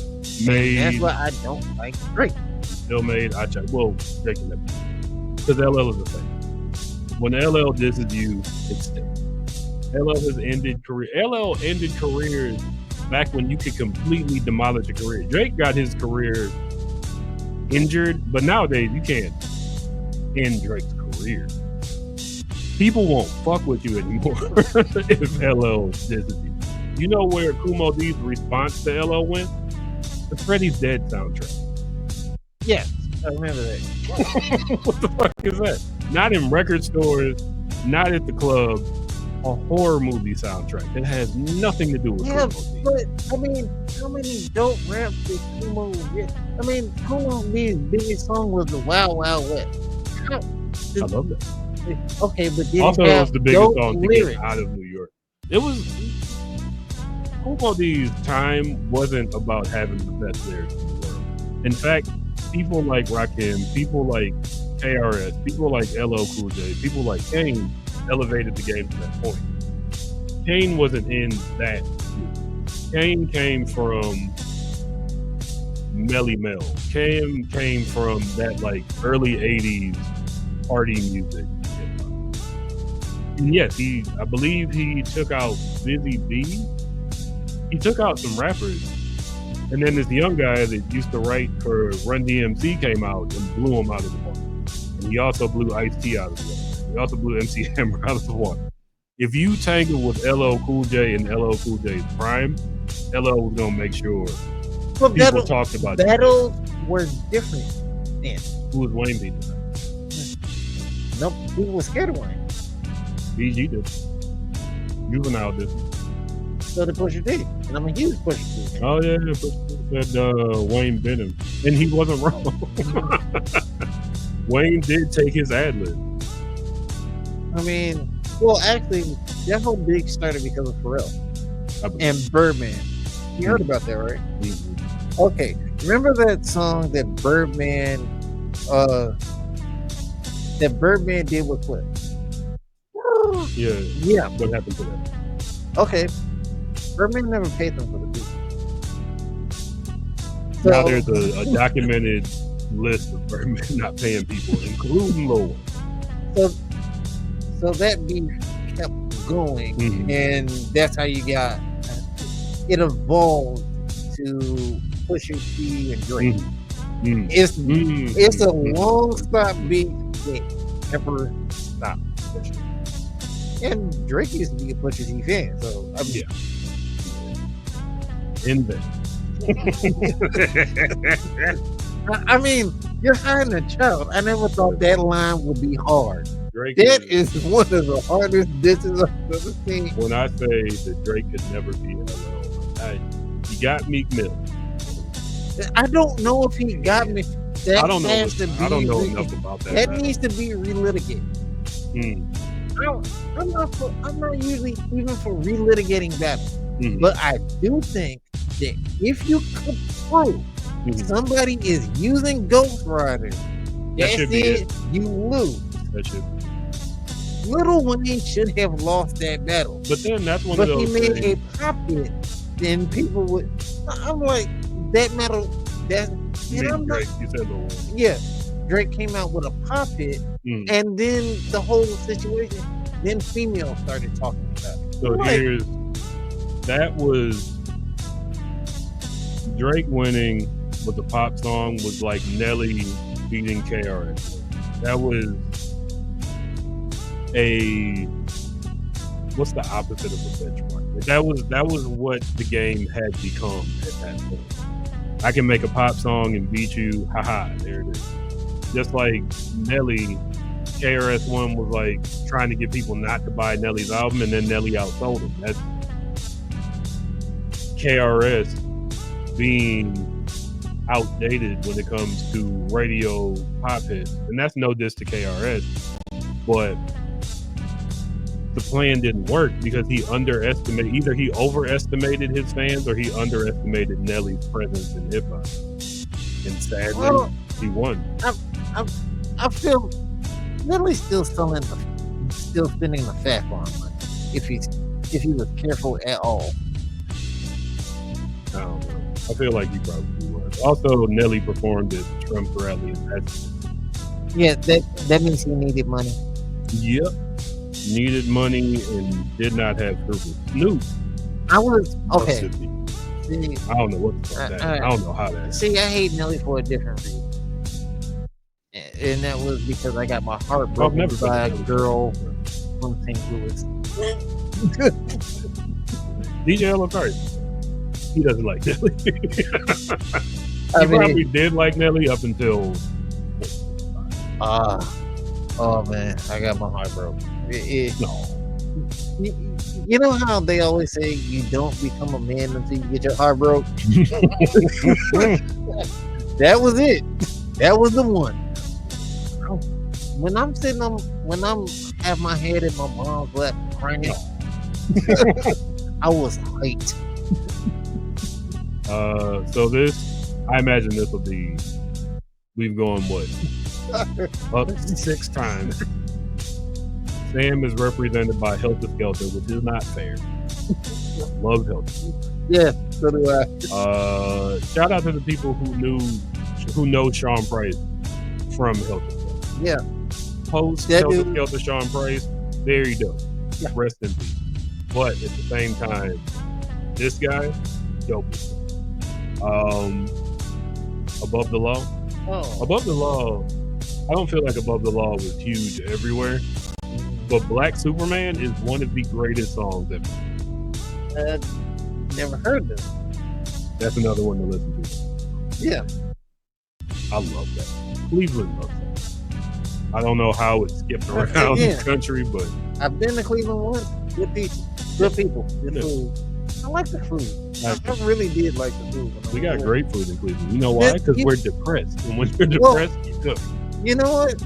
made. That's why I don't like Drake. Still made. Drake and that because LL is the thing. When LL disses you, it stinks. LL has ended career. LL ended careers back when you could completely demolish a career. Drake got his career injured, but nowadays you can't end Drake's career. People won't fuck with you anymore if LL disses you. You know where Kumo D's response to LL went? The Freddy's Dead soundtrack. Yes, I remember that. What the fuck is that? Not in record stores, not at the club. A horror movie soundtrack that has nothing to do with Kumo D. But I mean, how many dope raps did Kumo get? I mean, Kumo D's biggest song was the Wild Wild West. I love that. Okay, but did also, it was the biggest song to lyrics? get out of New York. It was Kumo D's time wasn't about having the best lyrics in the world. In fact, people like Rakim, people like KRS, people like LL Cool J, people like Kane elevated the game to that point. Kane wasn't in that. Kane came from Melly Mel. Kane came from that like early 80s party music. And yes, I believe he took out Busy B. He took out some rappers. And then this young guy that used to write for Run DMC came out and blew him out of the water. And he also blew Ice-T out of the water. He also blew MC Hammer out of the water. If you tangle with LL Cool J and LL Cool J's prime, LL was gonna make sure people talked about battles were different then. Who was Wayne beating? Nope, people were scared of Wayne. BG did. Juvenile did. So did Pusha T. And I'm a huge Pusha T. Oh yeah, Pusha T said Wayne bit him, and he wasn't wrong. Wayne did take his ad-lib. I mean, well, actually, that whole big started because of Pharrell and Birdman. You heard about that, right? Mm-hmm. Okay, remember that song that Birdman did with Cliff? Yeah. What happened to that? Okay. Birdman never paid them for the beat. Now there's a documented list of Birdman not paying people, including Lil Wayne. So that beef kept going, and that's how you got it evolved to Pusha T and Drake. It's a long stop beef that never stopped. And Drake used to be a Pusha T fan, so I mean, in there. I mean, you're hiding a child. I never thought that line would be hard. Drake that is one of the hardest disses I've ever seen. When I say that Drake could never be LL, he got Meek Mill. I don't know if he got me. That I don't know. I don't know enough about that. That needs to be relitigated. I'm not usually even for relitigating battles, but I do think that if you could prove somebody is using Ghost Rider, that's it. You lose. That should be. Lil Wayne should have lost that battle. But then that's one of those. But he made a pop hit, then people would. I'm like that metal. That Drake. You said Lil Wayne. Yeah, Drake came out with a pop hit, and then the whole situation. Then females started talking about it. So that was Drake winning with the pop song was like Nelly beating KRS. That was what's the opposite of a benchmark? Like that was what the game had become at that point. I can make a pop song and beat you, haha, there it is. Just like Nelly, KRS-One was like trying to get people not to buy Nelly's album, and then Nelly outsold him. That's KRS being outdated when it comes to radio pop hits, and that's no diss to KRS, but the plan didn't work because he underestimated, either he overestimated his fans or he underestimated Nelly's presence in hip hop, and sadly he won. I feel Nelly's still spending the fat farm money if he was careful at all. I don't know. I feel like he probably was. Also, Nelly performed at Trump's rally in Texas. Yeah, that means he needed money. Yep. Needed money and did not have scruples. Snoop. I was okay. See, I don't know what's that. I don't know how that. See, I hate Nelly for a different reason, and that was because I got my heart broken by a girl from St. Louis. DJ Elefari. He doesn't like Nelly. He probably did like Nelly up until. Oh man, I got my heart broken. No. You know how they always say you don't become a man until you get your heart broke? That was it. That was the one. When I'm have my head in my mom's lap crying, I was hyped. So I imagine this will be, we've gone what? Up 6 times. Sam is represented by Helter Skelter, which is not fair. Love Helter. Yeah, so do I. Shout out to the people who know Sean Price from Helter Skelter. Yeah. Post Helter Skelter Sean Price, very dope. Yeah. Rest in peace. But at the same time, this guy, dope. Above the Law. Above the Law. I don't feel like Above the Law was huge everywhere, but Black Superman is one of the greatest songs ever. Never heard them. That's another one to listen to. Yeah. I love that. Cleveland loves that. I don't know how it skipped around the country, but I've been to Cleveland once. Good people. Good food. I like the food. I really did like the food. We got great food in Cleveland. You know why? Because we're depressed. And when you're depressed, you cook. You know what?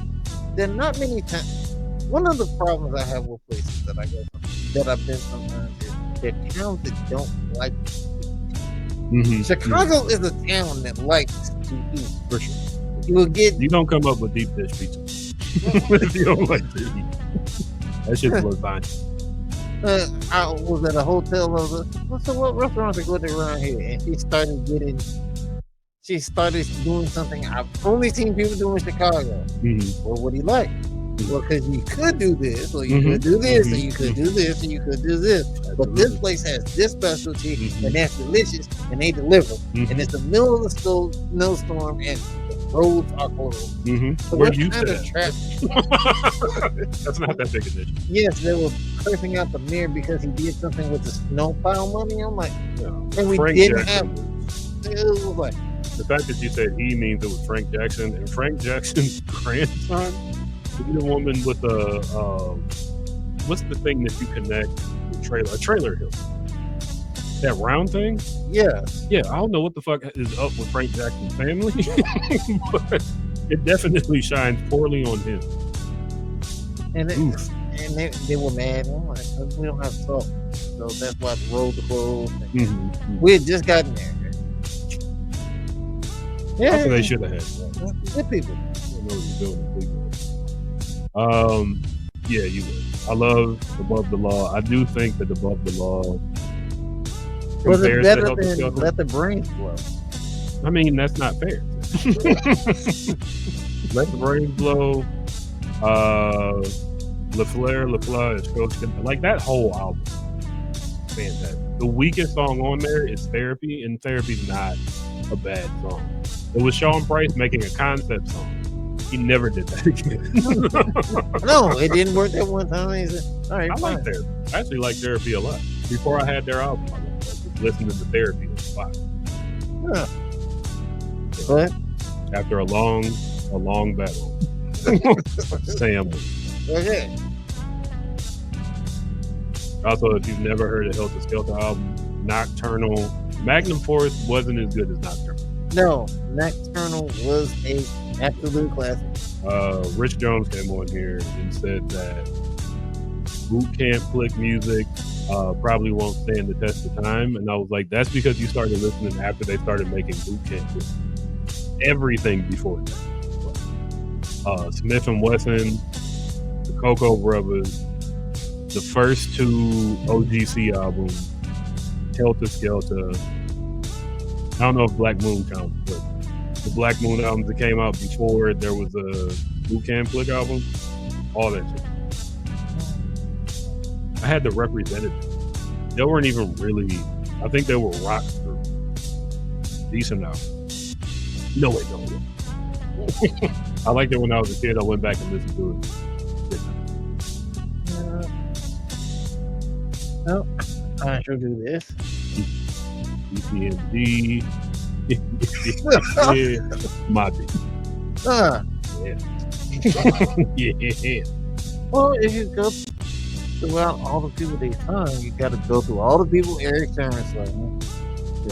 There are not many times. One of the problems I have with places that I go from, that I've been sometimes, is they're towns that don't like to eat. Chicago is a town that likes to eat. For sure. You will get. You don't come up with deep dish pizza if you don't like to eat. That shit's a little fine. I was at a hotel. So what restaurants are good around here? And she started doing something I've only seen people do in Chicago. Mm-hmm. Well, what do you like? Well, because you could do this, or you could do this, or you could do this, or you could do this. But this place has this specialty, and that's delicious, and they deliver. And it's the middle of the snowstorm, and the roads are closed. So Where you kind said of trapped. That's not that big an issue. Yes, they were cursing out the mayor because he did something with the snowplow money. I'm like, and we Frank didn't Jackson. It was like, the fact that you said he means it was Frank Jackson, and Frank Jackson's grandson is the woman with the what's the thing that you connect the trailer? A trailer hill. That round thing? Yeah. Yeah, I don't know what the fuck is up with Frank Jackson's family, but it definitely shines poorly on him. And they were mad. I'm like, we don't have to talk. So that's why the roads are closed. We had just gotten there. Yeah. That's what they should have had. Good people. I don't know what you're doing. Yeah, you would. I love Above the Law. I do think that Above the Law was it better to than Let the Brains Blow? I mean, that's not fair. Let the Brains Blow, Le Fleur, like that whole album. Fantastic. The weakest song on there is Therapy, and Therapy's not a bad song. It was Sean Price making a concept song. He never did that again. No, it didn't work that one time. He said, all right, I like Therapy. I actually like Therapy a lot. Before I had their album, I was listening to Therapy on Spotify. Yeah. But after a long battle, SammOne. Okay. Also, if you've never heard a Helter Skelter album, Nocturnal, Magnum Force wasn't as good as Nocturnal. No, Nocturnal was a absolute classic. Rich Jones came on here and said that boot camp click music probably won't stand the test of time, and I was like, that's because you started listening after they started making boot camp click. Everything before that, Smith and Wesson, the Cocoa Brothers, the first two OGC albums, Helter Skelter. I don't know if Black Moon counts, but the Black Moon albums that came out before there was a Boot Camp Click album, all that shit. I had the Representatives. They weren't even really, I think they were rock group. Decent album. No, wait, no. I liked it when I was a kid. I went back and listened to it. No, I should do this. EPMD. Mobby. Yeah. Well, if you go throughout all the people they sung, you got to go through all the people Eric Sermon sung.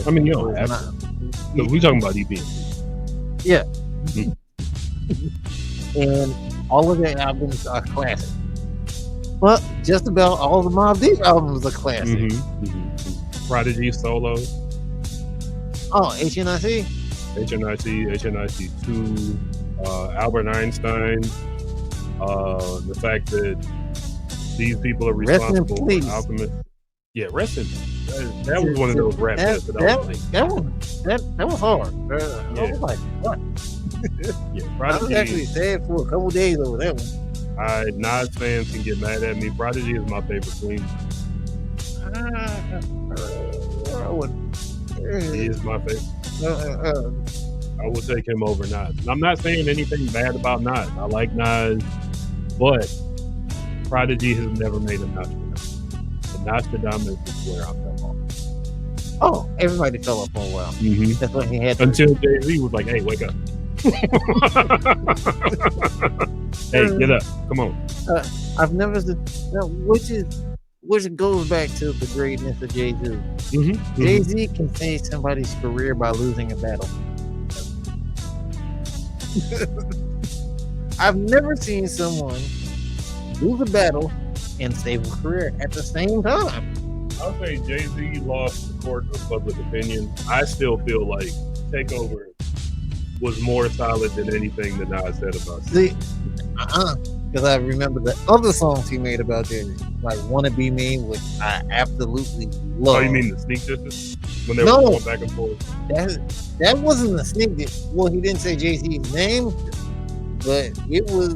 I mean, you don't have to. So we talking about EPMD. Yeah. And all of their albums are classic. Well, just about all the Mobb Deep albums are classic. Prodigy solo. Oh, HNIC? HNIC 2, Albert Einstein. The fact that these people are responsible for Alchemist. Yeah, rest in peace. That was one of those rap hits that was hard. I was like, what? Yeah, I was actually sad for a couple days over that one. Nas fans can get mad at me. Prodigy is my favorite queen. He is my favorite. I will take him over Nas. And I'm not saying anything bad about Nas. I like Nas, but Prodigy has never made a Nostradamus. The Nostradamus is where I fell off. Oh, everybody fell off for a while. That's what he had to until Jay-Z was like, hey, wake up. Hey, get up. Come on. I've never seen, which goes back to the greatness of Jay-Z. Jay-Z can save somebody's career by losing a battle. I've never seen someone lose a battle and save a career at the same time. I'll say Jay-Z lost the court of public opinion. I still feel like Takeover was more solid than anything that Nas said about it. See, Because I remember the other songs he made about Jay-Z, like "Wanna Be Me," which I absolutely love. Oh, you mean the sneak disses when they were No, going back and forth? that wasn't a sneak diss. Well, he didn't say Jay-Z's name, but it was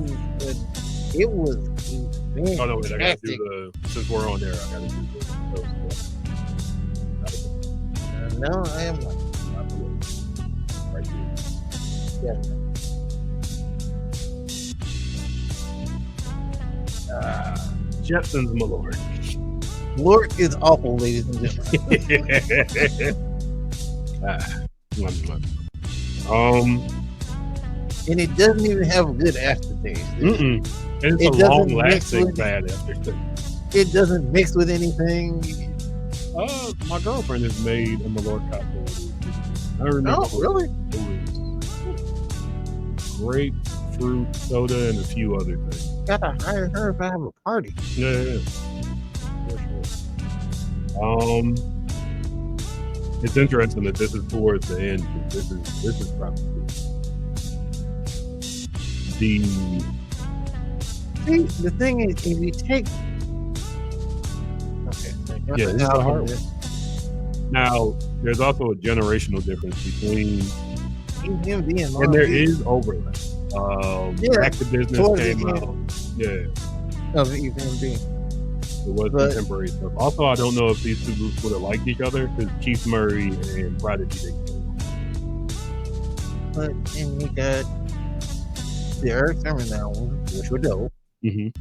Oh no, wait, I gotta do fantastic. since we're on there, I gotta do No, I am not. right here. Yeah. Jetsons, my lord. Lord is awful, ladies and gentlemen. And it doesn't even have a good aftertaste. And it's a long-lasting bad aftertaste. It doesn't mix with anything. My girlfriend has made a Malort cocktail. I remember. Oh, really? It was grapefruit soda and a few other things. Gotta hire her if I have a party. Yeah. For sure. It's interesting that this is towards the end. This is probably the thing is, if you take yeah, this is a hard one. Now, there's also a generational difference between and there is overlap. Back to Business came out. Yeah. Of EMD. It was contemporary stuff. Also, I don't know if these two groups would have liked each other because Keith Murray and Prodigy didn't get along. But and you got the Eric Sermon album, which were dope. And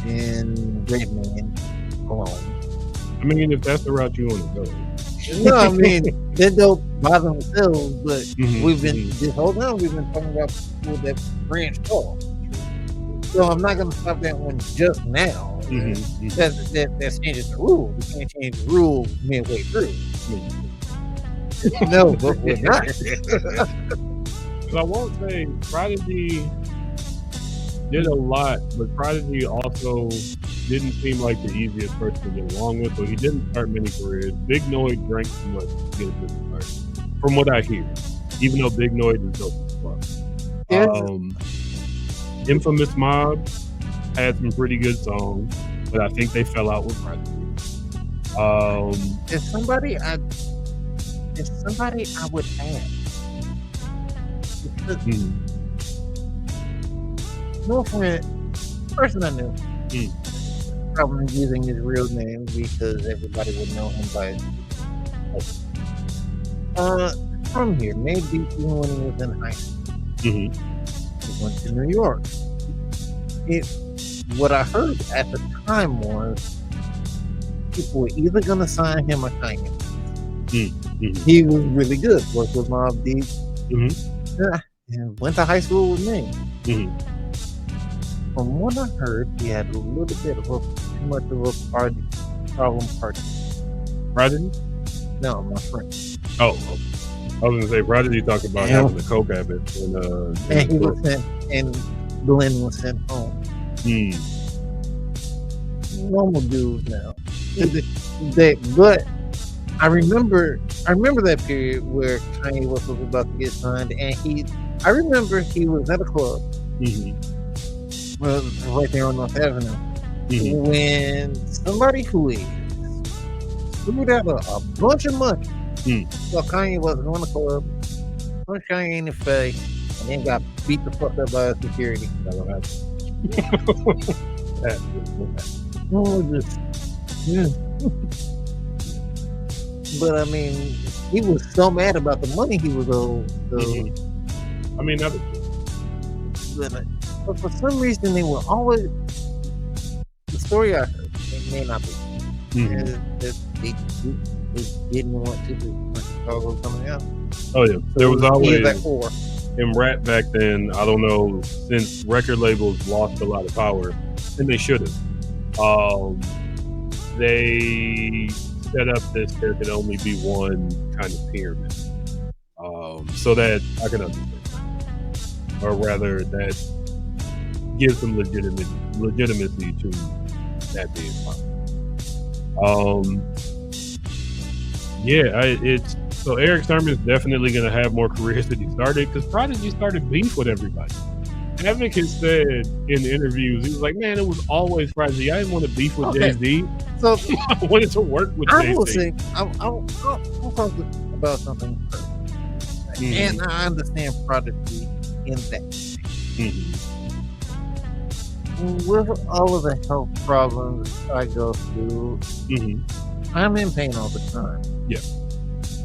then Great Man alone. I mean, if that's the route you want to go. No, I mean they're dope by themselves, but we've been this whole time we've been talking about people that branched off. So I'm not gonna stop that one just now. That changes the rule. We can't change the rule midway through. No, but we're not. I won't say Prodigy did a lot, but Prodigy also didn't seem like the easiest person to get along with, so he didn't start many careers. Big Noid drank too much to get a good start, from what I hear, even though Big Noid is dope as fuck. Infamous Mob had some pretty good songs, but I think they fell out with Prodigy. There's somebody I would add. No friend, person I knew, probably using his real name because everybody would know him by from here, made DC when he was in high school. He went to New York. What I heard at the time was people were either gonna sign him or Kanye. He was really good. Worked with Mobb Deep. And went to high school with me. From what I heard, he had a little bit of too much of a problem party. Prodigy? No, my friend. Oh, I was gonna say Prodigy talked about having the coke habit, and he was sent, and Glenn was sent home. Normal dudes now. But I remember that period where Kanye was about to get signed, and I remember he was at a club, right there on North Avenue, when somebody who threw out a bunch of money, so Kanye was on the club, punched Kanye in the face, and then got beat the fuck up by security. But I mean, he was so mad about the money he was owed. So, I mean, that was but for some reason, they were always the story I heard. It may not be. That they didn't want to do Chicago coming out. Oh yeah, there was always like 4. in rap back then. I don't know, since record labels lost a lot of power, and they should have. They set up this there could only be one kind of pyramid, so that I can understand, or rather that gives some legitimacy to that being possible. It's so Eric Sermon's definitely going to have more careers than he started because Prodigy started beef with everybody. Havoc has said in interviews, he was like, "Man, it was always Prodigy. I didn't want to beef with Okay. Jay-Z. So I wanted to work with I will Jay-Z." say, I'll talk about something first. And I understand Prodigy in that. With all of the health problems I go through, I'm in pain all the time. Yeah.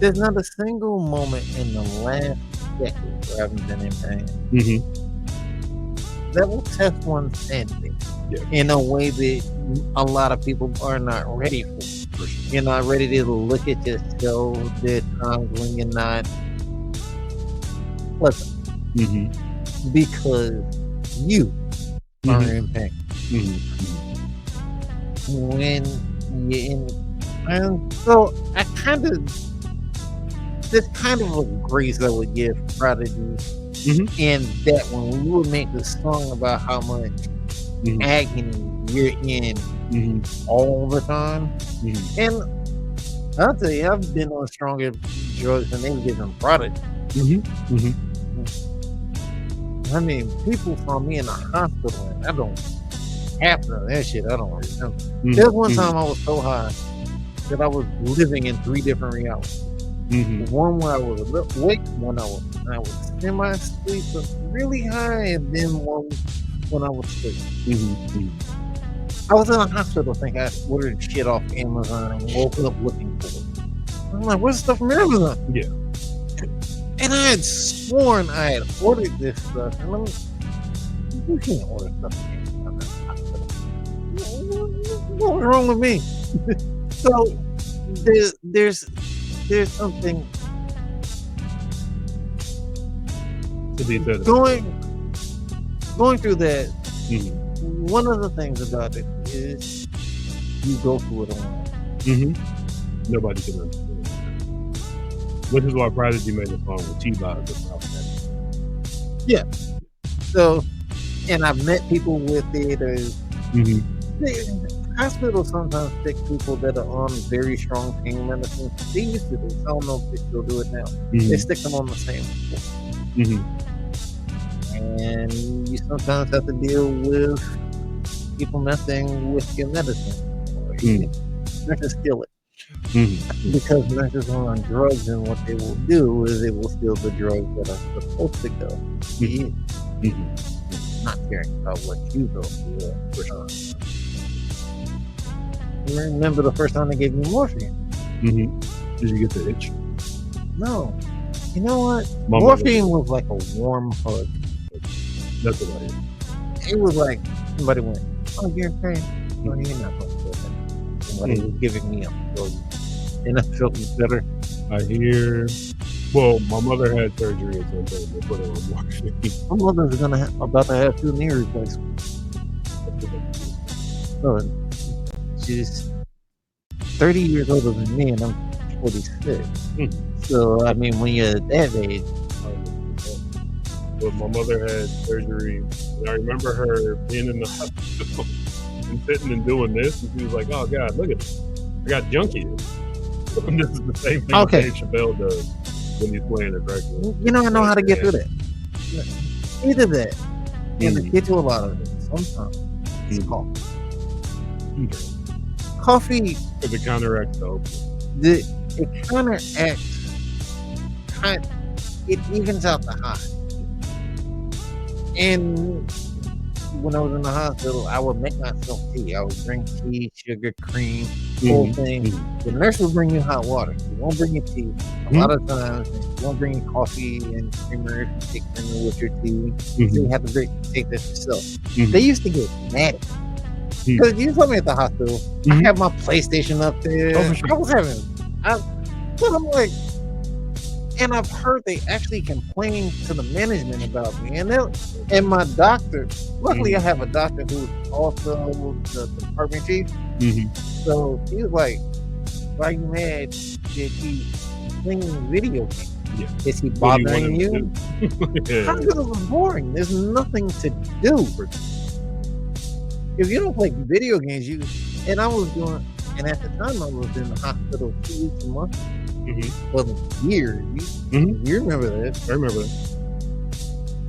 There's not a single moment in the last decade where I haven't been in pain. That will test one's sanity in a way that a lot of people are not ready for. You're not ready to look at yourself. There are times when you're not pleasant because you are in pain. When you're in, and so I kind of, there's kind of a grace I would give Prodigy in that when we would make the song about how much agony you're in all the time. And I'll tell you, I've been on stronger drugs than they've given Prodigy. I mean, people saw me in the hospital, and I don't half of that shit. I don't remember. There's one time I was so high that I was living in 3 different realities. One where I was awake, one I was semi-asleep, but really high, and then one when I was asleep. I was in a hospital, I think I ordered shit off Amazon and woke up looking for it. I'm like, what's the stuff from Amazon? Yeah. And I had sworn I had ordered this stuff, and I'm like, you can't order stuff from Amazon. What's wrong with me? So there's something to be said. Going through that. One of the things about it is you go through it alone. Nobody can understand. Which is why Prodigy made a song with T-Boz about that. Yeah. So, and I've met people with it. Hospitals sometimes take people that are on very strong pain medicine. They used to do. I don't know if they still do it now. They stick them on the same floor. And you sometimes have to deal with people messing with your medicine. Or nurses steal it. Because nurses are on drugs, and what they will do is they will steal the drugs that are supposed to go to you. Not caring about what you go through. For sure. I remember the first time they gave me morphine. Did you get the itch? No. You know what? Morphine was like a warm hug. That's what I did. It was like somebody went, "Oh, you're in pain. No, you're not going to feel that." Somebody was giving me a hug, and I felt better. I hear. Well, my mother had surgery at some point. They put her on morphine. My mother's about to have 2 knee replacements. So she's 30 years older than me, and I'm 46. So I mean, when you're that age. But my mother had surgery, and I remember her being in the hospital and sitting and doing this, and she was like, "Oh God, look at this! I got junkie." This is the same thing Dave Chappelle does when he's playing a Dracula. You know, I know how to get through that. Either that, and to get to a lot of it. Sometimes it's coffee. Coffee. Because it counteracts though. It counteracts. It evens out the high. And when I was in the hospital, I would make myself tea. I would drink tea, sugar, cream, whole thing. The nurse will bring you hot water. She won't bring you tea. A lot of times, she won't bring you coffee and creamer if you take creamer with your tea. So you have to take that yourself. They used to get mad. Because you told me at the hospital, I have my PlayStation up there. Oh, for sure. I was but I'm like, and I've heard they actually complain to the management about me. And my doctor, luckily I have a doctor who's also the department chief. So he was like, "Why are you mad that he's playing video games? Is he bothering you?" How good it was boring. There's nothing to do. If you don't play video games, and at the time I was in the hospital 2 weeks a month. For years. You remember that? I remember that.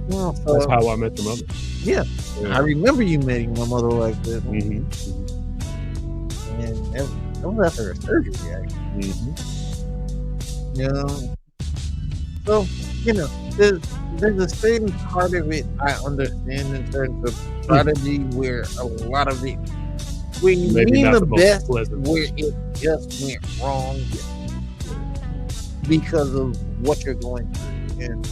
Yeah, That's How I Met Your Mother. Yeah. I remember you meeting my mother like that. Mm-hmm. And that was after her surgery, actually. Mm-hmm. So, there's a certain part of it I understand in terms of Prodigy where a lot of it, when you Maybe mean not the the most best, pleasant. where it just went wrong because of what you're going through. And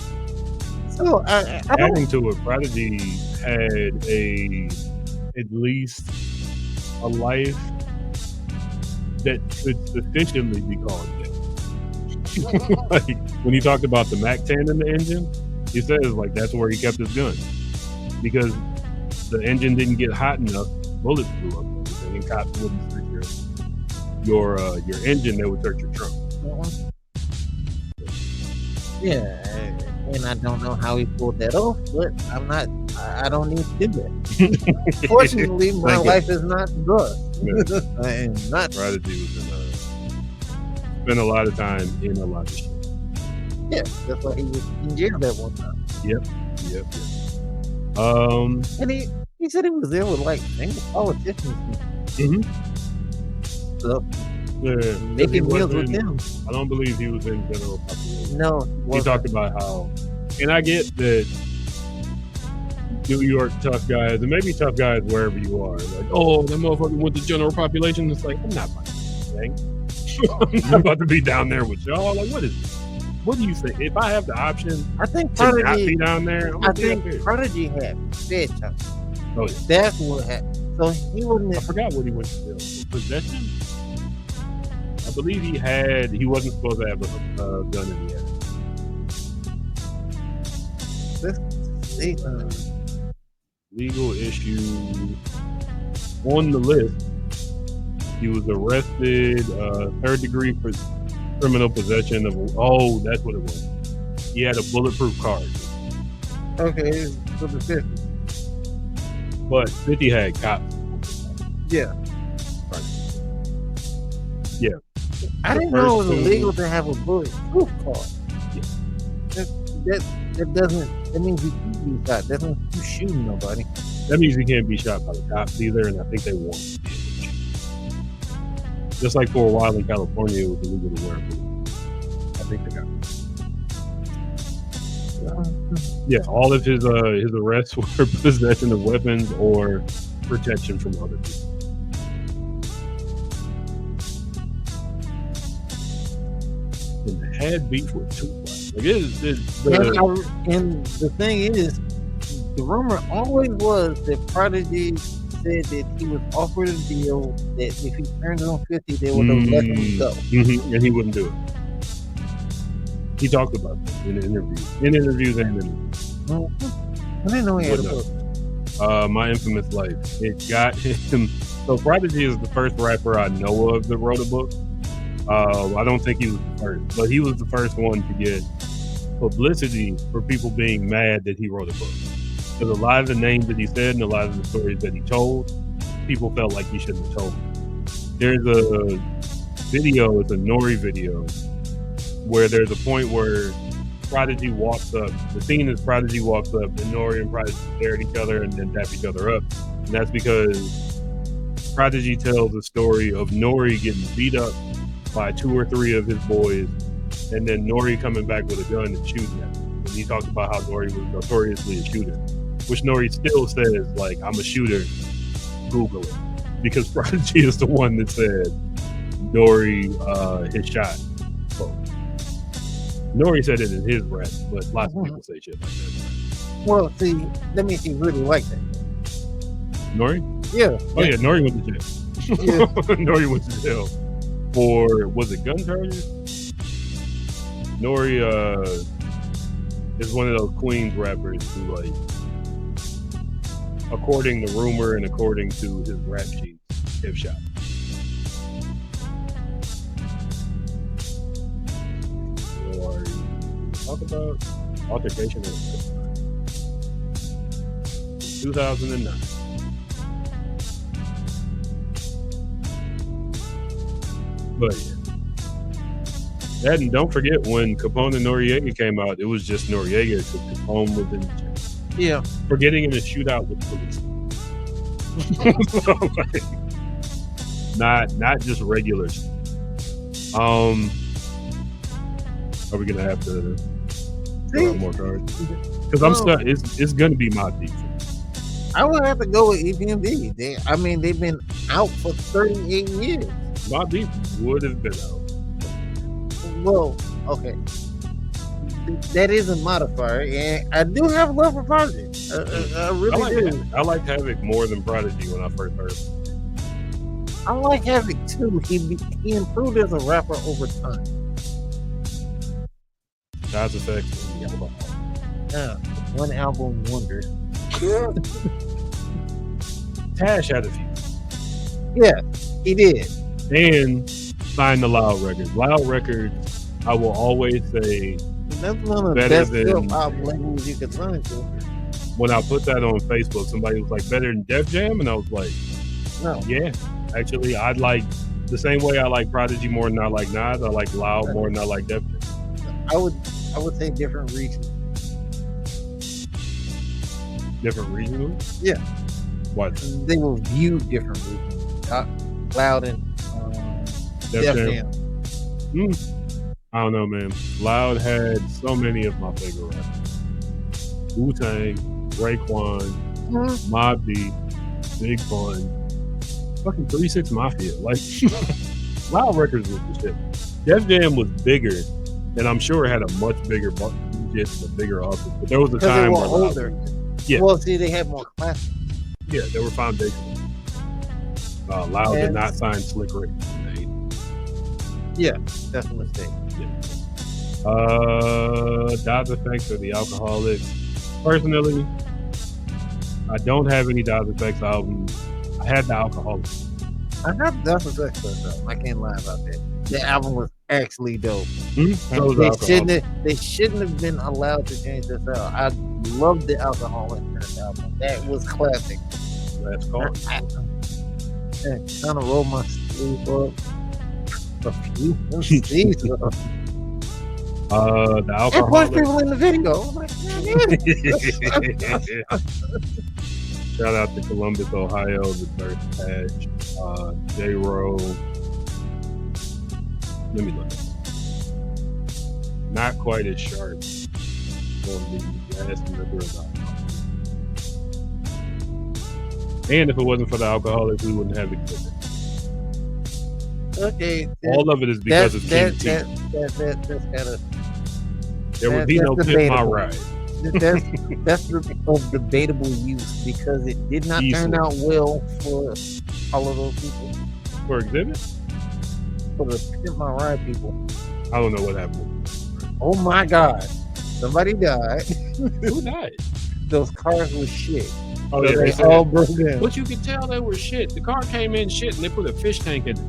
so I don't. Adding to it, Prodigy had at least a life that could sufficiently be called dead. Like when he talked about the Mac 10 in the engine, he says like that's where he kept his gun because the engine didn't get hot enough, bullets blew up, and cops wouldn't search your engine; they would search your trunk. Yeah, and I don't know how he pulled that off, but I don't need to do that. Fortunately, my life is not thus. I am not. Prodigy was spent a lot of time in a lot of shit. Yeah, that's why he was in jail that one time. Yep. And he said he was there with like single politicians and stuff. Yeah, making meals with them. I don't believe he was in general population. No, he talked about how, and I get that New York tough guys, and maybe tough guys wherever you are, like, oh, that motherfucker went to general population. It's like, I'm not about to be I'm not about to be down there with y'all. Like, what is this? What do you think? If I have the option, I think Prodigy not be down there. I think Prodigy had fed time. Oh yeah, that's what happened. So he wouldn't. I forgot what he went to jail for. Possession. I believe he wasn't supposed to have a gun in the air. Let's see. Legal issue on the list. He was arrested, third degree for criminal possession of. Oh, that's what it was. He had a bulletproof card. Okay, for the 50. But 50 had cops. Yeah. Right. Yeah. I didn't know it was illegal to have a bulletproof card. Yeah. That doesn't. That means you can't be shot. That means you shooting nobody. That means you can't be shot by the cops either, and I think they want to be able to shoot. Just like for a while in California, it was illegal to wear a bullet. I think they got it. Yeah, all of his arrests were possession of weapons or protection from other people. And had beef with Tupac. Like and the thing is, the rumor always was that Prodigy said that he was offered a deal that if he turned on 50, they would have let him go. And he wouldn't do it. He talked about that in interviews and in I didn't know he had a book. My Infamous Life. It got him. So Prodigy is the first rapper I know of that wrote a book. I don't think he was the first, but he was the first one to get publicity for people being mad that he wrote a book. Because a lot of the names that he said and a lot of the stories that he told, people felt like he shouldn't have told them. There's a video, it's a Nori video, where there's a point where Prodigy walks up. The scene is Prodigy walks up and Nori and Prodigy stare at each other and then tap each other up. And that's because Prodigy tells a story of Nori getting beat up by 2 or 3 of his boys, and then Nori coming back with a gun and shooting at him. And he talks about how Nori was notoriously a shooter, which Nori still says, like, I'm a shooter, Google it. Because Prodigy is the one that said Nori his shot. So, Nori said it in his rap, but lots of people say shit like that. Well, see, that means he really liked that. Nori? Yeah. Oh yeah, Nori went to jail. Yeah. Nori went to jail for, was it gun charges? Nori is one of those Queens rappers who, like, according to rumor and according to his rap sheets, have shot. Or talk about altercation in 2009. But yeah. That, and don't forget when Capone and Noriega came out, it was just Noriega because Capone was in jail. Yeah. for getting in a shootout with police. not just regular. Are we gonna have to throw out more cards? Because I'm stuck. It's gonna be my defense. I would have to go with EPMD. They've been out for 38 years. My defense would have been out. Well, okay. That is a modifier, and I do have love for Prodigy. I really do. I like Havoc more than Prodigy when I first heard him. I like Havoc too. He improved as a rapper over time. God's Effects. One album wonder. Tash had a few. Yeah, he did. And signed the Loud Records. Loud Records, I will always say, that's one of the best hip-hop labels you could sign to. When I put that on Facebook, somebody was like, better than Def Jam? And I was like, no. Yeah. Actually, I'd like, the same way I like Prodigy more than I like Nas, I like Loud more than I like Def Jam. I would say different regions. Different regions? Yeah. What? They will view different regions. Loud and Def Jam. I don't know, man. Loud had so many of my favorite rappers. Wu-Tang, Raekwon, Mobb Deep, Big Pun, fucking 3 6 Mafia. Like, Loud Records was the shit. Def Jam was bigger, and I'm sure it had a much bigger budget and a bigger office. But there was a time they were older. Yeah. Well, see, they had more classics. Yeah, they were foundational. Loud did not sign Slick Rick. Yeah, that's a mistake. Yeah. Dodge Effects or the Alcoholics. Personally, I don't have any Dodge Effects albums. I had the Alcoholics. I have Dodge Effects album. I can't lie about that. The album was actually dope. They shouldn't have been allowed to change this out. I love the Alcoholics album. That was classic. That's called. Kind of roll my sleeve up. The Alcoholics. And punch people in the video. I'm like, Shout out to Columbus, Ohio, the Dirt Patch, J-Row. Let me look. Not quite as sharp on the gas and liquor as alcohol. And if it wasn't for the Alcoholics, we wouldn't have existed. Okay. All of it is because of King T. That's kind of. There would be no Pimp My Ride. That's of debatable use because it did not turn out well for all of those people. For Exhibit? For the Pimp My Ride people. I don't know what happened. Oh my God. Somebody died. Who died? Those cars were shit. Oh, yeah, they all broke down. But you could tell they were shit. The car came in shit and they put a fish tank in it.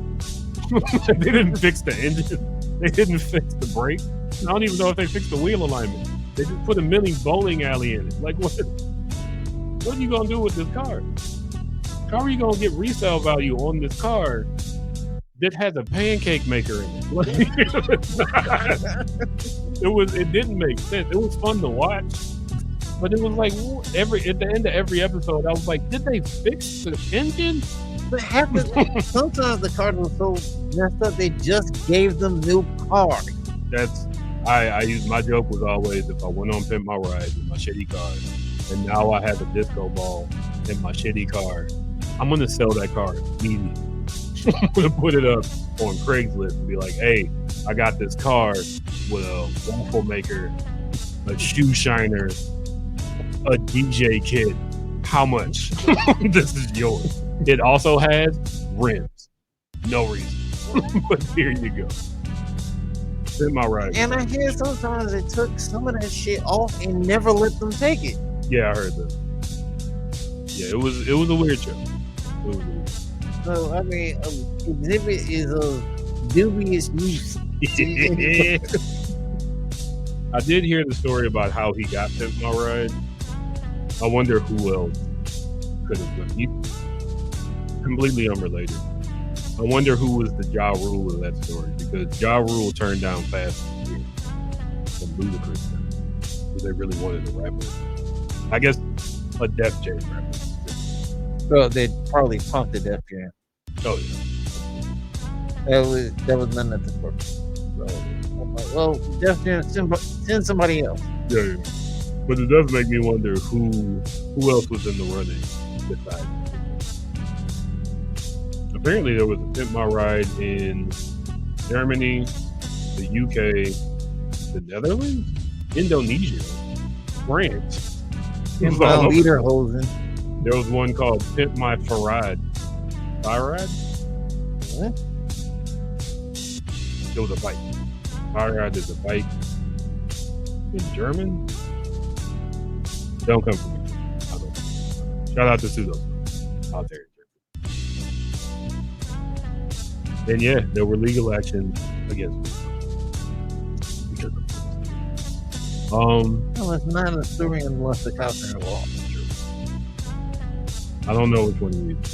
They didn't fix the engine. They didn't fix the brakes. I don't even know if they fixed the wheel alignment. They just put a mini bowling alley in it. Like, what are you going to do with this car? How are you going to get resale value on this car that has a pancake maker in it? Like, it didn't make sense. It was fun to watch. But it was like at the end of every episode, I was like, did they fix the engine? But sometimes the cars were so messed up, they just gave them new cars. I used, my joke was always, if I went on Pimp My Ride with my shitty car, and now I have a disco ball in my shitty car, I'm gonna sell that car immediately. I'm gonna put it up on Craigslist and be like, hey, I got this car with a waffle maker, a shoe shiner, a DJ kit. How much? This is yours. It also has rims. No reason. But here you go. Pimp My Ride. And I hear sometimes it took some of that shit off and never let them take it. Yeah, I heard that. Yeah, it was a weird show. It was weird. So I mean, Exhibit is a dubious use. I did hear the story about how he got Pimp My Ride. I wonder who else could have done it. Completely unrelated. I wonder who was the Ja Rule of that story, because Ja Rule turned down Fast and Furious from Ludacris because they really wanted to rap with him. I guess a Def Jam rapper. Well, they probably punked the Def Jam. Oh yeah. That was none of the purpose. So, I'm like, well, Def Jam, send somebody else. Yeah. But it does make me wonder who else was in the running besides. Apparently, there was a Pimp My Ride in Germany, the UK, the Netherlands, Indonesia, France. Lederhosen. There was one called Pimp My Farad. Farad? What? It was a bike. Farad is a bike. In German? Don't come for me. I don't know. Shout out to Sudo out there. And yeah, there were legal actions against me. Because of well, it's not a story unless the cops are involved. I don't know which one you need.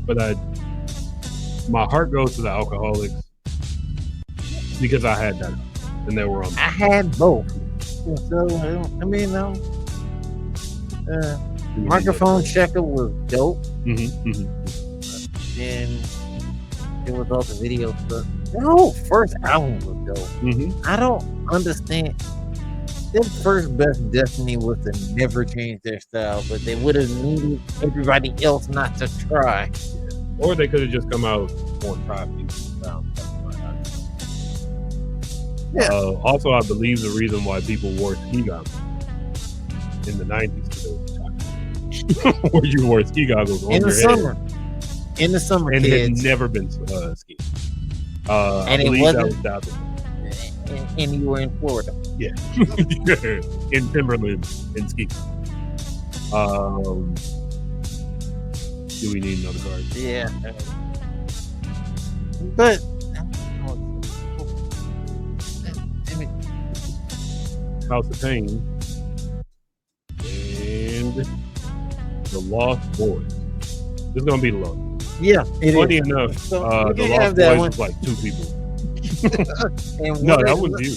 But my heart goes to the alcoholics because I had that and they were on. I had both. So I mean, microphone checker was dope. Then it was all the video stuff. The whole first album was dope. I don't understand. Their first best destiny was to never change their style, but they would have needed everybody else not to try. Or they could have just come out on top. Yeah. Also, I believe the reason why people wore ski goggles in the 90s where you wore ski goggles on in the your summer. head. In the summer, and kids. it had never been skiing. And I it believe wasn't. that was And you were in Florida. Yeah. In Timberland and ski. Do we need another card? Yeah. But House of Pain and The Lost Boys. This is gonna be low. Yeah, funny enough, so The Lost Boys was like 2 people. No, that was you.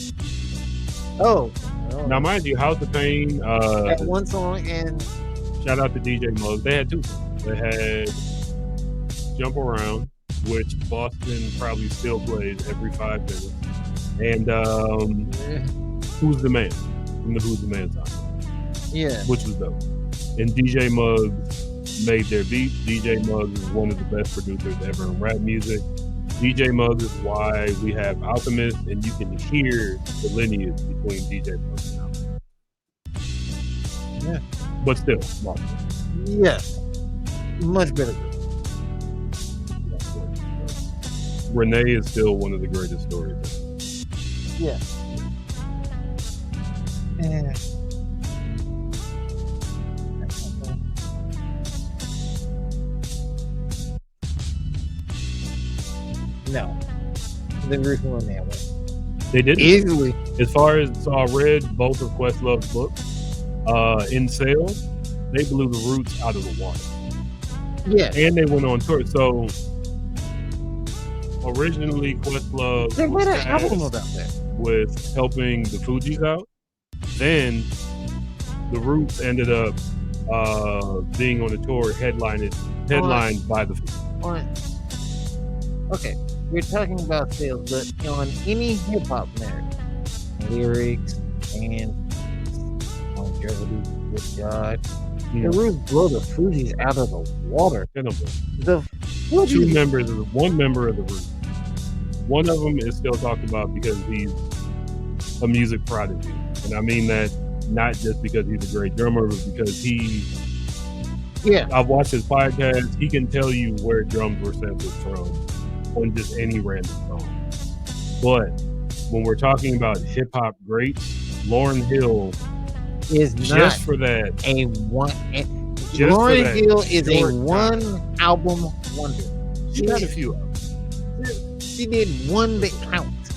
Oh. Now, mind you, House of Pain. That one song and shout out to DJ Muggs. They had 2 songs. They had Jump Around, which Boston probably still plays every 5 minutes, and Who's the Man from the Who's the Man song. Yeah, which was dope. And DJ Muggs made their beats. DJ Muggs is one of the best producers ever in rap music. DJ Muggs is why we have Alchemist, and you can hear the lineage between DJ Muggs and Alchemist. Yeah. But still, Boston. Yes. Much better. Renee is still one of the greatest stories. Yeah. Yeah. No. They refund that one. They did easily. As far as I read both of Questlove's books, in sales, they blew the Roots out of the water. Yeah. And they went on tour. So originally Questlove they was made an album tasked about that with helping the Fugees out. Then the Roots ended up being on the tour headlined by the Fugees. Okay, we're talking about sales, but on any hip hop narrative, lyrics and longevity, good God, the Roots blow the Fugees out of the water. The Fugees, one member of the Roots. One of them is still talked about because he's a music prodigy, and I mean that not just because he's a great drummer, but because I've watched his podcast. He can tell you where drums were sampled from on just any random song. But when we're talking about hip hop greats, Lauryn Hill is just for that a one. Lauryn Hill is a one album wonder. She had a few albums. She did one that counts.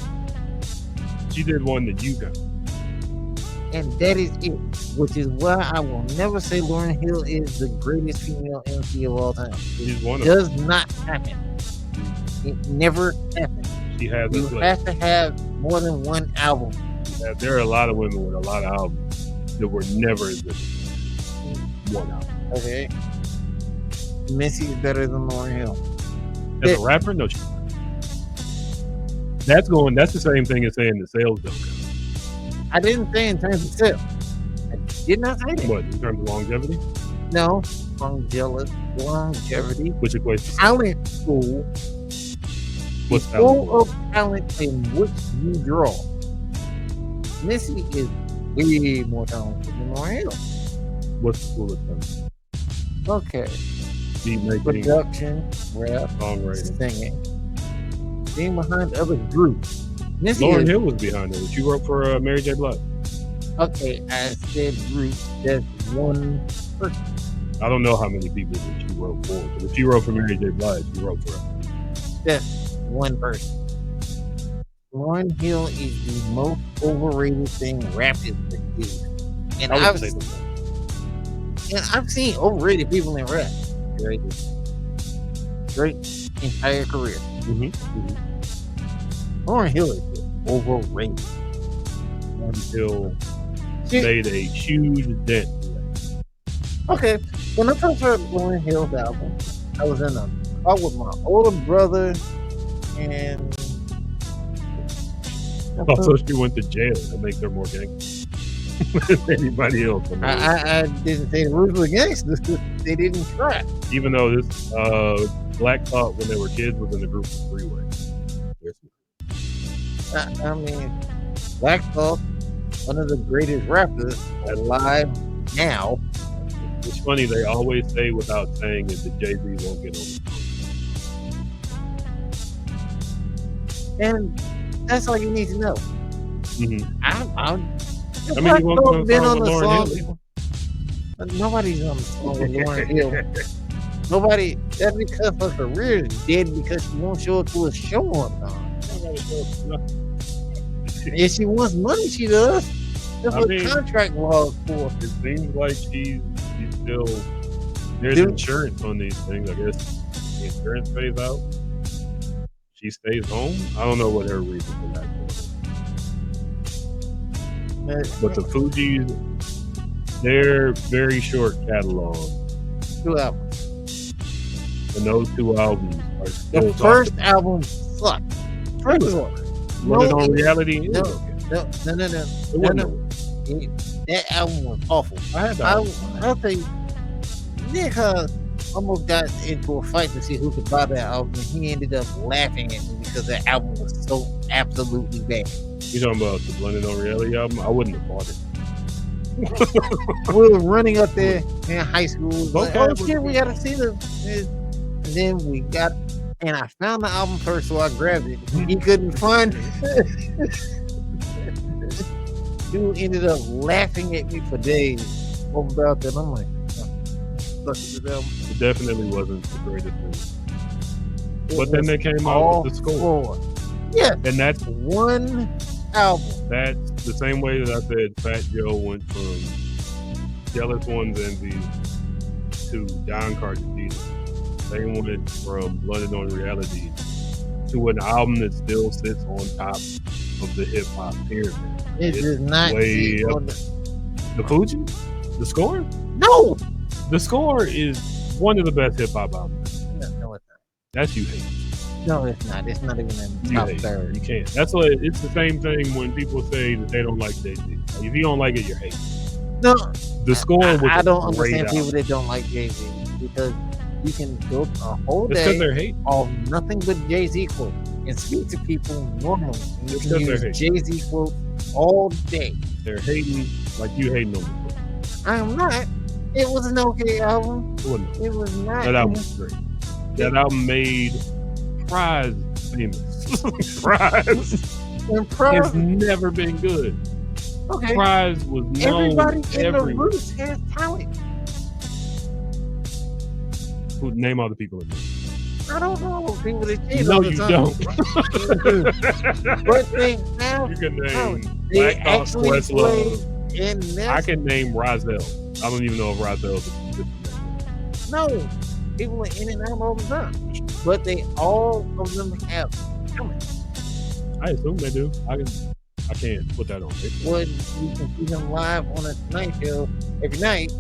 She did one that you got. And that is it. Which is why I will never say Lauryn Hill is the greatest female MC of all time. She's one of them. Does not happen. It never happened. She has you have to have more than one album. there are a lot of women with a lot of albums that were never as good as one album. Okay. Missy is better than Lauryn Hill. As a rapper, no. That's the same thing as saying the sales don't count. I didn't say in terms of sales. I did not say that. What, in terms of longevity? No. Longevity. Which equates to talent pool. What's full of talent in which you draw. Missy is way more talented than Lauryn Hill. What's the pool of talent? Okay. Beat making, production, rap, songwriting, singing, being behind other groups. Lauryn Hill was behind it. She wrote for Mary J. Blige. Okay, I said groups. That's one person. I don't know how many people that she wrote for, but if she wrote for Mary J. Blige, she wrote for her. That's one person. Lauryn Hill is the most overrated thing rap is produced. And I've seen overrated people in rap. Great entire career. Lauryn Hill is overrated. Lauryn Hill made a huge dent. Okay, when I first heard Lauryn Hill's album, I was in a car with my older brother, and also she went to jail to make her more gangster than anybody else. I didn't say the rules were gangsters. They didn't try. Even though this Black Thought when they were kids was in the group of Freeway. I mean, Black Thought, one of the greatest rappers alive now. It's funny, they always say without saying it that Jay-Z won't get on the phone. And that's all you need to know. I mean, he won't been on the Lauryn song. Nobody's on the song with Lauryn Hill. Nobody. That's because her career is dead because she won't show up to a show on time. If she wants money, she does. That's what contract laws for. It seems like she's still. There's insurance on these things. I guess the insurance pays out. She stays home. I don't know what her reason for that is. But the Fugees, their very short catalog. 2 albums. And those 2 albums are still the first album sucked. First of all, Running on Reality. No. That album was awful. I'll tell you, Nick almost got into a fight to see who could buy that album, and he ended up laughing at me because that album was so absolutely bad. You talking about the Running on Reality album? I wouldn't have bought it. We were running up there in high school. Like, oh shit, we gotta see them. And then we got, and I found the album first, so I grabbed it. He couldn't find it. Dude ended up laughing at me for days about that. I'm like, it definitely wasn't the greatest thing. But then they came out with the score. Yeah. And that's one album. That's the same way that I said Fat Joe went from Jealous One's Envy to Don Cartagena. They went from Running on Reality to an album that still sits on top of the hip hop pyramid. It does not way up. The Fuji? The Score? No! The Score is one of the best hip hop albums. No, it's not. That's you hate. No, it's not. It's not even in the top third. You can't. That's what it's the same thing when people say that they don't like Jay-Z. Like, if you don't like it, you're hating. No. The Score was I don't understand album. people that don't like Jay-Z because you can go a whole day they're hating. Off nothing but Jay-Z quotes and speak to people normally. And you can use Jay-Z quotes all day. They're hating like you hating on the book. I am not. It was an okay album. It was not. That album was great. That album made Prize famous. Prize has never been good. Okay. Prize was known. Everybody in the Roots has talent. Who name all the people in there? I don't know people that cheat. No, you don't. But they have. You can name Black Thought, Questlove. I can name Rozelle. I don't even know if Rozelle is. No, people are in and out all the time, but they all of them have talent. I assume they do. I can't put that on paper. Well, you can see him live on the Tonight Show every night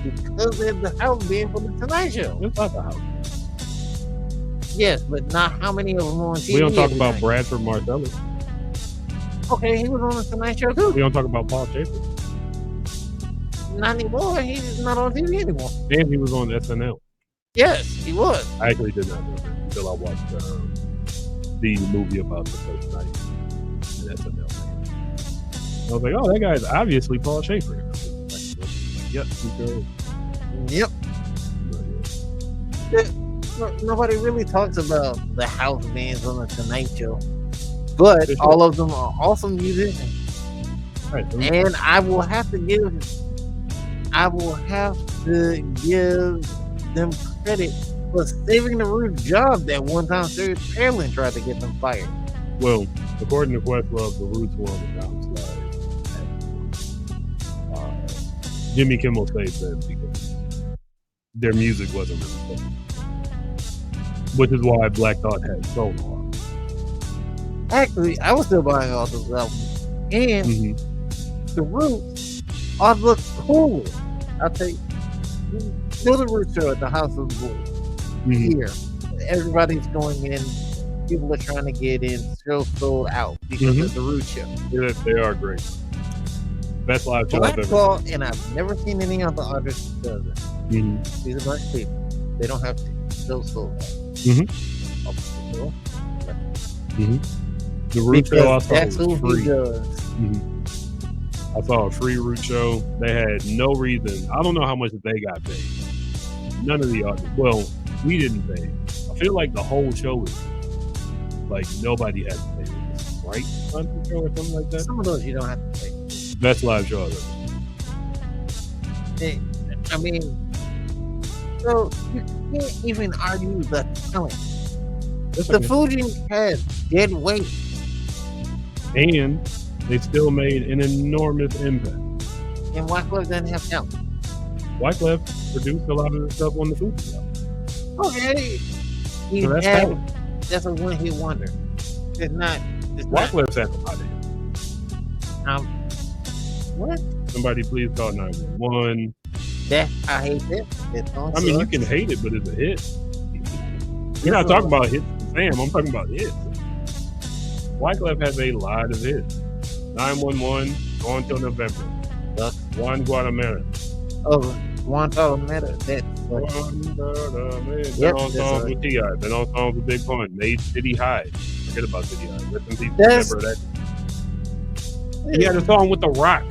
because they're the house band for the Tonight Show. It's not the house. Yes, but not how many of them on TV. We don't talk every about night. Bradford Marcellus. Okay, he was on the Tonight Show too. We don't talk about Paul Schaefer. Not anymore. He's not on TV anymore. And he was on SNL. Yes, he was. I actually did not know that until I watched the movie about the first night in SNL. I was like, oh, that guy's obviously Paul Schaefer. Yep, he's good. Yep. Nobody really talks about the house bands on the Tonight Show, but all of them are awesome musicians. Right, and I will have to give them credit for saving the Roots job that one time Serge Palin tried to get them fired. Well, according to Questlove, the Roots were on the downslide. Jimmy Kimmel saved them because their music wasn't really good. Which is why Black Thought had so long. Actually, I was still buying all those albums. And the Roots are the coolest. I'll take do the Roots show at the House of Blues here. Everybody's going in. People are trying to get in. Show sold out because of the Roots show. Yeah, they are great. Best live show I've ever seen. And I've never seen any other artists that does it. These are black people. They don't have to. Show sold out. The Root show I saw that's was who free. He does. I saw a free Root show. They had no reason. I don't know how much they got paid. None of the others. Well, we didn't pay. I feel like the whole show was like nobody had to pay. Right? Country show or something like that. Some of those you don't have to pay. Best live show ever. I mean, so you can't even argue the talent. The Fuji had dead weight. And they still made an enormous impact. And Wyclef didn't have talent. Wyclef produced a lot of the stuff on the Fuji album. Okay. That's a one-hit wonder. Wyclef's had a lot of hits. What? Somebody please call 911. I hate that. I mean, you can hate it, but it's a hit. You're not talking about hits from Sam. I'm talking about hits. Wyclef has a lot of hits. 911, On Till November. Juan Guatemala. Oh, Juan Guatemala. Been on songs with T.I. Been on songs with Big Pun. Made City High. Forget about City High. Rest in peace. Remember that. He had a song with The Rock.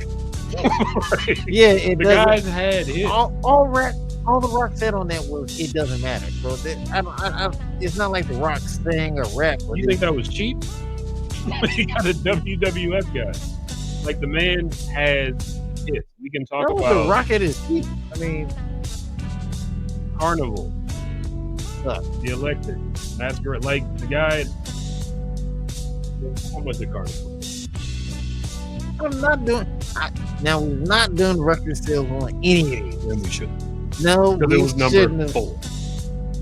Yeah, the guys had hits. All the Rock said on that was it doesn't matter. So it's not like The Rock sang or rap. You think that was cheap? He got a WWF guy. Like the man has hits. We can talk about The Rock at his feet. I mean, Carnival, The Electric, Masquerade. Like the guy. How much did Carnival? Now we're not doing record sales on any of these. Then we should. No, because it was number 4.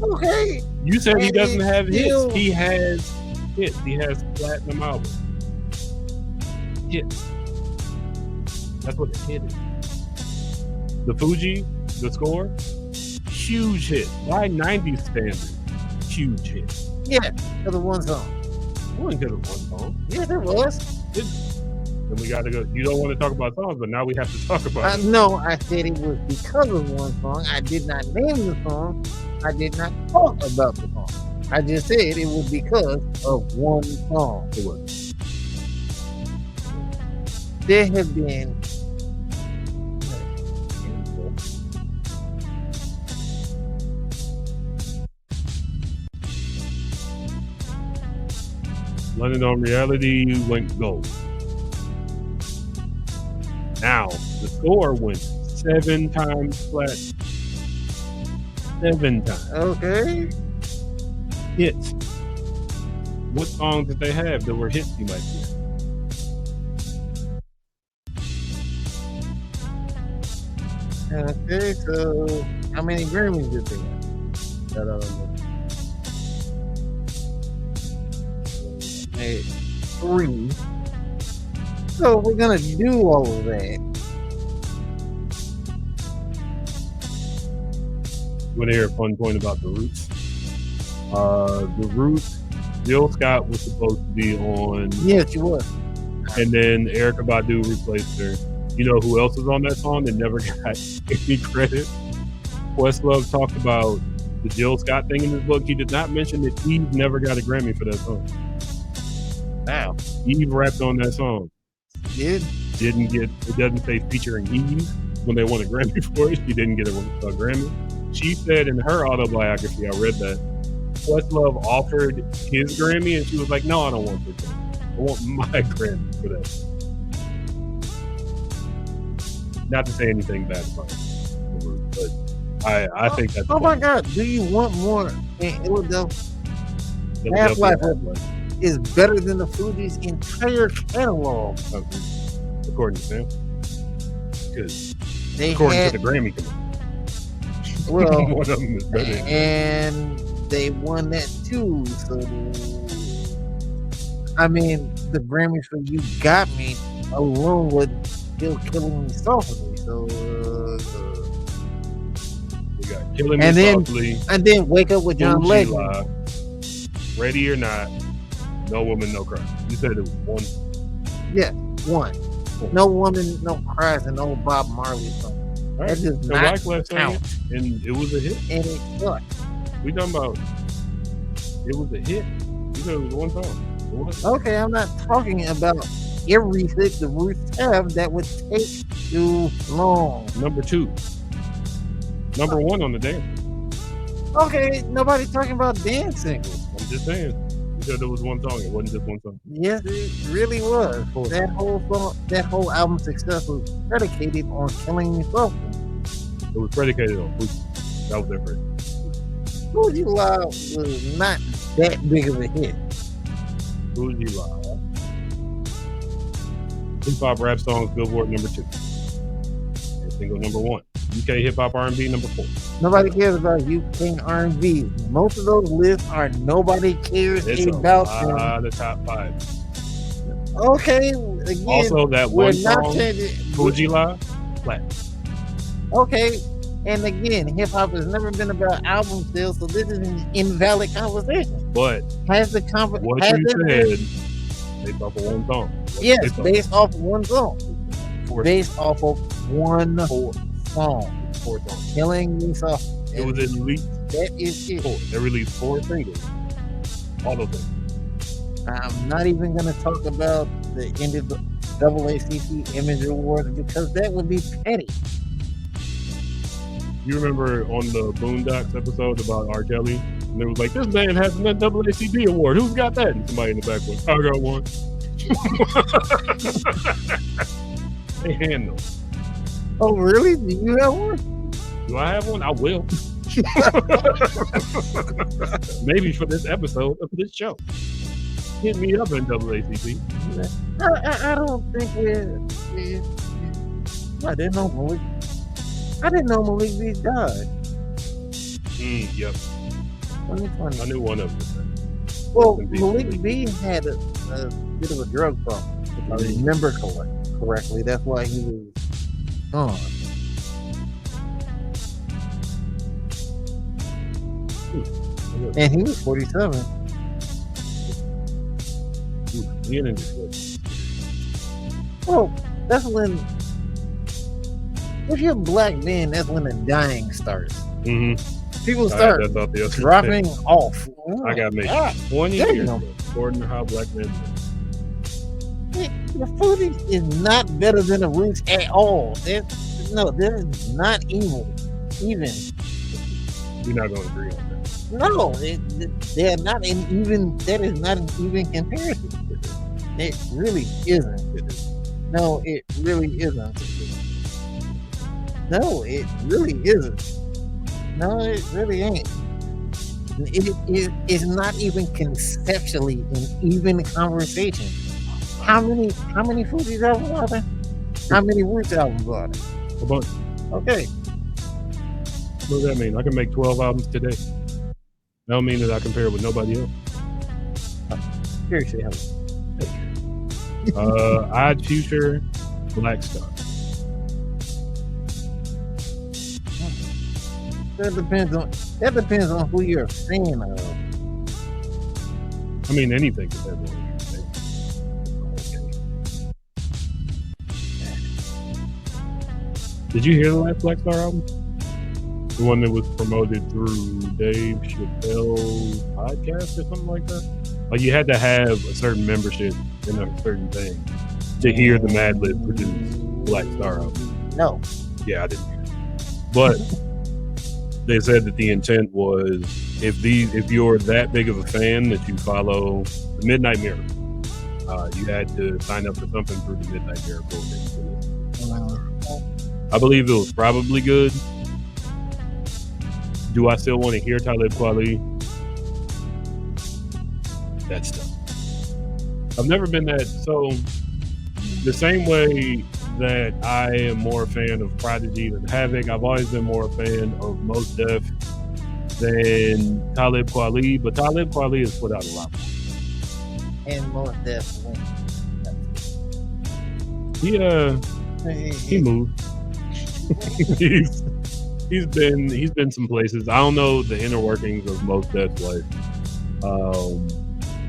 Okay. You said he doesn't have hits. He has hits. He has platinum albums. Hits. That's what the hit is. The Fuji, the score, huge hit. By 90s standards, huge hit. Yeah, for the one song. It wasn't because of one song. Yeah, there was. Then we got to go. You don't want to talk about songs, but now we have to talk about it. No, I said it was because of one song. I did not name the song. I did not talk about the song. I just said it was because of one song. It was. There have been London on Reality went gold. Now, the score went 7 times flat. 7 times. Okay. Hits. What songs did they have that were hits you might hear? Okay, so how many Grammys did they have? Hey, 3. So we're gonna do all of that. You want to hear a fun point about the Roots? The Roots, Jill Scott was supposed to be on. Yes, you was. And then Erykah Badu replaced her. You know who else was on that song that never got any credit? Questlove talked about the Jill Scott thing in his book. He did not mention that Eve never got a Grammy for that song. Wow. Eve rapped on that song. Didn't get, it doesn't say featuring Eve when they won a Grammy for it. She didn't get a Grammy. She said in her autobiography, I read that, Questlove offered his Grammy and she was like, no, I don't want this. I want my Grammy for that. Not to say anything bad about it, but I think that's. Oh my God! Do you want more? Half-Life is better than the Fugees' entire catalog. According to Sam, because to the Grammy Committee. Well, one of them is better. And they won that too. So, I mean, the Grammys for "You Got Me" alone would still killing me softly. So, we got Killing Me Softly, and then Wake Up with John Legend. Ready or Not, No Woman, No Cry. You said it was one. Yeah, one. No Woman, No Cries, and no Bob Marley song. Right. That does not count. And it was a hit. And it sucked. We talking about it was a hit. You said it was one song. Okay, I'm not talking about everything the Roots have that would take too long. Number 2. Number 1 on the dance. Okay, nobody's talking about dance singles. I'm just saying. You said there was one song. It wasn't just one song. Yes, it really was. That whole album's success was predicated on Killing Me Softly. It was predicated on Fuji. That was their first. Fuji Live was not that big of a hit. Fuji Live. Hip-hop rap songs, Billboard number 2. And single number 1. UK hip-hop R&B number 4. Nobody cares about UK R&B. Most of those lists are nobody cares about them. The top 5. Okay, again. Also, that one song, Fuji Live, flat. Okay, and again, hip-hop has never been about album sales, so this is an invalid conversation. But what you said, based off of one song. Yes, based off of one song. Based off of one song. 4 songs. Killing Me Softly. It was at least that is it. 4. They released 4 singles. All those things. I'm not even going to talk about the end of the NAACP Image Awards because that would be petty. You remember on the Boondocks episode about R. Kelly? And it was like, this man has an NAACP award. Who's got that? And somebody in the back went, I got one. They hand them. Oh, really? Do you have one? Do I have one? I will. Maybe for this episode of this show. Hit me up in NAACP. I don't think I didn't know Malik B died. Yep. 2020. I knew one of them. Well, Malik B had a bit of a drug problem. If I remember correctly, that's why he was gone. And he was 47. Well, that's when, if you're a black man, that's when the dying starts. Mm-hmm. People start dropping off. I got maybe 20 years according to how black men live. The Fugees is not better than the Roots at all. They're not evil. Even. We're not going to agree on that. No, they're not an even. That is not an even comparison. It really isn't. No, it really isn't. No, it really isn't. No, it really ain't. It is not even conceptually an even conversation. How many Fugees albums are there? How many Roots albums are there? A bunch. Okay. What does that mean? I can make 12 albums today. That don't mean that I compare with nobody else. Seriously, Odd Future, Black Star. That depends on who you're a fan of. I mean, anything depends on who you're a fan. Did you hear the last Black Star album? The one that was promoted through Dave Chappelle's podcast or something like that? Like you had to have a certain membership in a certain thing to hear the Madlib produce Black Star album. No. Yeah, I didn't hear it. But they said that the intent was if you're that big of a fan that you follow the Midnight Miracle, you had to sign up for something through the Midnight Miracle. I believe it was probably good. Do I still want to hear Talib Kweli? That's tough. I've never been that. So the same way that I am more a fan of Prodigy than Havoc, I've always been more a fan of Mos Def than Talib Kweli, but Talib Kweli has put out a lot more. And Mos Def he moved. He's been some places. I don't know the inner workings of Mos Def's life.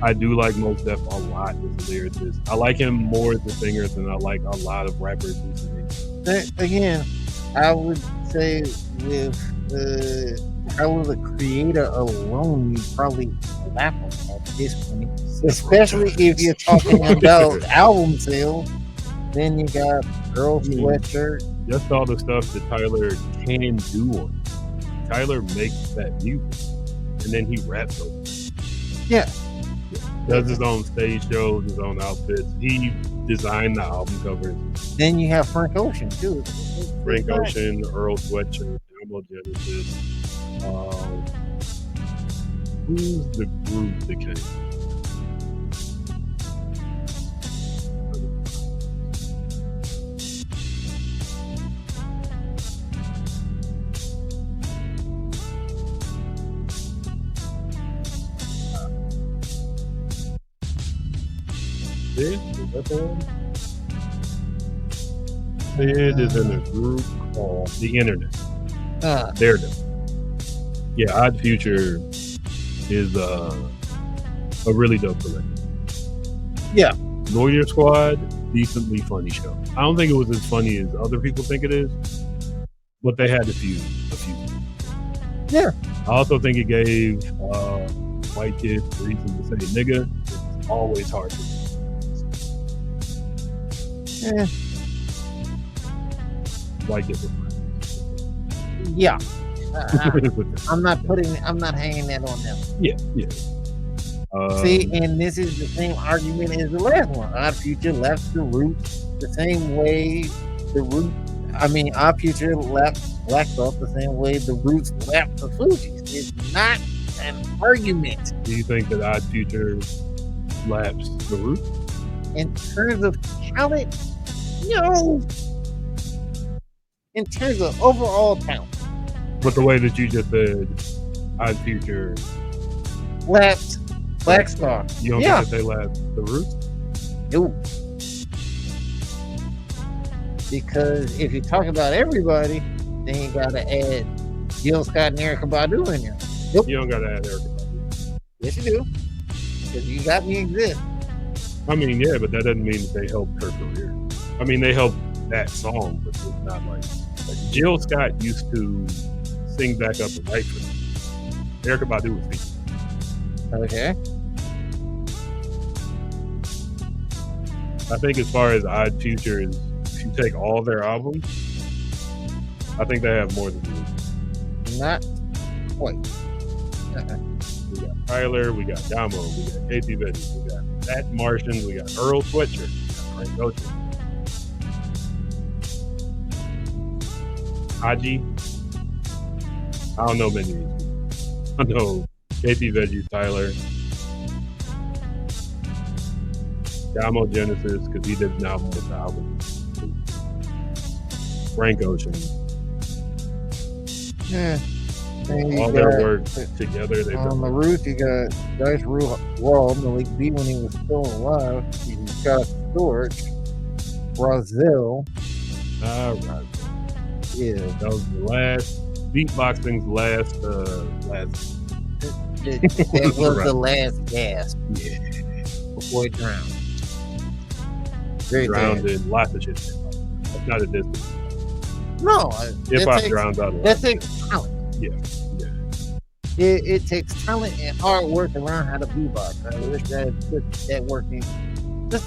I do like Mos Def a lot as a lyricist. I like him more as a singer than I like a lot of rappers who sing. Again, I would say if I was a creator alone, you'd probably laugh at this point. Especially if you're talking about album sales. Then you got Earl Sweatshirt. Just all the stuff that Tyler can do on it. Tyler makes that music, and then he raps over it. Yeah. Does his own stage shows, his own outfits. He designed the album covers. Then you have Frank Ocean, too. Frank Ocean, Earl Sweatshirt, Damo Genesis. Who's the group that came? Sid? Is that the one? Sid is in a group called The Internet. Daredevil. Yeah, Odd Future is a really dope collection. Yeah. Lawyer Squad, decently funny show. I don't think it was as funny as other people think it is, but they had a few. Yeah. I also think it gave white kids reason to say nigga. It's always hard to do. Yeah. White kids. Yeah. I'm not hanging that on them. Yeah. See, and this is the same argument as the last one. Odd Future left the Roots the same way Odd Future left Black Thought the same way the Roots left the Fugees. It's not an argument. Do you think that Odd Future laps the Roots? In terms of talent, no. In terms of overall talent. But the way that you just said, Odd Future laps Black Star. You don't think that they lap the Roots? No. Because if you talk about everybody, then you gotta add Jill Scott and Erykah Badu in there. Nope. You don't gotta add Erykah Badu. Yes, you do. Because You Got Me exist. I mean, yeah, but that doesn't mean that they helped her career. I mean, they helped that song, but it's not like Jill Scott used to sing back up and write for them. Erykah Badu was featured. Okay. I think as far as Odd Future is, if you take all their albums, I think they have more than the Roots. Not quite. We got Tyler, we got Damo, we got KT Veggies, we got That Martian, we got Earl Sweatshirt, we got Frank Ocean. Haji. I don't know many of these people. I know KT Veggies, Tyler. Damo Genesis, because he did an album with the album. Frank Ocean. Yeah. All their work together. On the Roots, you got Dice Raw, Malik B when he was still alive. You got George, Brazil. All right. Yeah, That was the last beatboxing's last. that was Right. the last gasp. Yeah. Before he drowned. Very Drowned bad. in lots of shit. That's not a distance. No, Hip hop drowns out a lot. That takes talent. Yeah. It takes talent and hard work to learn how to beatbox. I wish that put that work in. Just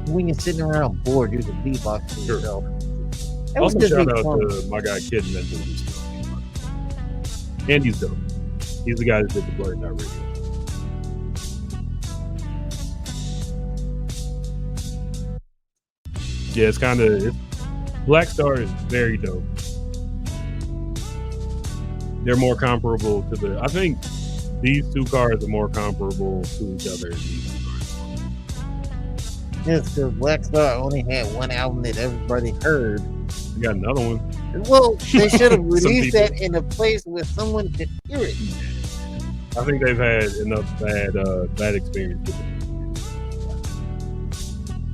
when you're sitting around bored, you can beatbox for yourself. That Also, would just shout be out fun. to my guy Kid Mental, who's still beatboxing. And he's dope. He's the guy that did the Blurred Out Radio. Yeah, it's kind of Black Star is very dope. They're more comparable to the. I think these two cars are more comparable to each other than these two cars. Yes, because Black Star only had one album that everybody heard. We got another one. Well, they should have released people. that in a place where someone could hear it. I think they've had enough bad experience with it.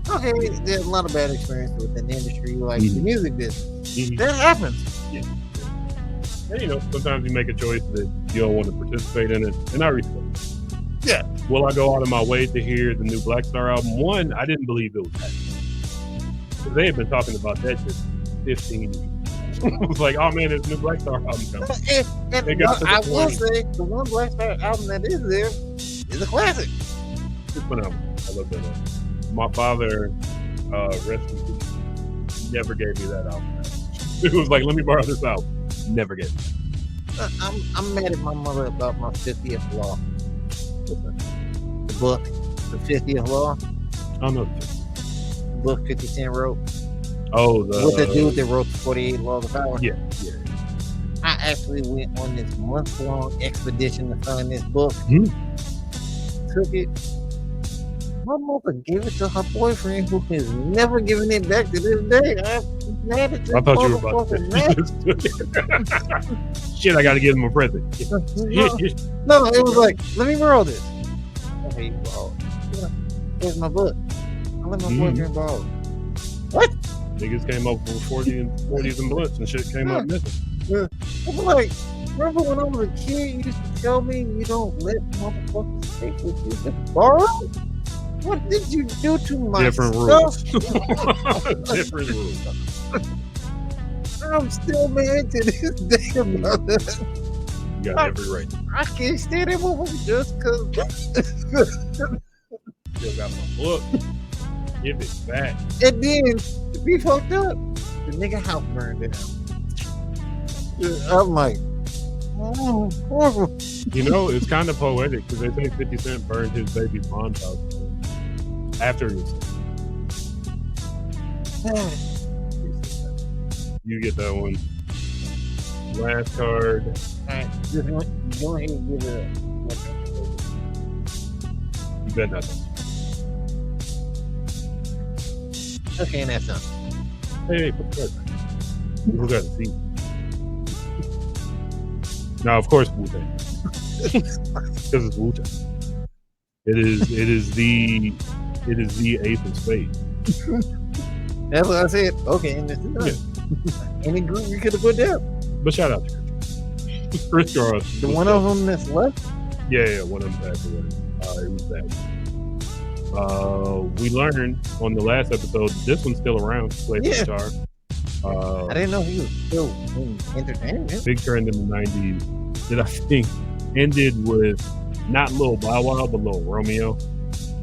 Okay, there's a lot of bad experience within the industry, like the music business. Mhm. That happens. Yeah. And you know, sometimes you make a choice that you don't want to participate in it, and I respect it. Yeah. Will I go out of my way to hear the new Black Star album? One, I didn't believe it was happening. They had been talking about that just 15 years. It was like, oh man, there's a new Black Star album coming. And I will say, the one Black Star album that is there is a classic. It's phenomenal. I love that album. My father, rest in peace, never gave me that album. It was like, let me borrow this album. Never gave me. I'm mad at my mother about my 50th Law. The book, the 50th Law. I don't know. The book 50 Cent wrote. Oh, with the dude that wrote the 48 Laws of Power. Yeah. I actually went on this month-long expedition to find this book. Took it. My mother gave it to her boyfriend, who has never given it back to this day. I'm mad at this I thought you were about to say, shit, I got to give him a present. No, it was like, let me borrow this. Okay, you borrow it. Here's my book. I let my boyfriend borrow it. What? Niggas came up with 40s and blunts and shit came up missing. I was like, remember when I was a kid, you used to tell me you don't let motherfuckers take what you can borrow? What did you do to my Different stuff? rules. Different rules. I'm still mad to this day about that. You got every right. I can't stand that motherfucker just because. Still got my book. Give it back. And then, to be fucked up, the nigga house burned down. I'm like, oh, horrible. You know, it's kind of poetic because they say 50 Cent burned his baby's mom's house after he was sick. You get that one. Last card. Alright, just go ahead and give it a. You bet not. Okay, and that's done. Hey, put the card back. People got to see. Now, of course, Wu-Tang. Because it's Wu-Tang. It is the ace of spades. That's what I said. Okay, and that's done. Any group you could have put down. But shout out to Chris Cross. The one of them that's left? Yeah, one of them passed away. It was bad. We learned on the last episode this one's still around. Plays guitar. I didn't know he was still in entertainment. Big trend in the 90s that I think ended with not Lil Bow Wow, but Lil Romeo.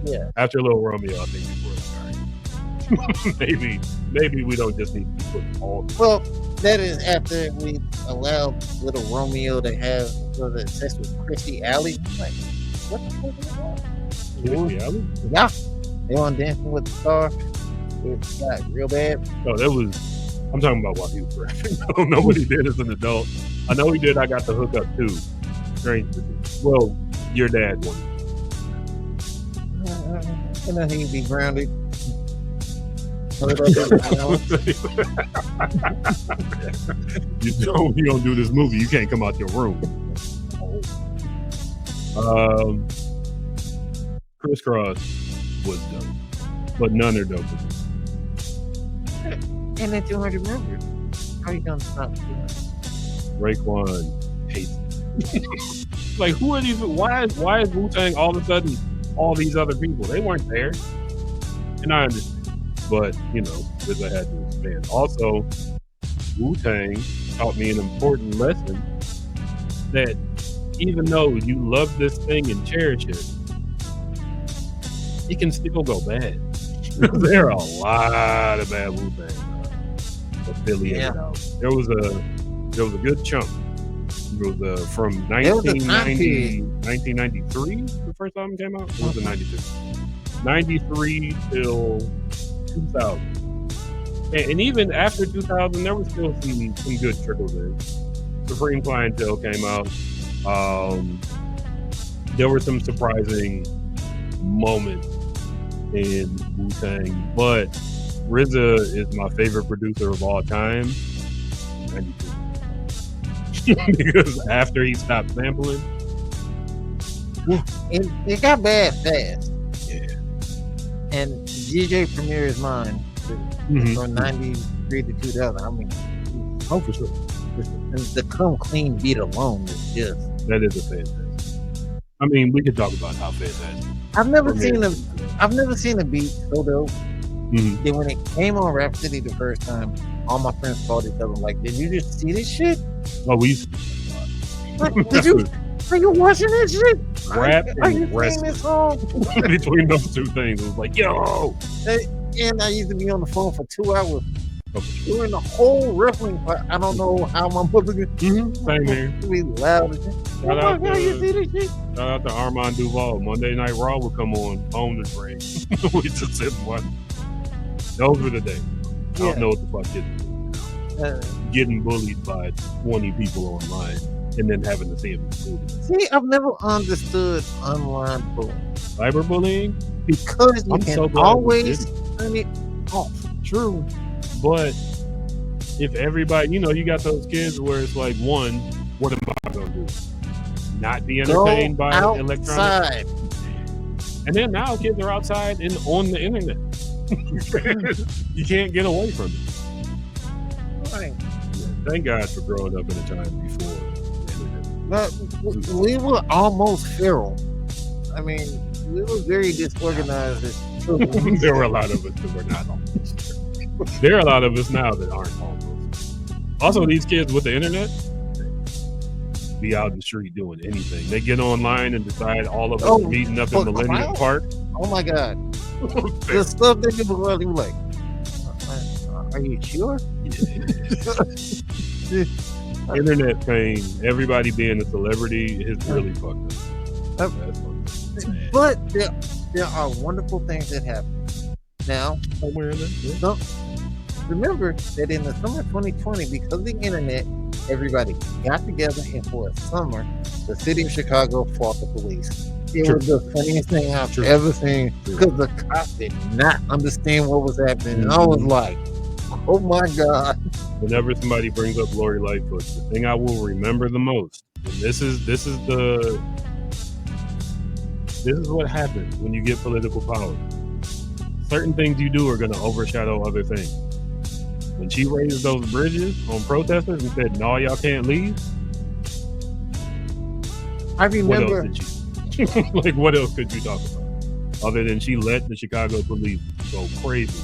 Yeah. After Lil Romeo, I think people were like, all right, maybe we don't just need to put all. Well, that is after we allowed Little Romeo to have sex with Christy Alley. Like, what the fuck is that? Christy Alley? Yeah. They on Dancing with the Stars. It got real bad. No, that was. I'm talking about while he was rapping. I don't know what he did as an adult. I know he did. I got the hookup too. Strange. Well, your dad wanted. I know he'd be grounded. You don't do this movie, you can't come out your room. Criss Cross was dope. but none are dope. And then 200 members. How you gonna stop 200? Raekwon hates. Like, who are these? Why is Wu-Tang all of a sudden all these other people? They weren't there. And I understand. But, because I had to expand. Also, Wu-Tang taught me an important lesson that even though you love this thing and cherish it can still go bad. There are a lot of bad Wu-Tang affiliated out. There was a good chunk. It was from 1993, the first album came out? Or was it 92? 93 till 2000. And even after 2000, there was still some good trickles in. Supreme Clientele came out. There were some surprising moments in Wu-Tang, but RZA is my favorite producer of all time. 92. Because after he stopped sampling, it got bad fast. Yeah. And DJ Premier's Mind from 93 to 2000. I mean, oh, for sure. The Come Clean beat alone is just. That is a fantastic. I mean, we could talk about how fantastic. I've never seen a beat so dope. Then when it came on Rap City the first time, all my friends called each other like, "Did you just see this shit?" Oh, we used to. Are you watching this shit? Rap are you and wrestling. This song? Between those two things, it was like, yo. And I used to be on the phone for 2 hours during the whole wrestling. I don't know how my mother could. Same here. Be loud. Shout out to Armand Duval. Monday Night Raw would come on the train. We just sit and watch. Those were the days. I don't know what the fuck kids do. Getting bullied by 20 people online and then having to see them in school. See, I've never understood online bullying. Cyberbullying? Because you can always turn it off. True. But if everybody, you got those kids where it's like, one, what am I going to do? Not be entertained by electronics? And then now kids are outside and on the internet. You can't get away from it. Right. Thank God for growing up in a time before the internet. We were almost feral. I mean, we were very disorganized as children. There were a lot of us that were not almost. There are a lot of us now that aren't almost. Also, these kids with the internet be out in the street doing anything. They get online and decide all of us meeting up in Millennium Park. Oh my God. The stuff that people were like, are you sure? Internet fame, everybody being a celebrity is really fucked up. But there are wonderful things that happen. Now, remember that in the summer of 2020, because of the internet, everybody got together, and for a summer, the city of Chicago fought the police. It was the funniest thing I've ever seen, because the cops did not understand what was happening. And I was like, oh my God. Whenever somebody brings up Lori Lightfoot, the thing I will remember the most, and this is what happens when you get political power. Certain things you do are going to overshadow other things. When she raised those bridges on protesters and said, "No, y'all can't leave," I remember. What else did she? Like, what else could you talk about other than she let the Chicago police go crazy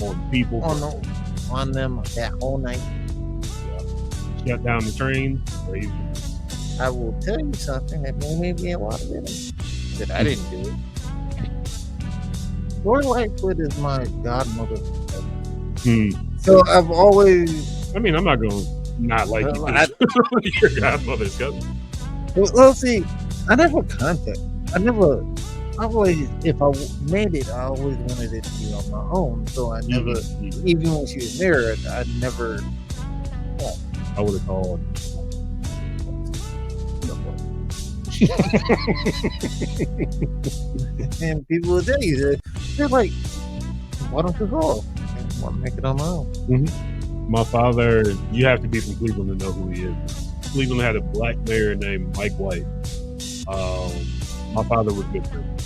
on people, on them that whole night? Shut down the train. Crazy. I will tell you something that may be a lot of it that I didn't do it. Lori Lightfoot is my godmother. So I've always. I mean, I'm not going to not like you. Your godmother's cousin. Well, see, I never contact. I always, if I made it, I always wanted it to be on my own. So I never, even when she was married, I never. I would have called. And people will tell you that they're like, "Why don't you call? I want to make it on my own." My father, you have to be from Cleveland to know who he is. Cleveland had a black mayor named Mike White. My father was good for him.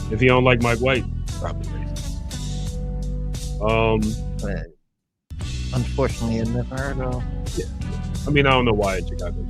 If he don't like Mike White, probably racist. But unfortunately, I never heard of. Yeah. I mean, I don't know why in Chicago.